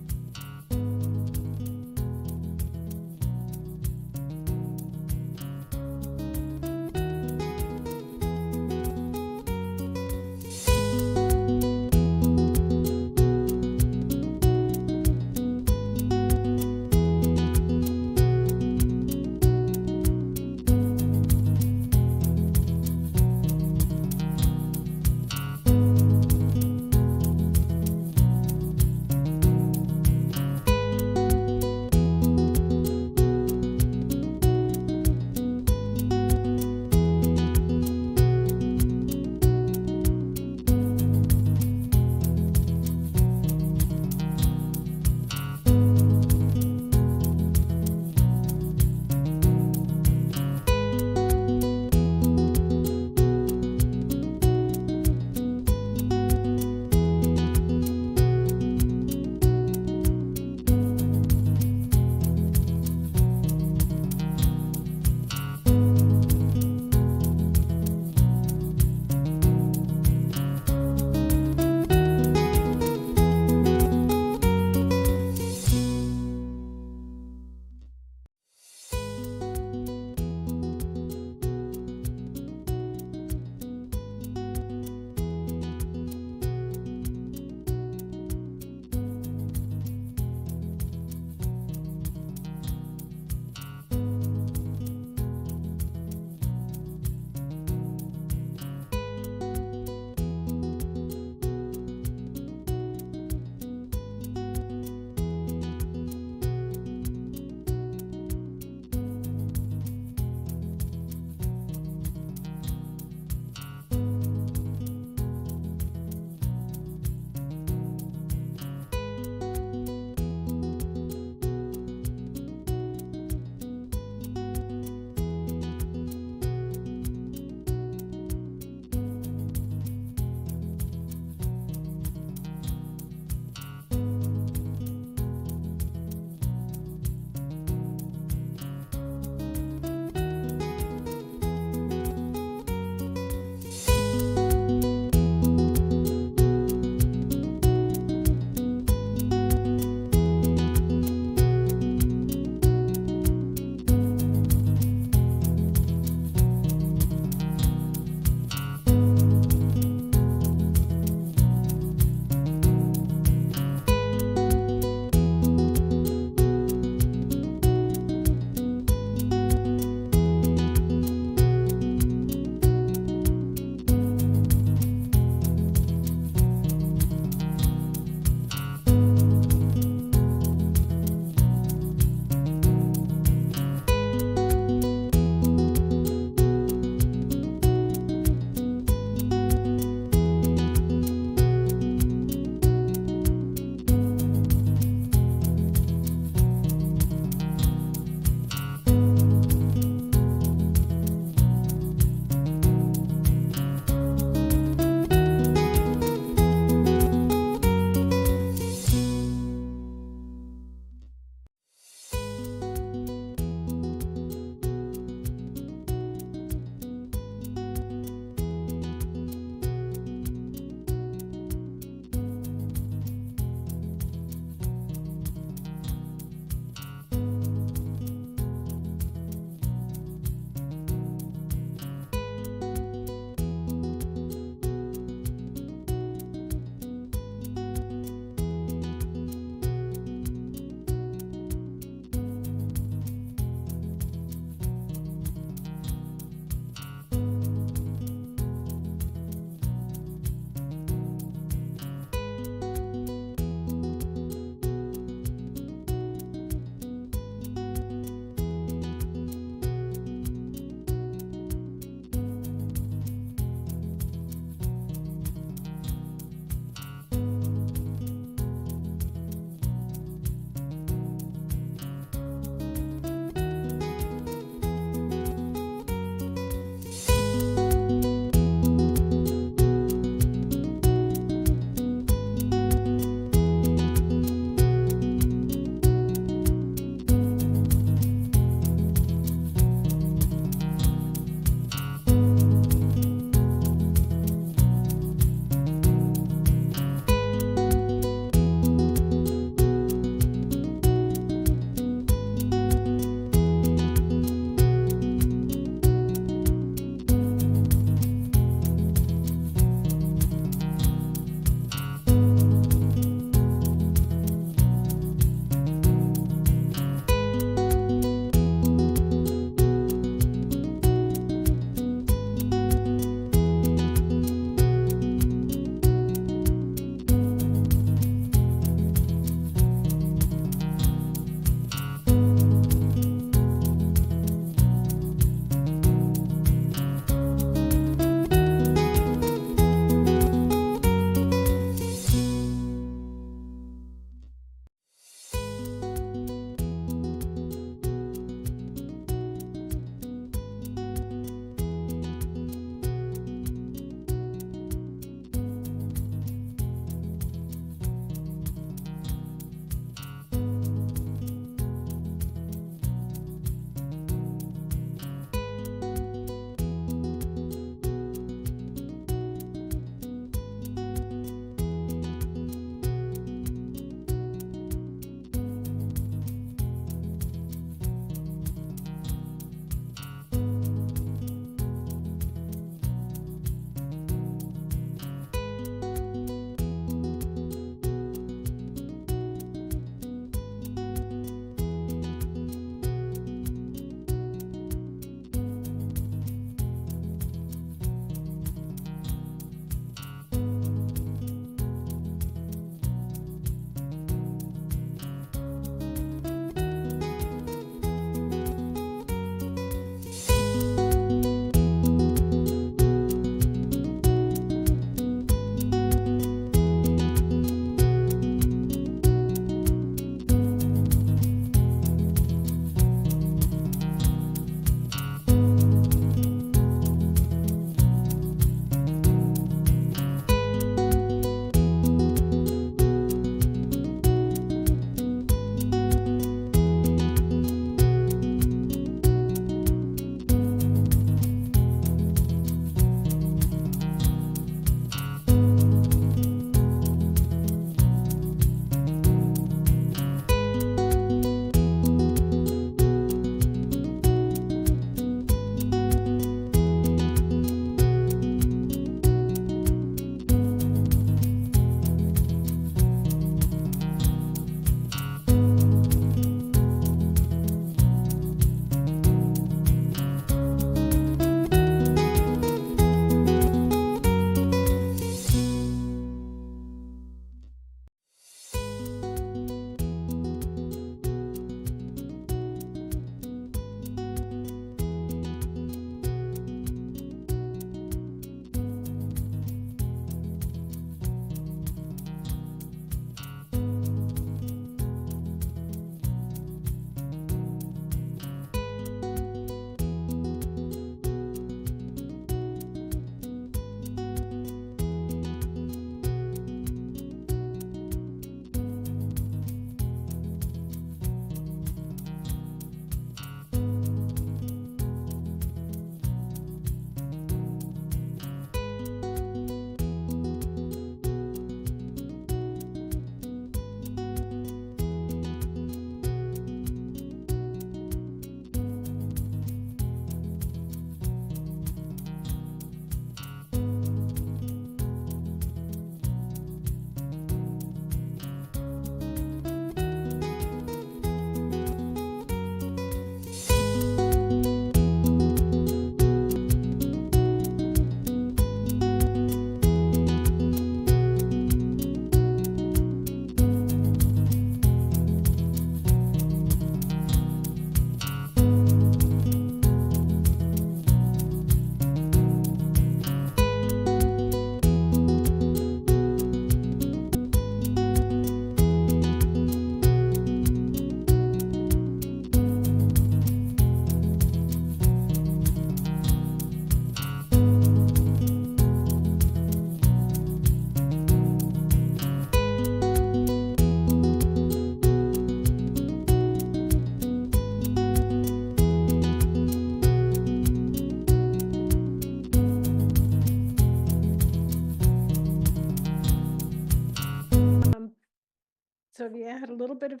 So have you had a little bit of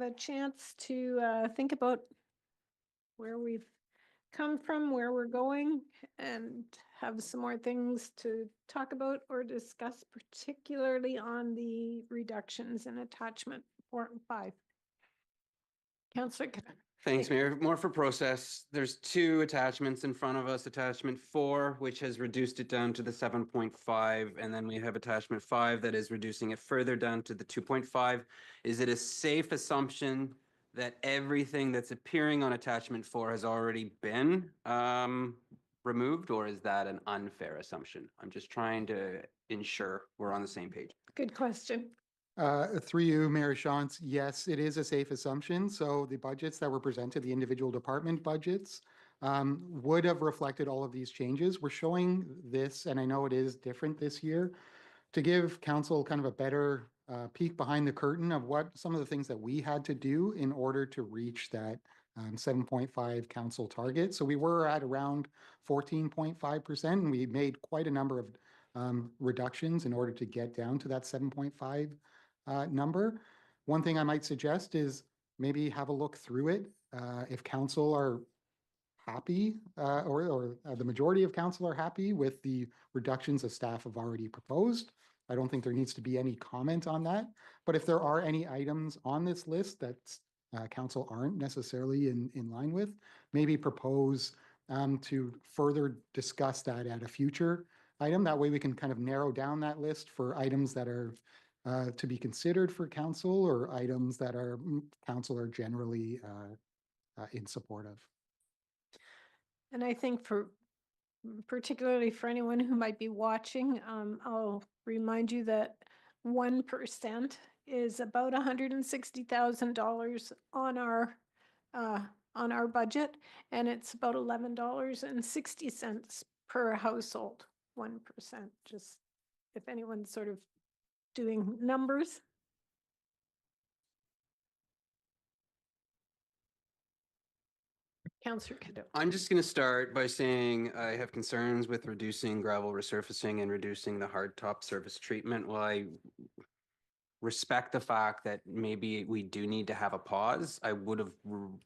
a chance to think about where we've come from, where we're going, and have some more things to talk about or discuss, particularly on the reductions in attachment 4 and 5? Councillor Kidon. Thanks, Mayor. More for process. There's two attachments in front of us. Attachment 4, which has reduced it down to the 7.5, and then we have attachment 5 that is reducing it further down to the 2.5. Is it a safe assumption that everything that's appearing on attachment 4 has already been removed, or is that an unfair assumption? I'm just trying to ensure we're on the same page. Good question. Through you, Mayor Shantz, yes, it is a safe assumption. So the budgets that were presented, the individual department budgets, would have reflected all of these changes. We're showing this, and I know it is different this year, to give council kind of a better peek behind the curtain of what some of the things that we had to do in order to reach that 7.5 council target. So we were at around 14.5%, and we made quite a number of reductions in order to get down to that 7.5 number. One thing I might suggest is maybe have a look through it. If council are happy, or the majority of council are happy with the reductions that staff have already proposed, I don't think there needs to be any comment on that. But if there are any items on this list that council aren't necessarily in line with, maybe propose to further discuss that at a future item. That way we can kind of narrow down that list for items that are to be considered for council, or items that are council are generally in support of. And I think particularly for anyone who might be watching, I'll remind you that 1% is about $160,000 on our budget, and it's about $11.60 per household. 1%, just if anyone's sort of doing numbers. Councillor Kidon. I'm just going to start by saying I have concerns with reducing gravel resurfacing and reducing the hard top surface treatment. While I respect the fact that maybe we do need to have a pause, I would have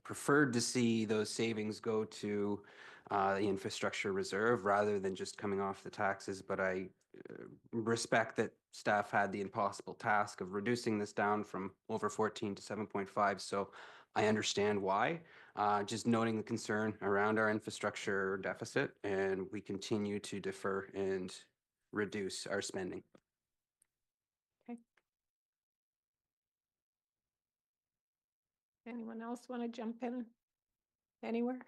preferred to see those savings go to the infrastructure reserve rather than just coming off the taxes. But I respect that staff had the impossible task of reducing this down from over 14 to 7.5. So I understand why. Just noting the concern around our infrastructure deficit, and we continue to defer and reduce our spending. Okay. Anyone else want to jump in anywhere?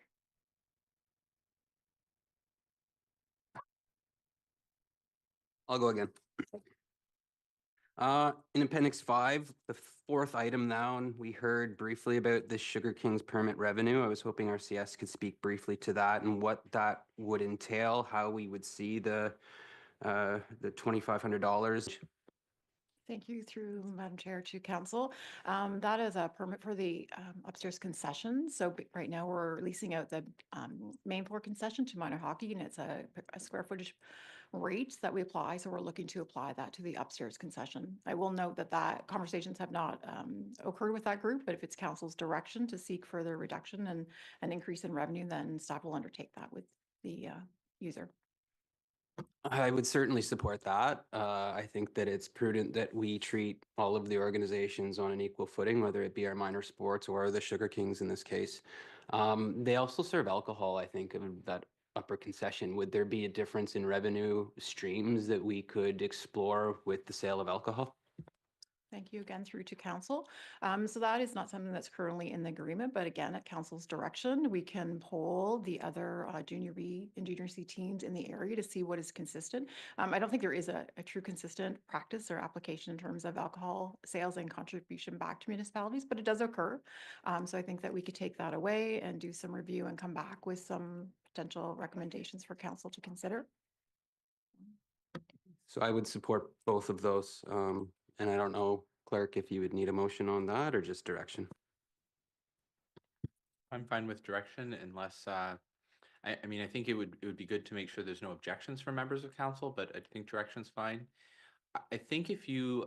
I'll go again. In Appendix 5, the fourth item down, we heard briefly about the Sugar King's permit revenue. I was hoping RCS could speak briefly to that and what that would entail, how we would see the $2,500. Thank you through Madam Chair to Council. That is a permit for the upstairs concession. So right now we're leasing out the main floor concession to minor hockey, and it's a square footage rate that we apply. So we're looking to apply that to the upstairs concession. I will note that conversations have not occurred with that group, but if it's council's direction to seek further reduction and an increase in revenue, then staff will undertake that with the user. I would certainly support that. I think that it's prudent that we treat all of the organizations on an equal footing, whether it be our minor sports or the Sugar Kings in this case. They also serve alcohol, I think, of that upper concession. Would there be a difference in revenue streams that we could explore with the sale of alcohol? Thank you again through to council. So that is not something that's currently in the agreement, but again, at council's direction, we can poll the other junior B and junior C teams in the area to see what is consistent. I don't think there is a true consistent practice or application in terms of alcohol sales and contribution back to municipalities, but it does occur. So I think that we could take that away and do some review and come back with some potential recommendations for council to consider. So I would support both of those. And I don't know, Clerk, if you would need a motion on that or just direction. I'm fine with direction unless, I mean, I think it would be good to make sure there's no objections from members of council, but I think direction's fine. I think if you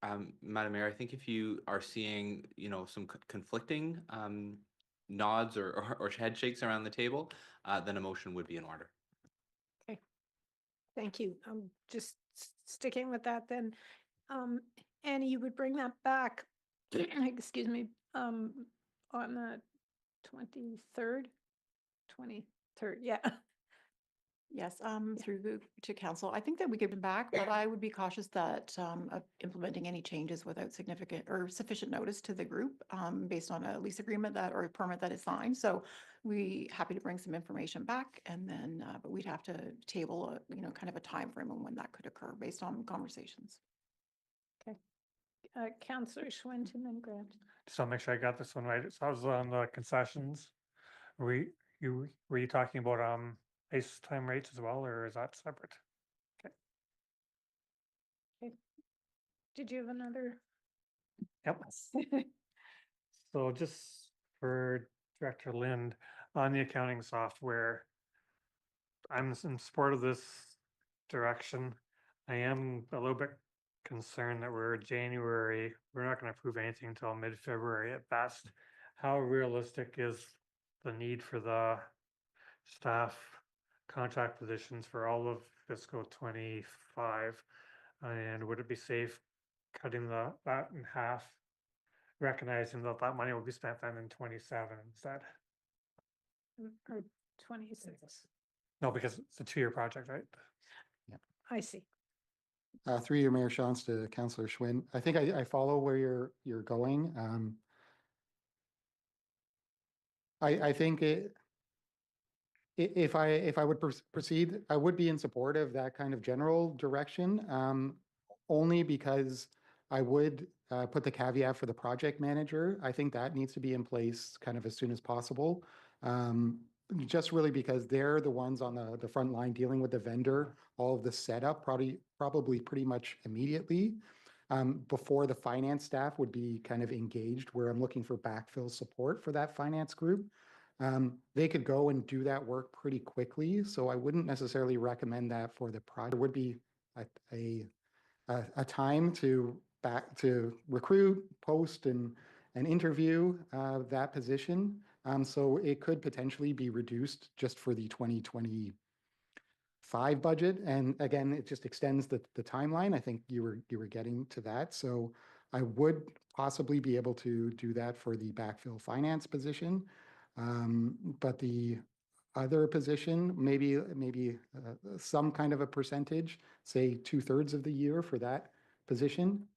Madam Mayor, I think if you are seeing, some conflicting nods or head shakes around the table, then a motion would be in order. Okay. Thank you. Just sticking with that then. Annie, you would bring that back, excuse me, on the 23rd? 23rd, yeah. Yes, to council. I think that we could be back, but I would be cautious that of implementing any changes without significant or sufficient notice to the group based on a lease agreement that or a permit that is signed. So we happy to bring some information back, and then but we'd have to table a kind of a time frame on when that could occur based on conversations. Okay. Councillor Schwinton and Grant. Just want to make sure I got this one right. So I was on the concessions. Were you talking about base time rates as well, or is that separate? Okay. Did you have another? Yep. So just for Director Lind, on the accounting software, I'm in support of this direction. I am a little bit concerned that we're January, we're not going to approve anything until mid-February at best. How realistic is the need for the staff contract positions for all of fiscal 25? And would it be safe cutting that in half, recognizing that that money will be spent then in 27 instead? Or 26? No, because it's a 2-year project, right? I see. Through your Mayor Shantz to Councillor Schwinn, I think I follow where you're going. I think if I would proceed, I would be in support of that kind of general direction, only because I would put the caveat for the project manager. I think that needs to be in place kind of as soon as possible. Just really because they're the ones on the front line dealing with the vendor, all of the setup probably pretty much immediately, before the finance staff would be kind of engaged, where I'm looking for backfill support for that finance group. They could go and do that work pretty quickly, so I wouldn't necessarily recommend that for the project. There would be a time to recruit, post, and interview that position. So it could potentially be reduced just for the 2025 budget. And again, it just extends the timeline. I think you were getting to that. So I would possibly be able to do that for the backfill finance position. But the other position, maybe some kind of a percentage, say 2/3 of the year for that position.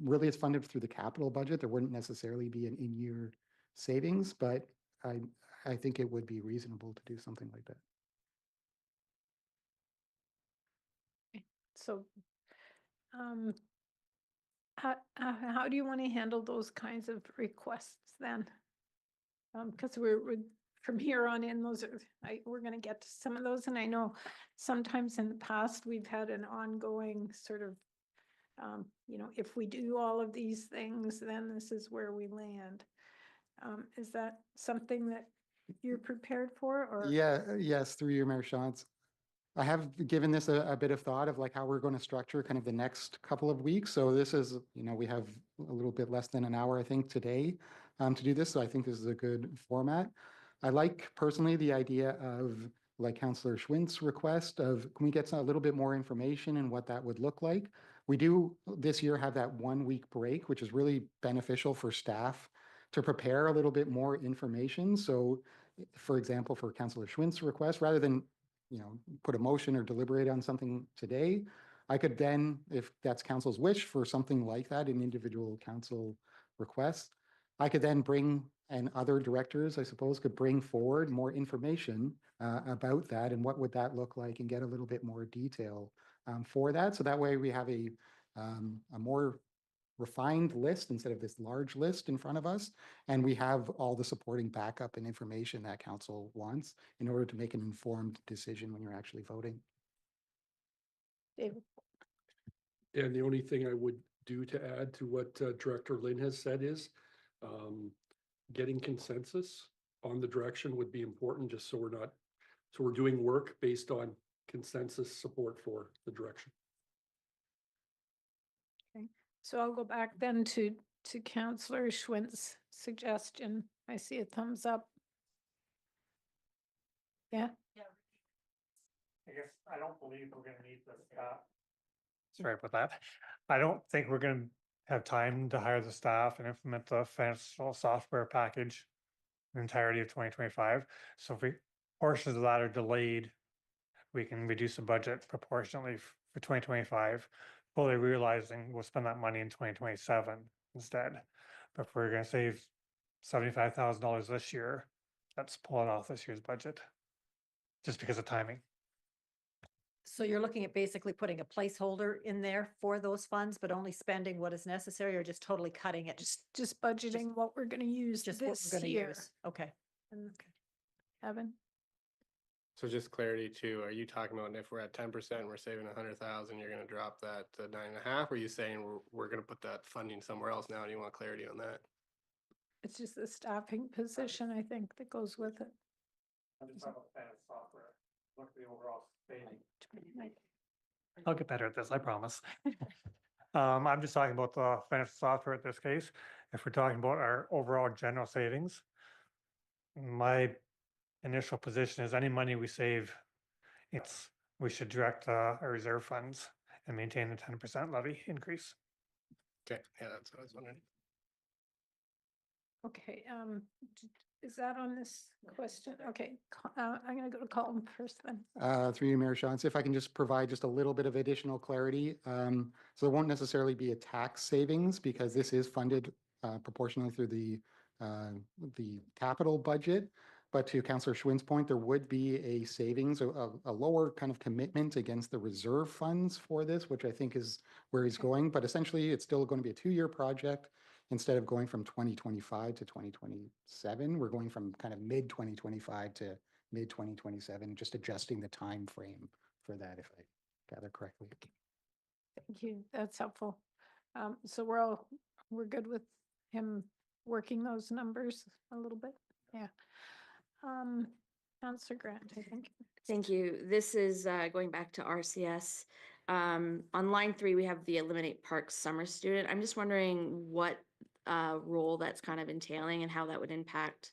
Really, it's funded through the capital budget. There wouldn't necessarily be an in-year savings, but I think it would be reasonable to do something like that. So, how do you want to handle those kinds of requests then? Because we're from here on in, we're going to get to some of those, and I know sometimes in the past we've had an ongoing sort of, if we do all of these things, then this is where we land. Is that something that you're prepared for, or? Yes, through your Mayor Shantz. I have given this a bit of thought of like how we're going to structure kind of the next couple of weeks. So this is, we have a little bit less than an hour, I think, today to do this. So I think this is a good format. I like personally the idea of, like Councillor Schwindt's request of, can we get a little bit more information and what that would look like? We do this year have that 1-week break, which is really beneficial for staff to prepare a little bit more information. So for example, for Councillor Schwindt's request, rather than put a motion or deliberate on something today, I could then, if that's council's wish for something like that, an individual council request, I could then bring, and other directors, I suppose, could bring forward more information about that and what would that look like, and get a little bit more detail for that. So that way we have a more refined list instead of this large list in front of us, and we have all the supporting backup and information that council wants in order to make an informed decision when you're actually voting. David? And the only thing I would do to add to what Director Lynn has said is getting consensus on the direction would be important, just so we're doing work based on consensus support for the direction. So I'll go back then to Counselor Schwint's suggestion. I see a thumbs up. Yeah, I guess I don't believe we're gonna need this. Sorry about that. I don't think we're gonna have time to hire the staff and implement the financial software package the entirety of 2025. So if portions of that are delayed, we can reduce the budget proportionately for 2025, fully realizing we'll spend that money in 2027 instead. But if we're gonna save $75,000 this year, that's pulling off this year's budget, just because of timing. So you're looking at basically putting a placeholder in there for those funds, but only spending what is necessary, or just totally cutting it? just budgeting what we're gonna use Just what this we're gonna year. use. Okay. And Evan? So just clarity too, are you talking about if we're at 10%, we're saving 100,000, you're gonna drop that to 9.5? Or are you saying we're gonna put that funding somewhere else now? Do you want clarity on that? It's just the staffing position, I think, that goes with it. I'm just talking about the software. Look at the overall saving. I'll get better at this, I promise. I'm just talking about the financial software in this case. If we're talking about our overall general savings, my initial position is any money we save, we should direct our reserve funds and maintain the 10% levy increase. Okay, yeah, that's what I was wondering. Okay, is that on this question? Okay, I'm gonna go to Colin first then. Through you, Mayor Shantz, if I can just provide just a little bit of additional clarity. So there won't necessarily be a tax savings because this is funded proportionally through the capital budget. But to Councillor Schwind's point, there would be a savings, a lower kind of commitment against the reserve funds for this, which I think is where he's going. But essentially, it's still going to be a 2-year project. Instead of going from 2025 to 2027, we're going from kind of mid 2025 to mid 2027, just adjusting the time frame for that, if I gather correctly. Thank you, that's helpful. So we're good with him working those numbers a little bit, yeah. Councillor Grant, I think. Thank you. This is going back to RCS. On line 3, we have the Eliminate Parks Summer Student. I'm just wondering what role that's kind of entailing and how that would impact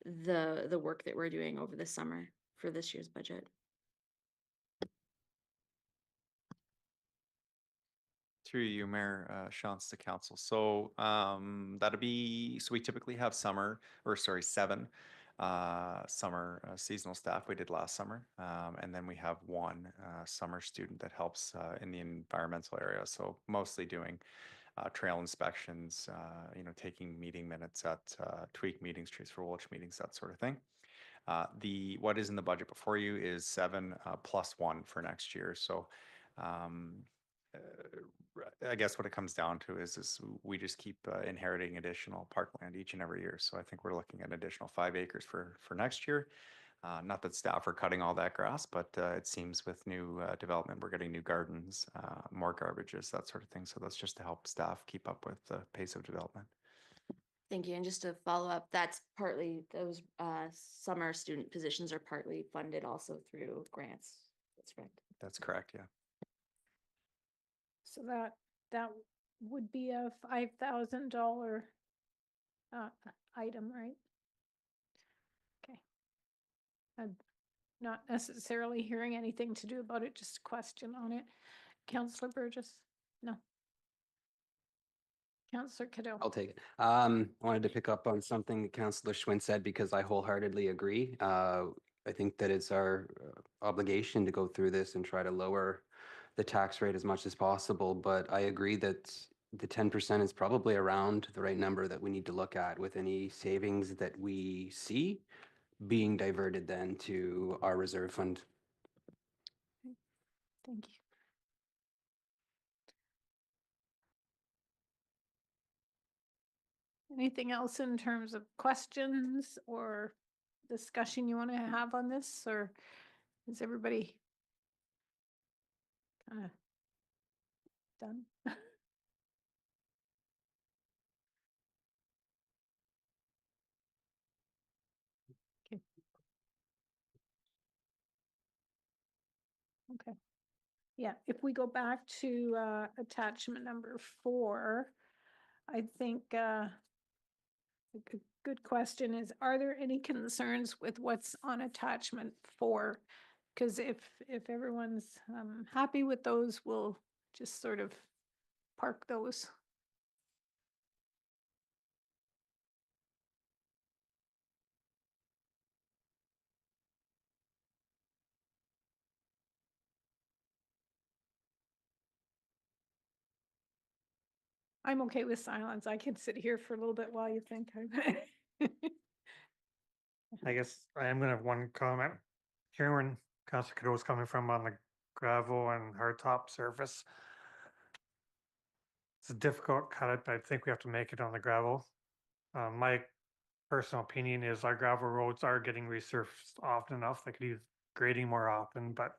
the work that we're doing over the summer for this year's budget. Through you, Mayor Shantz to council. So that'll be, so we typically have seven summer seasonal staff we did last summer. And then we have one summer student that helps in the environmental area. So mostly doing trail inspections, taking meeting minutes at tweak meetings, trees for Walsh meetings, that sort of thing. What is in the budget before you is 7 plus 1 for next year. So I guess what it comes down to is we just keep inheriting additional parkland each and every year. So I think we're looking at an additional 5 acres for next year. Not that staff are cutting all that grass, but it seems with new development, we're getting new gardens, more garbages, that sort of thing. So that's just to help staff keep up with the pace of development. Thank you. And just to follow up, that's partly, those summer student positions are partly funded also through grants. That's correct. That's correct, yeah. So that would be a $5,000 item, right? Okay. I'm not necessarily hearing anything to do about it, just a question on it. Councillor Burgess? No. Councillor Cadeau? I'll take it. I wanted to pick up on something that Councillor Schwinn said because I wholeheartedly agree. I think that it's our obligation to go through this and try to lower the tax rate as much as possible. But I agree that the 10% is probably around the right number that we need to look at, with any savings that we see being diverted then to our reserve fund. Thank you. Anything else in terms of questions or discussion you want to have on this, or is everybody kind of done? Okay. Okay. Yeah, if we go back to attachment number 4, I think a good question is, are there any concerns with what's on attachment 4? Because if everyone's happy with those, we'll just sort of park those. I'm okay with silence. I can sit here for a little bit while you think. I guess I am gonna have one comment. Hearing where Councilor Cadeau was coming from on the gravel and hardtop surface. It's a difficult cut it, but I think we have to make it on the gravel. My personal opinion is our gravel roads are getting resurfaced often enough. They could use grading more often, but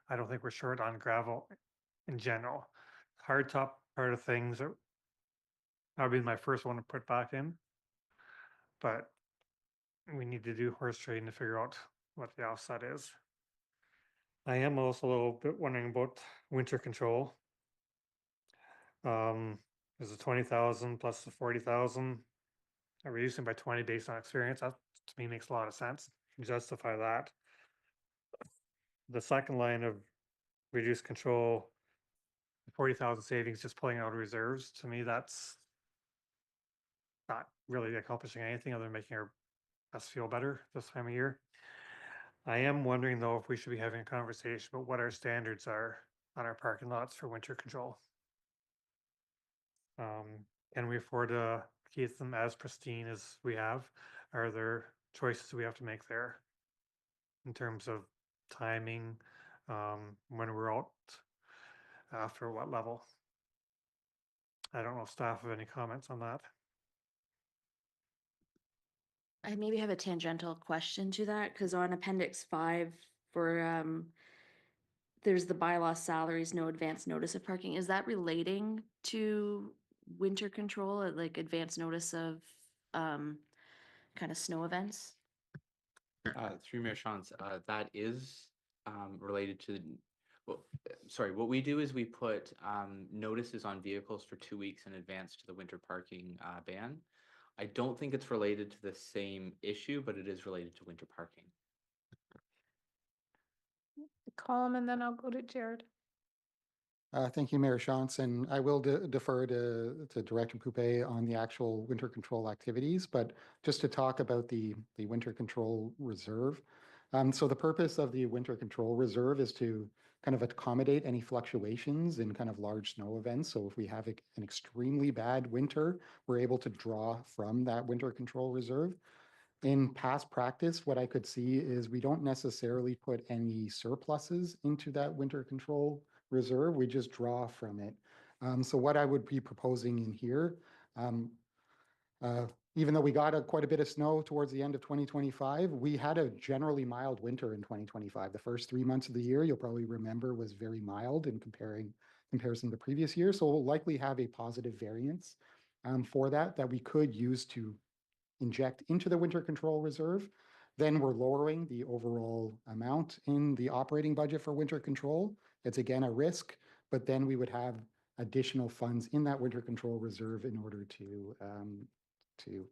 I don't think we're short on gravel in general. Hardtop part of things, that would be my first one to put back in. But we need to do horse trading to figure out what the offset is. I am also a little bit wondering about winter control. Is the 20,000 plus the 40,000, reducing by 20 based on experience? That to me makes a lot of sense. You can justify that. The second line of reduced control, 40,000 savings, just pulling out reserves. To me, that's not really accomplishing anything other than making us feel better this time of year. I am wondering though if we should be having a conversation about what our standards are on our parking lots for winter control. Can we afford to keep them as pristine as we have? Are there choices we have to make there in terms of timing, when we're out, after what level? I don't know if staff have any comments on that. I maybe have a tangential question to that, because on Appendix 5 for, there's the bylaw salaries, no advance notice of parking. Is that relating to winter control, like advance notice of kind of snow events? Through Mayor Shantz, that is related to, well, sorry, what we do is we put notices on vehicles for 2 weeks in advance to the winter parking ban. I don't think it's related to the same issue, but it is related to winter parking. Column, and then I'll go to Jared. Thank you, Mayor Shantz, and I will defer to Director Coupé on the actual winter control activities, but just to talk about the winter control reserve. So the purpose of the winter control reserve is to kind of accommodate any fluctuations in kind of large snow events. So if we have an extremely bad winter, we're able to draw from that winter control reserve. In past practice, what I could see is we don't necessarily put any surpluses into that winter control reserve. We just draw from it. So what I would be proposing in here, even though we got quite a bit of snow towards the end of 2025, we had a generally mild winter in 2025. The first 3 months of the year, you'll probably remember, was very mild in comparison to previous years. So we'll likely have a positive variance for that we could use to inject into the winter control reserve. Then we're lowering the overall amount in the operating budget for winter control. It's again a risk, but then we would have additional funds in that winter control reserve in order to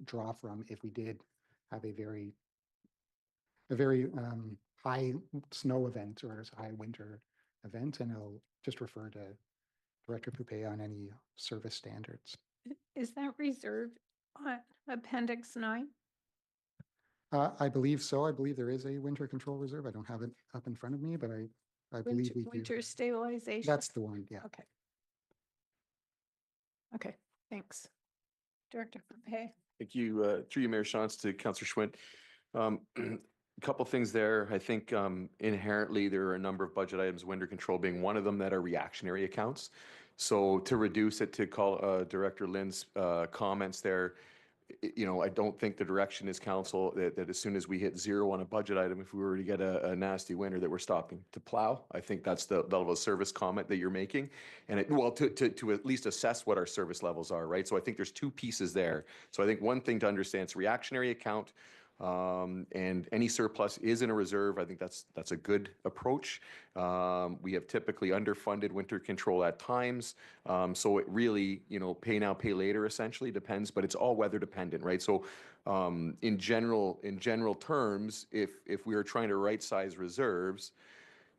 draw from if we did have a very high snow event or a high winter event. And I'll just refer to Director Coupé on any service standards. Is that reserved on Appendix 9? I believe so. I believe there is a winter control reserve. I don't have it up in front of me, but I believe we do. Winter stabilization? That's the one, yeah. Okay. Okay, thanks. Director Coupé. Thank you, through you, Mayor Shantz, to Councillor Schwint. A couple things there. I think inherently there are a number of budget items, winter control being one of them, that are reactionary accounts. So to reduce it, to call Director Lynn's comments there, I don't think the direction is council that as soon as we hit zero on a budget item, if we were to get a nasty winter, that we're stopping to plow. I think that's the level of service comment that you're making. And to at least assess what our service levels are, right? So I think there's two pieces there. So I think one thing to understand, it's a reactionary account. And any surplus is in a reserve. I think that's a good approach. We have typically underfunded winter control at times. So it really, pay now, pay later essentially depends, but it's all weather dependent, right? So in general terms, if we are trying to right size reserves,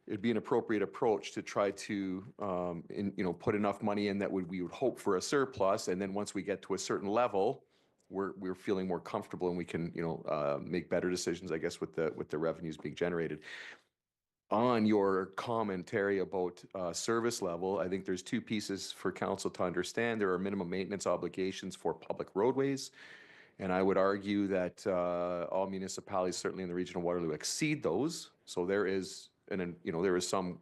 it'd be an appropriate approach to try to, put enough money in that we would hope for a surplus. And then once we get to a certain level, we're feeling more comfortable and we can, make better decisions, I guess, with the revenues being generated. On your commentary about service level, I think there's two pieces for council to understand. There are minimum maintenance obligations for public roadways. And I would argue that all municipalities, certainly in the region of Waterloo, exceed those. So there is some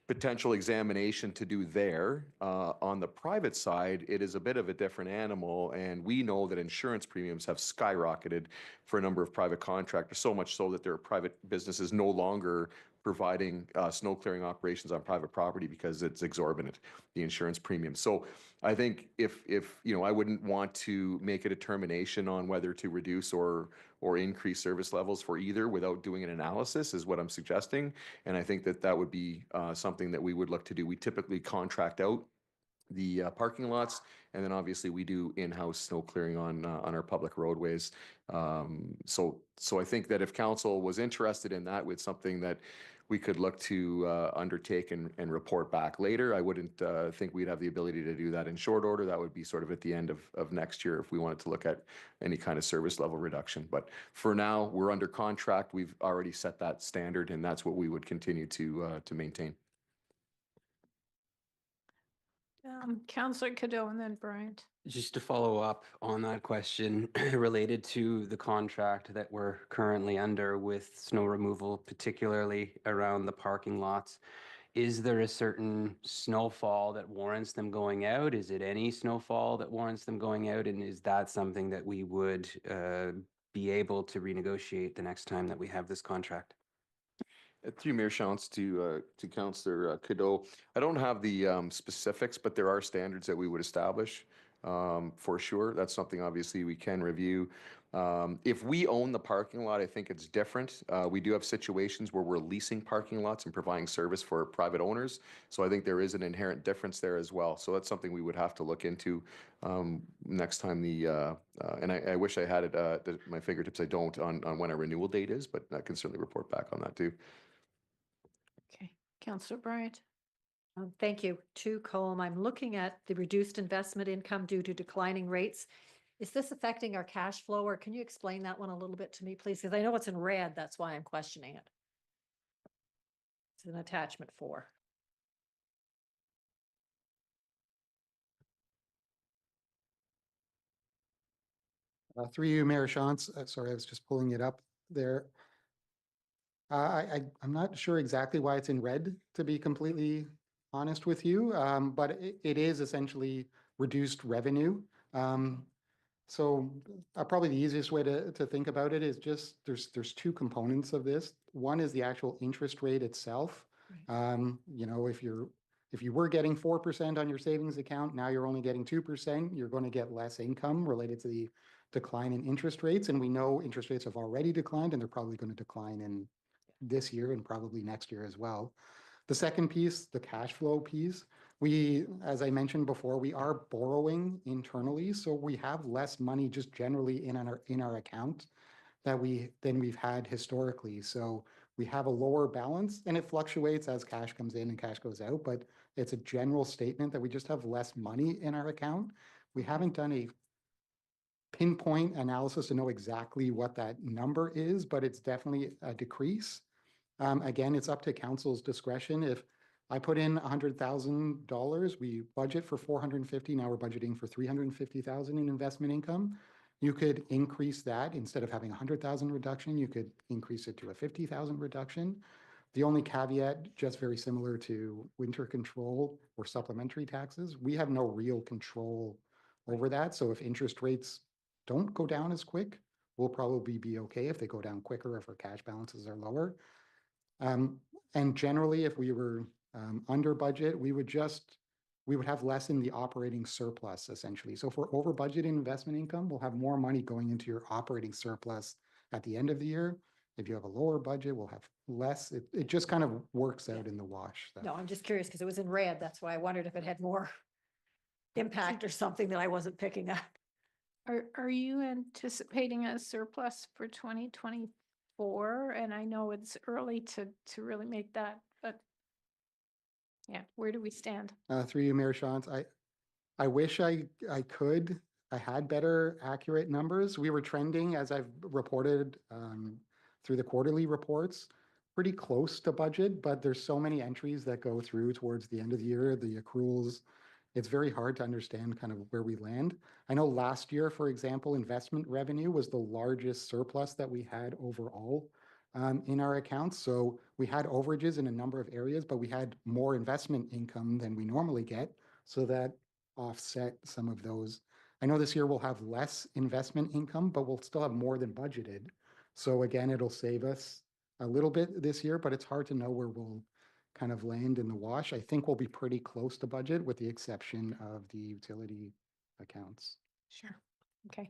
potential examination to do there. On the private side, it is a bit of a different animal, and we know that insurance premiums have skyrocketed for a number of private contractors, so much so that there are private businesses no longer providing snow clearing operations on private property because it's exorbitant, the insurance premium. So I think if I wouldn't want to make a determination on whether to reduce or increase service levels for either without doing an analysis is what I'm suggesting. And I think that would be something that we would look to do. We typically contract out the parking lots, and then obviously we do in-house snow clearing on our public roadways. So I think that if council was interested in that with something that we could look to undertake and report back later, I wouldn't think we'd have the ability to do that in short order. That would be sort of at the end of next year if we wanted to look at any kind of service level reduction. But for now, we're under contract. We've already set that standard, and that's what we would continue to maintain. Councillor Cadeau and then Bryant. Just to follow up on that question related to the contract that we're currently under with snow removal, particularly around the parking lots, is there a certain snowfall that warrants them going out? Is it any snowfall that warrants them going out? And is that something that we would be able to renegotiate the next time that we have this contract? Through Mayor Shantz to Councillor Cadeau, I don't have the specifics, but there are standards that we would establish for sure. That's something obviously we can review. If we own the parking lot, I think it's different. We do have situations where we're leasing parking lots and providing service for private owners. So I think there is an inherent difference there as well. So that's something we would have to look into next time and I wish I had it at my fingertips. I don't on when our renewal date is, but I can certainly report back on that too. Okay, Councillor Bryant. Thank you. To Colm, I'm looking at the reduced investment income due to declining rates. Is this affecting our cash flow, or can you explain that one a little bit to me, please? Because I know it's in red, that's why I'm questioning it. It's an attachment 4. Through you, Mayor Shantz. Sorry, I was just pulling it up there. I'm not sure exactly why it's in red, to be completely honest with you, but it is essentially reduced revenue. So probably the easiest way to think about it is just there's two components of this. One is the actual interest rate itself. If you were getting 4% on your savings account, now you're only getting 2%, you're going to get less income related to the decline in interest rates. And we know interest rates have already declined, and they're probably going to decline in this year and probably next year as well. The second piece, the cash flow piece, as I mentioned before, we are borrowing internally, so we have less money just generally in our account than we've had historically. So we have a lower balance, and it fluctuates as cash comes in and cash goes out, but it's a general statement that we just have less money in our account. We haven't done a pinpoint analysis to know exactly what that number is, but it's definitely a decrease. Again, it's up to council's discretion. If I put in $100,000, we budget for 450. Now we're budgeting for 350,000 in investment income. You could increase that. Instead of having 100,000 reduction, you could increase it to a 50,000 reduction. The only caveat, just very similar to winter control or supplementary taxes, we have no real control over that. So if interest rates don't go down as quick, we'll probably be okay. If they go down quicker, if our cash balances are lower. And generally, if we were under budget, we would have less in the operating surplus, essentially. So if we're over budget in investment income, we'll have more money going into your operating surplus at the end of the year. If you have a lower budget, we'll have less. It just kind of works out in the wash. so. No, I'm just curious because it was in red. That's why I wondered if it had more impact or something that I wasn't picking up. Are you anticipating a surplus for 2024? And I know it's early to really make that, but yeah, where do we stand? Through you, Mayor Shantz, I wish I could. I had better accurate numbers. We were trending, as I've reported through the quarterly reports, pretty close to budget, but there's so many entries that go through towards the end of the year, the accruals. It's very hard to understand kind of where we land. I know last year, for example, investment revenue was the largest surplus that we had overall in our accounts. So we had overages in a number of areas, but we had more investment income than we normally get. So that offset some of those. I know this year we'll have less investment income, but we'll still have more than budgeted. So again, it'll save us a little bit this year, but it's hard to know where we'll kind of land in the wash. I think we'll be pretty close to budget with the exception of the utility accounts. Sure. Okay.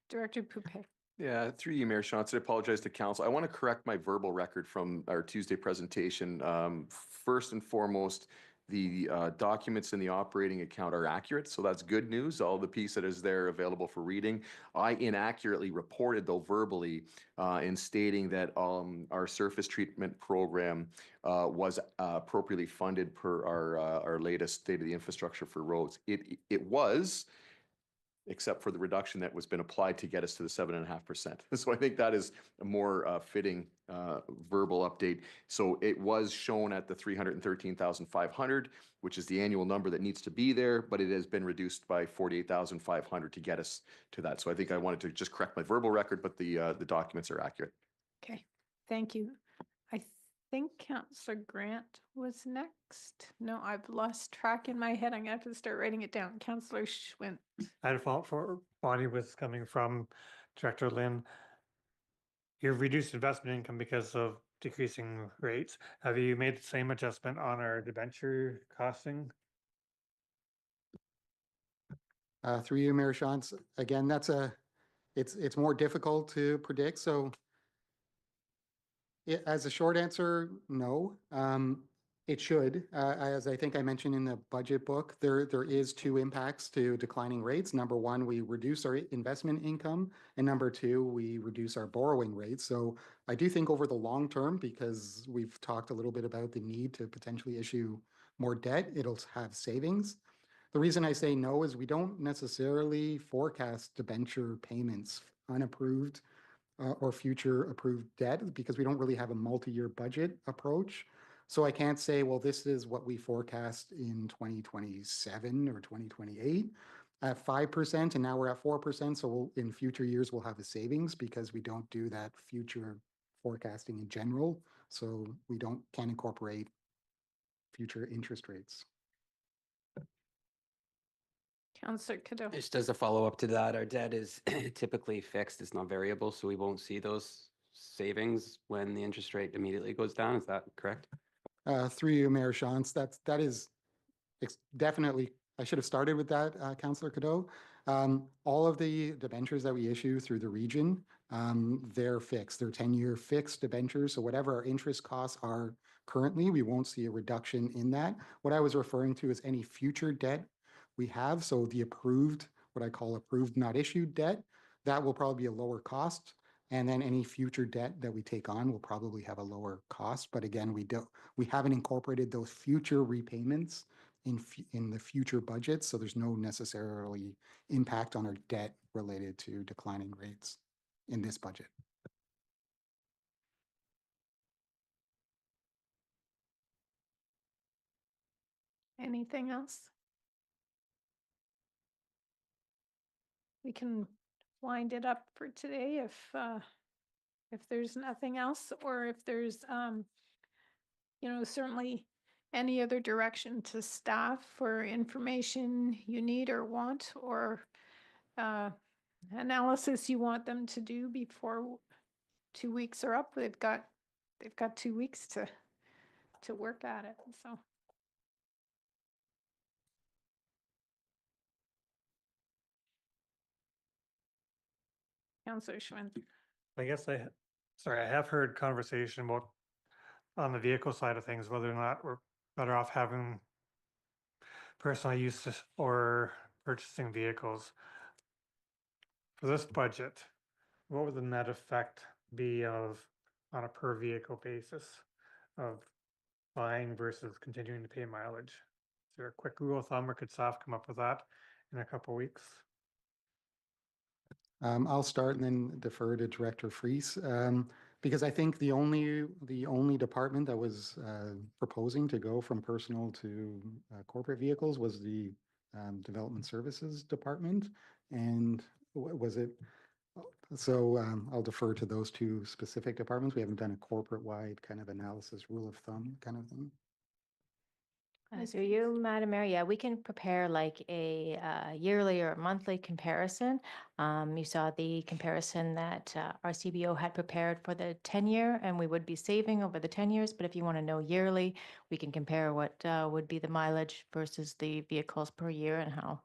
Director Poupey. Yeah, through you, Mayor Shantz, I apologize to council. I want to correct my verbal record from our Tuesday presentation. First and foremost, the documents in the operating account are accurate, so that's good news. All the piece that is there available for reading. I inaccurately reported, though, verbally in stating that our surface treatment program was appropriately funded per our latest state of the infrastructure for roads. It was, except for the reduction that was been applied to get us to the 7.5%. So I think that is a more fitting verbal update. So it was shown at the 313,500, which is the annual number that needs to be there, but it has been reduced by 48,500 to get us to that. So I think I wanted to just correct my verbal record, but the documents are accurate. Okay, thank you. I think Councillor Grant was next. No, I've lost track in my head. I'm gonna have to start writing it down. Councillor Schwint. I had a fault for Bonnie was coming from Director Lynn. You've reduced investment income because of decreasing rates. Have you made the same adjustment on our debenture costing? Through you, Mayor Shantz, again, it's more difficult to predict. So as a short answer, no. It should. As I think I mentioned in the budget book, there is two impacts to declining rates. Number one, we reduce our investment income, and number two, we reduce our borrowing rates. So I do think over the long term, because we've talked a little bit about the need to potentially issue more debt, it'll have savings. The reason I say no is we don't necessarily forecast debenture payments, unapproved or future approved debt, because we don't really have a multi-year budget approach. So I can't say, well, this is what we forecast in 2027 or 2028 at 5%, and now we're at 4%. So in future years, we'll have a savings because we don't do that future forecasting in general. So we can't incorporate future interest rates. Councillor Cadeau. Just as a follow-up to that, our debt is typically fixed, it's not variable, so we won't see those savings when the interest rate immediately goes down. Is that correct? Through you, Mayor Shantz, that is definitely, I should have started with that, Councillor Cadeau. All of the debentures that we issue through the region, they're fixed. They're 10-year fixed debentures. So whatever our interest costs are currently, we won't see a reduction in that. What I was referring to is any future debt we have. So the approved, what I call approved not issued debt, that will probably be a lower cost. And then any future debt that we take on will probably have a lower cost. But again, we haven't incorporated those future repayments in the future budgets. So there's no necessarily impact on our debt related to declining rates in this budget. Anything else? We can wind it up for today if there's nothing else, or if there's certainly any other direction to staff for information you need or want, or analysis you want them to do before 2 weeks are up. They've got 2 weeks to work at it. So Councillor Schwinn. I guess sorry, I have heard conversation about on the vehicle side of things, whether or not we're better off having personal use or purchasing vehicles. For this budget, what would the net effect be of, on a per vehicle basis, of buying versus continuing to pay mileage? Is there a quick rule of thumb, or could staff come up with that in a couple weeks? I'll start and then defer to Director Freese, because I think the only department that was proposing to go from personal to corporate vehicles was the Development Services Department. And was it? So I'll defer to those two specific departments. We haven't done a corporate-wide kind of analysis, rule of thumb kind of thing. Through you, Madam Mayor, yeah, we can prepare like a yearly or monthly comparison. You saw the comparison that our CBO had prepared for the 10-year, and we would be saving over the 10 years. But if you want to know yearly, we can compare what would be the mileage versus the vehicles per year and how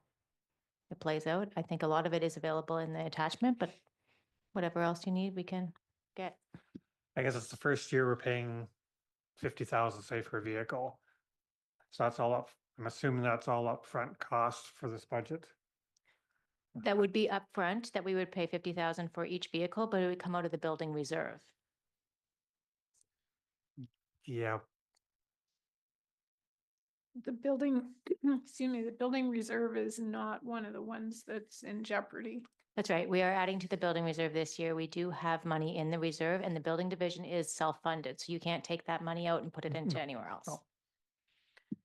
it plays out. I think a lot of it is available in the attachment, but whatever else you need, we can get. I guess it's the first year we're paying 50,000, say, for a vehicle. So that's all up. I'm assuming that's all upfront cost for this budget. That would be upfront, that we would pay 50,000 for each vehicle, but it would come out of the building reserve. Yeah, The building, excuse me, the building reserve is not one of the ones that's in jeopardy. That's right. We are adding to the building reserve this year. We do have money in the reserve, and the building division is self-funded. So you can't take that money out and put it into anywhere else. Oh.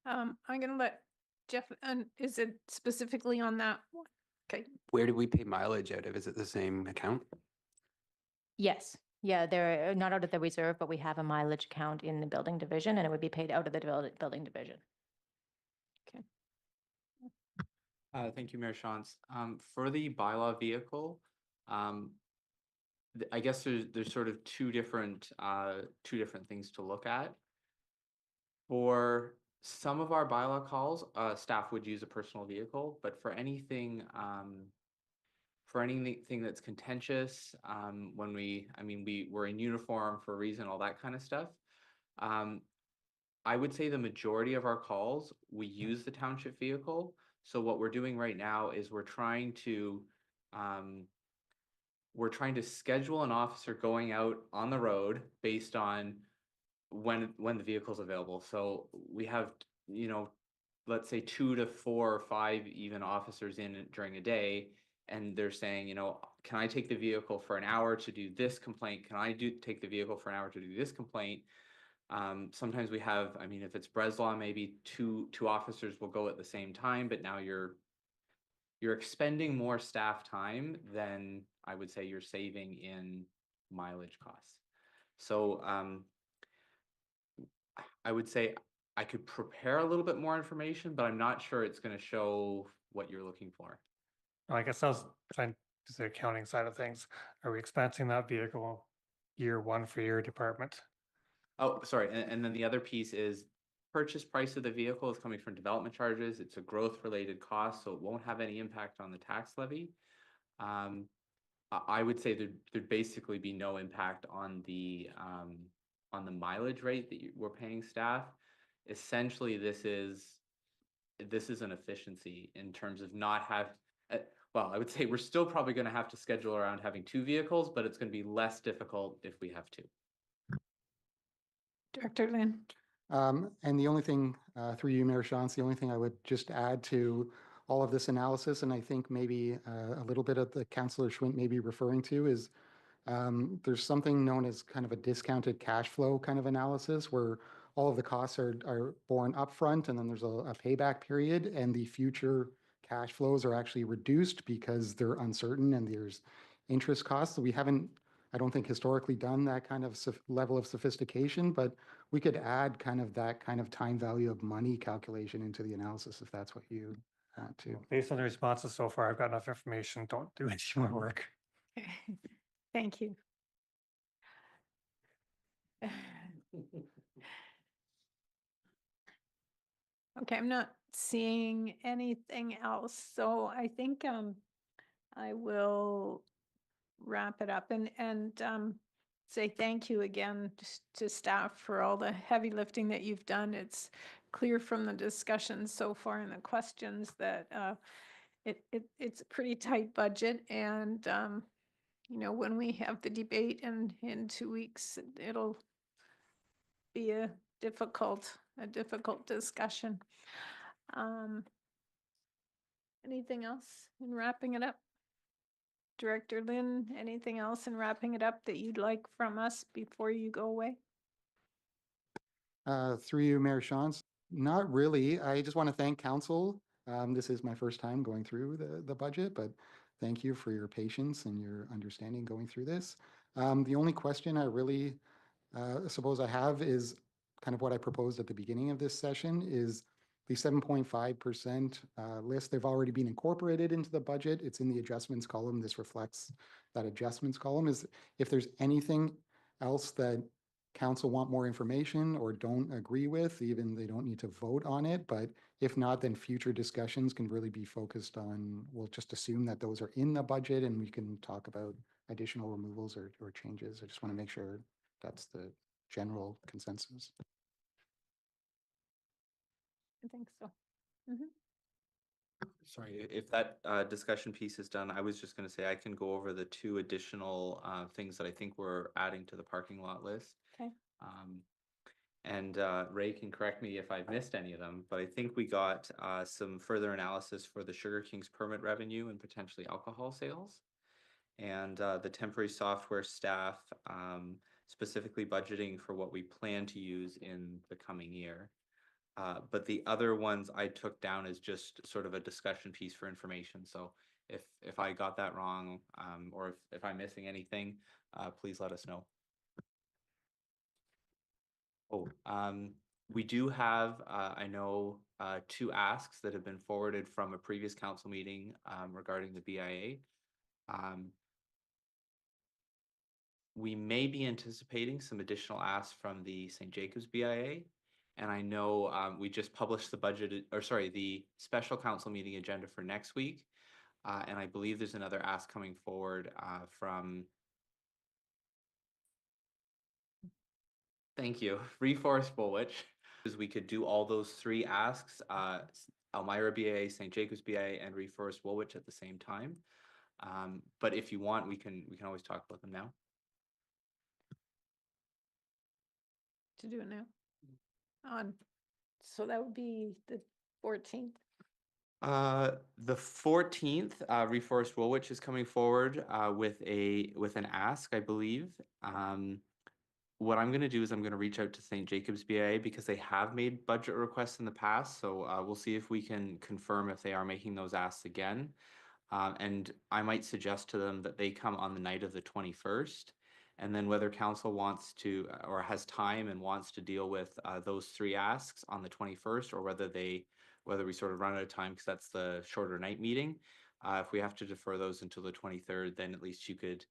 I'm gonna let Jeff, and is it specifically on that one? Okay, Where do we pay mileage out of? Is it the same account? Yes. Yeah, they're not out of the reserve, but we have a mileage account in the building division, and it would be paid out of the building division. Thank you, Mayor Shantz. For the bylaw vehicle, I guess there's sort of two different things to look at. For some of our bylaw calls, staff would use a personal vehicle, but for anything that's contentious, when we're in uniform for a reason, all that kind of stuff. I would say the majority of our calls, we use the township vehicle. So what we're doing right now is we're trying to schedule an officer going out on the road based on when the vehicle's available. So we have, let's say 2 to 4 or 5 even officers in during a day, and they're saying, can I take the vehicle for an hour to do this complaint? Can I take the vehicle for an hour to do this complaint? Sometimes we have, if it's Breslaw, maybe two officers will go at the same time, but now you're expending more staff time than I would say you're saving in mileage costs. So I would say I could prepare a little bit more information, but I'm not sure it's going to show what you're looking for. I guess I was trying to say accounting side of things. Are we expensing that vehicle year one for your department? Oh, sorry. And then the other piece is purchase price of the vehicle is coming from development charges. It's a growth related cost, so it won't have any impact on the tax levy. I would say there'd basically be no impact on the mileage rate that we're paying staff. Essentially, this is an efficiency in terms of not have. Well, I would say we're still probably going to have to schedule around having 2 vehicles, but it's going to be less difficult if we have 2. Director Lynn. And the only thing, through you, Mayor Shantz, the only thing I would just add to all of this analysis, and I think maybe a little bit of the Councillor Schwint may be referring to, is there's something known as kind of a discounted cash flow kind of analysis where all of the costs are borne upfront, and then there's a payback period, and the future cash flows are actually reduced because they're uncertain and there's interest costs. So we haven't, I don't think, historically done that kind of level of sophistication, but we could add kind of that kind of time value of money calculation into the analysis if that's what you want to. Based on the responses so far, I've got enough information. Don't do any more work. Thank you. Okay, I'm not seeing anything else, so I think I will wrap it up and say thank you again to staff for all the heavy lifting that you've done. It's clear from the discussion so far and the questions that it's a pretty tight budget, and you know, when we have the debate in 2 weeks, it'll be a difficult discussion. Anything else in wrapping it up? Director Lynn, anything else in wrapping it up that you'd like from us before you go away? Through you, Mayor Shantz. Not really. I just want to thank council. This is my first time going through the budget, but thank you for your patience and your understanding going through this. The only question I really suppose I have is kind of what I proposed at the beginning of this session is the 7.5% list. They've already been incorporated into the budget. It's in the adjustments column. This reflects that adjustments column. Is if there's anything else that council want more information or don't agree with, even they don't need to vote on it. But if not, then future discussions can really be focused on, we'll just assume that those are in the budget and we can talk about additional removals or changes. I just want to make sure that's the general consensus. I think so. Sorry, if that discussion piece is done, I was just going to say I can go over the 2 additional things that I think we're adding to the parking lot list. Okay. And Ray can correct me if I've missed any of them, but I think we got some further analysis for the Sugar King's permit revenue and potentially alcohol sales. And the temporary software staff, specifically budgeting for what we plan to use in the coming year. But the other ones I took down as just sort of a discussion piece for information. So if I got that wrong, or if I'm missing anything, please let us know. Oh, we do have, I know, 2 asks that have been forwarded from a previous council meeting regarding the BIA. We may be anticipating some additional asks from the St. Jacobs BIA. And I know we just published the budget, or sorry, the special council meeting agenda for next week. And I believe there's another ask coming forward from, thank you, Reforest Woolwich. We could do all those 3 asks, Elmira BIA, St. Jacobs BIA, and Reforest Woolwich at the same time. But if you want, we can always talk about them now. To do it now. So that would be the 14th. The 14th, Reforest Woolwich is coming forward with an ask, I believe. What I'm going to do is I'm going to reach out to St. Jacobs BIA because they have made budget requests in the past. So we'll see if we can confirm if they are making those asks again. And I might suggest to them that they come on the night of the 21st. And then whether council wants to or has time and wants to deal with those 3 asks on the 21st, or whether we sort of run out of time because that's the shorter night meeting. If we have to defer those until the 23rd, then at least you could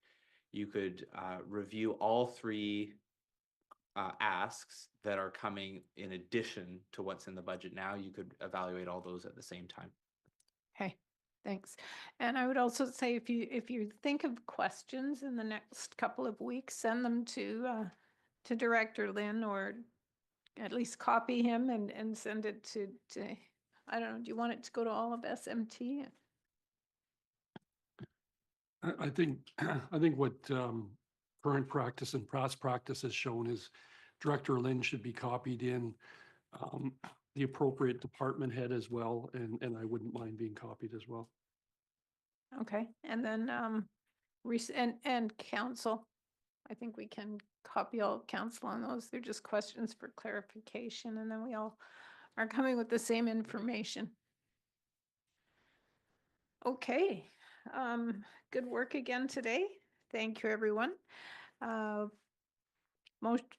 review all 3 asks that are coming in addition to what's in the budget now. You could evaluate all those at the same time. Okay, thanks. And I would also say if you think of questions in the next couple of weeks, send them to Director Lynn, or at least copy him and send it to I don't know, do you want it to go to all of SMT? I think what current practice and past practice has shown is Director Lynn should be copied in, the appropriate department head as well, and I wouldn't mind being copied as well. Okay, and then and council. I think we can copy all council on those. They're just questions for clarification, and then we all are coming with the same information. Okay, good work again today. Thank you, everyone.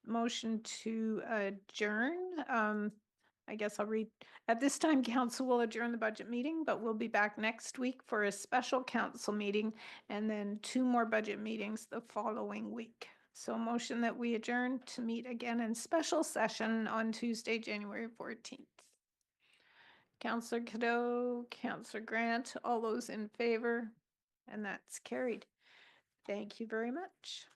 Motion to adjourn. I guess I'll read. At this time, council will adjourn the budget meeting, but we'll be back next week for a special council meeting and then 2 more budget meetings the following week. So motion that we adjourn to meet again in special session on Tuesday, January 14th. Councillor Cadeau, Councillor Grant, all those in favor, and that's carried. Thank you very much.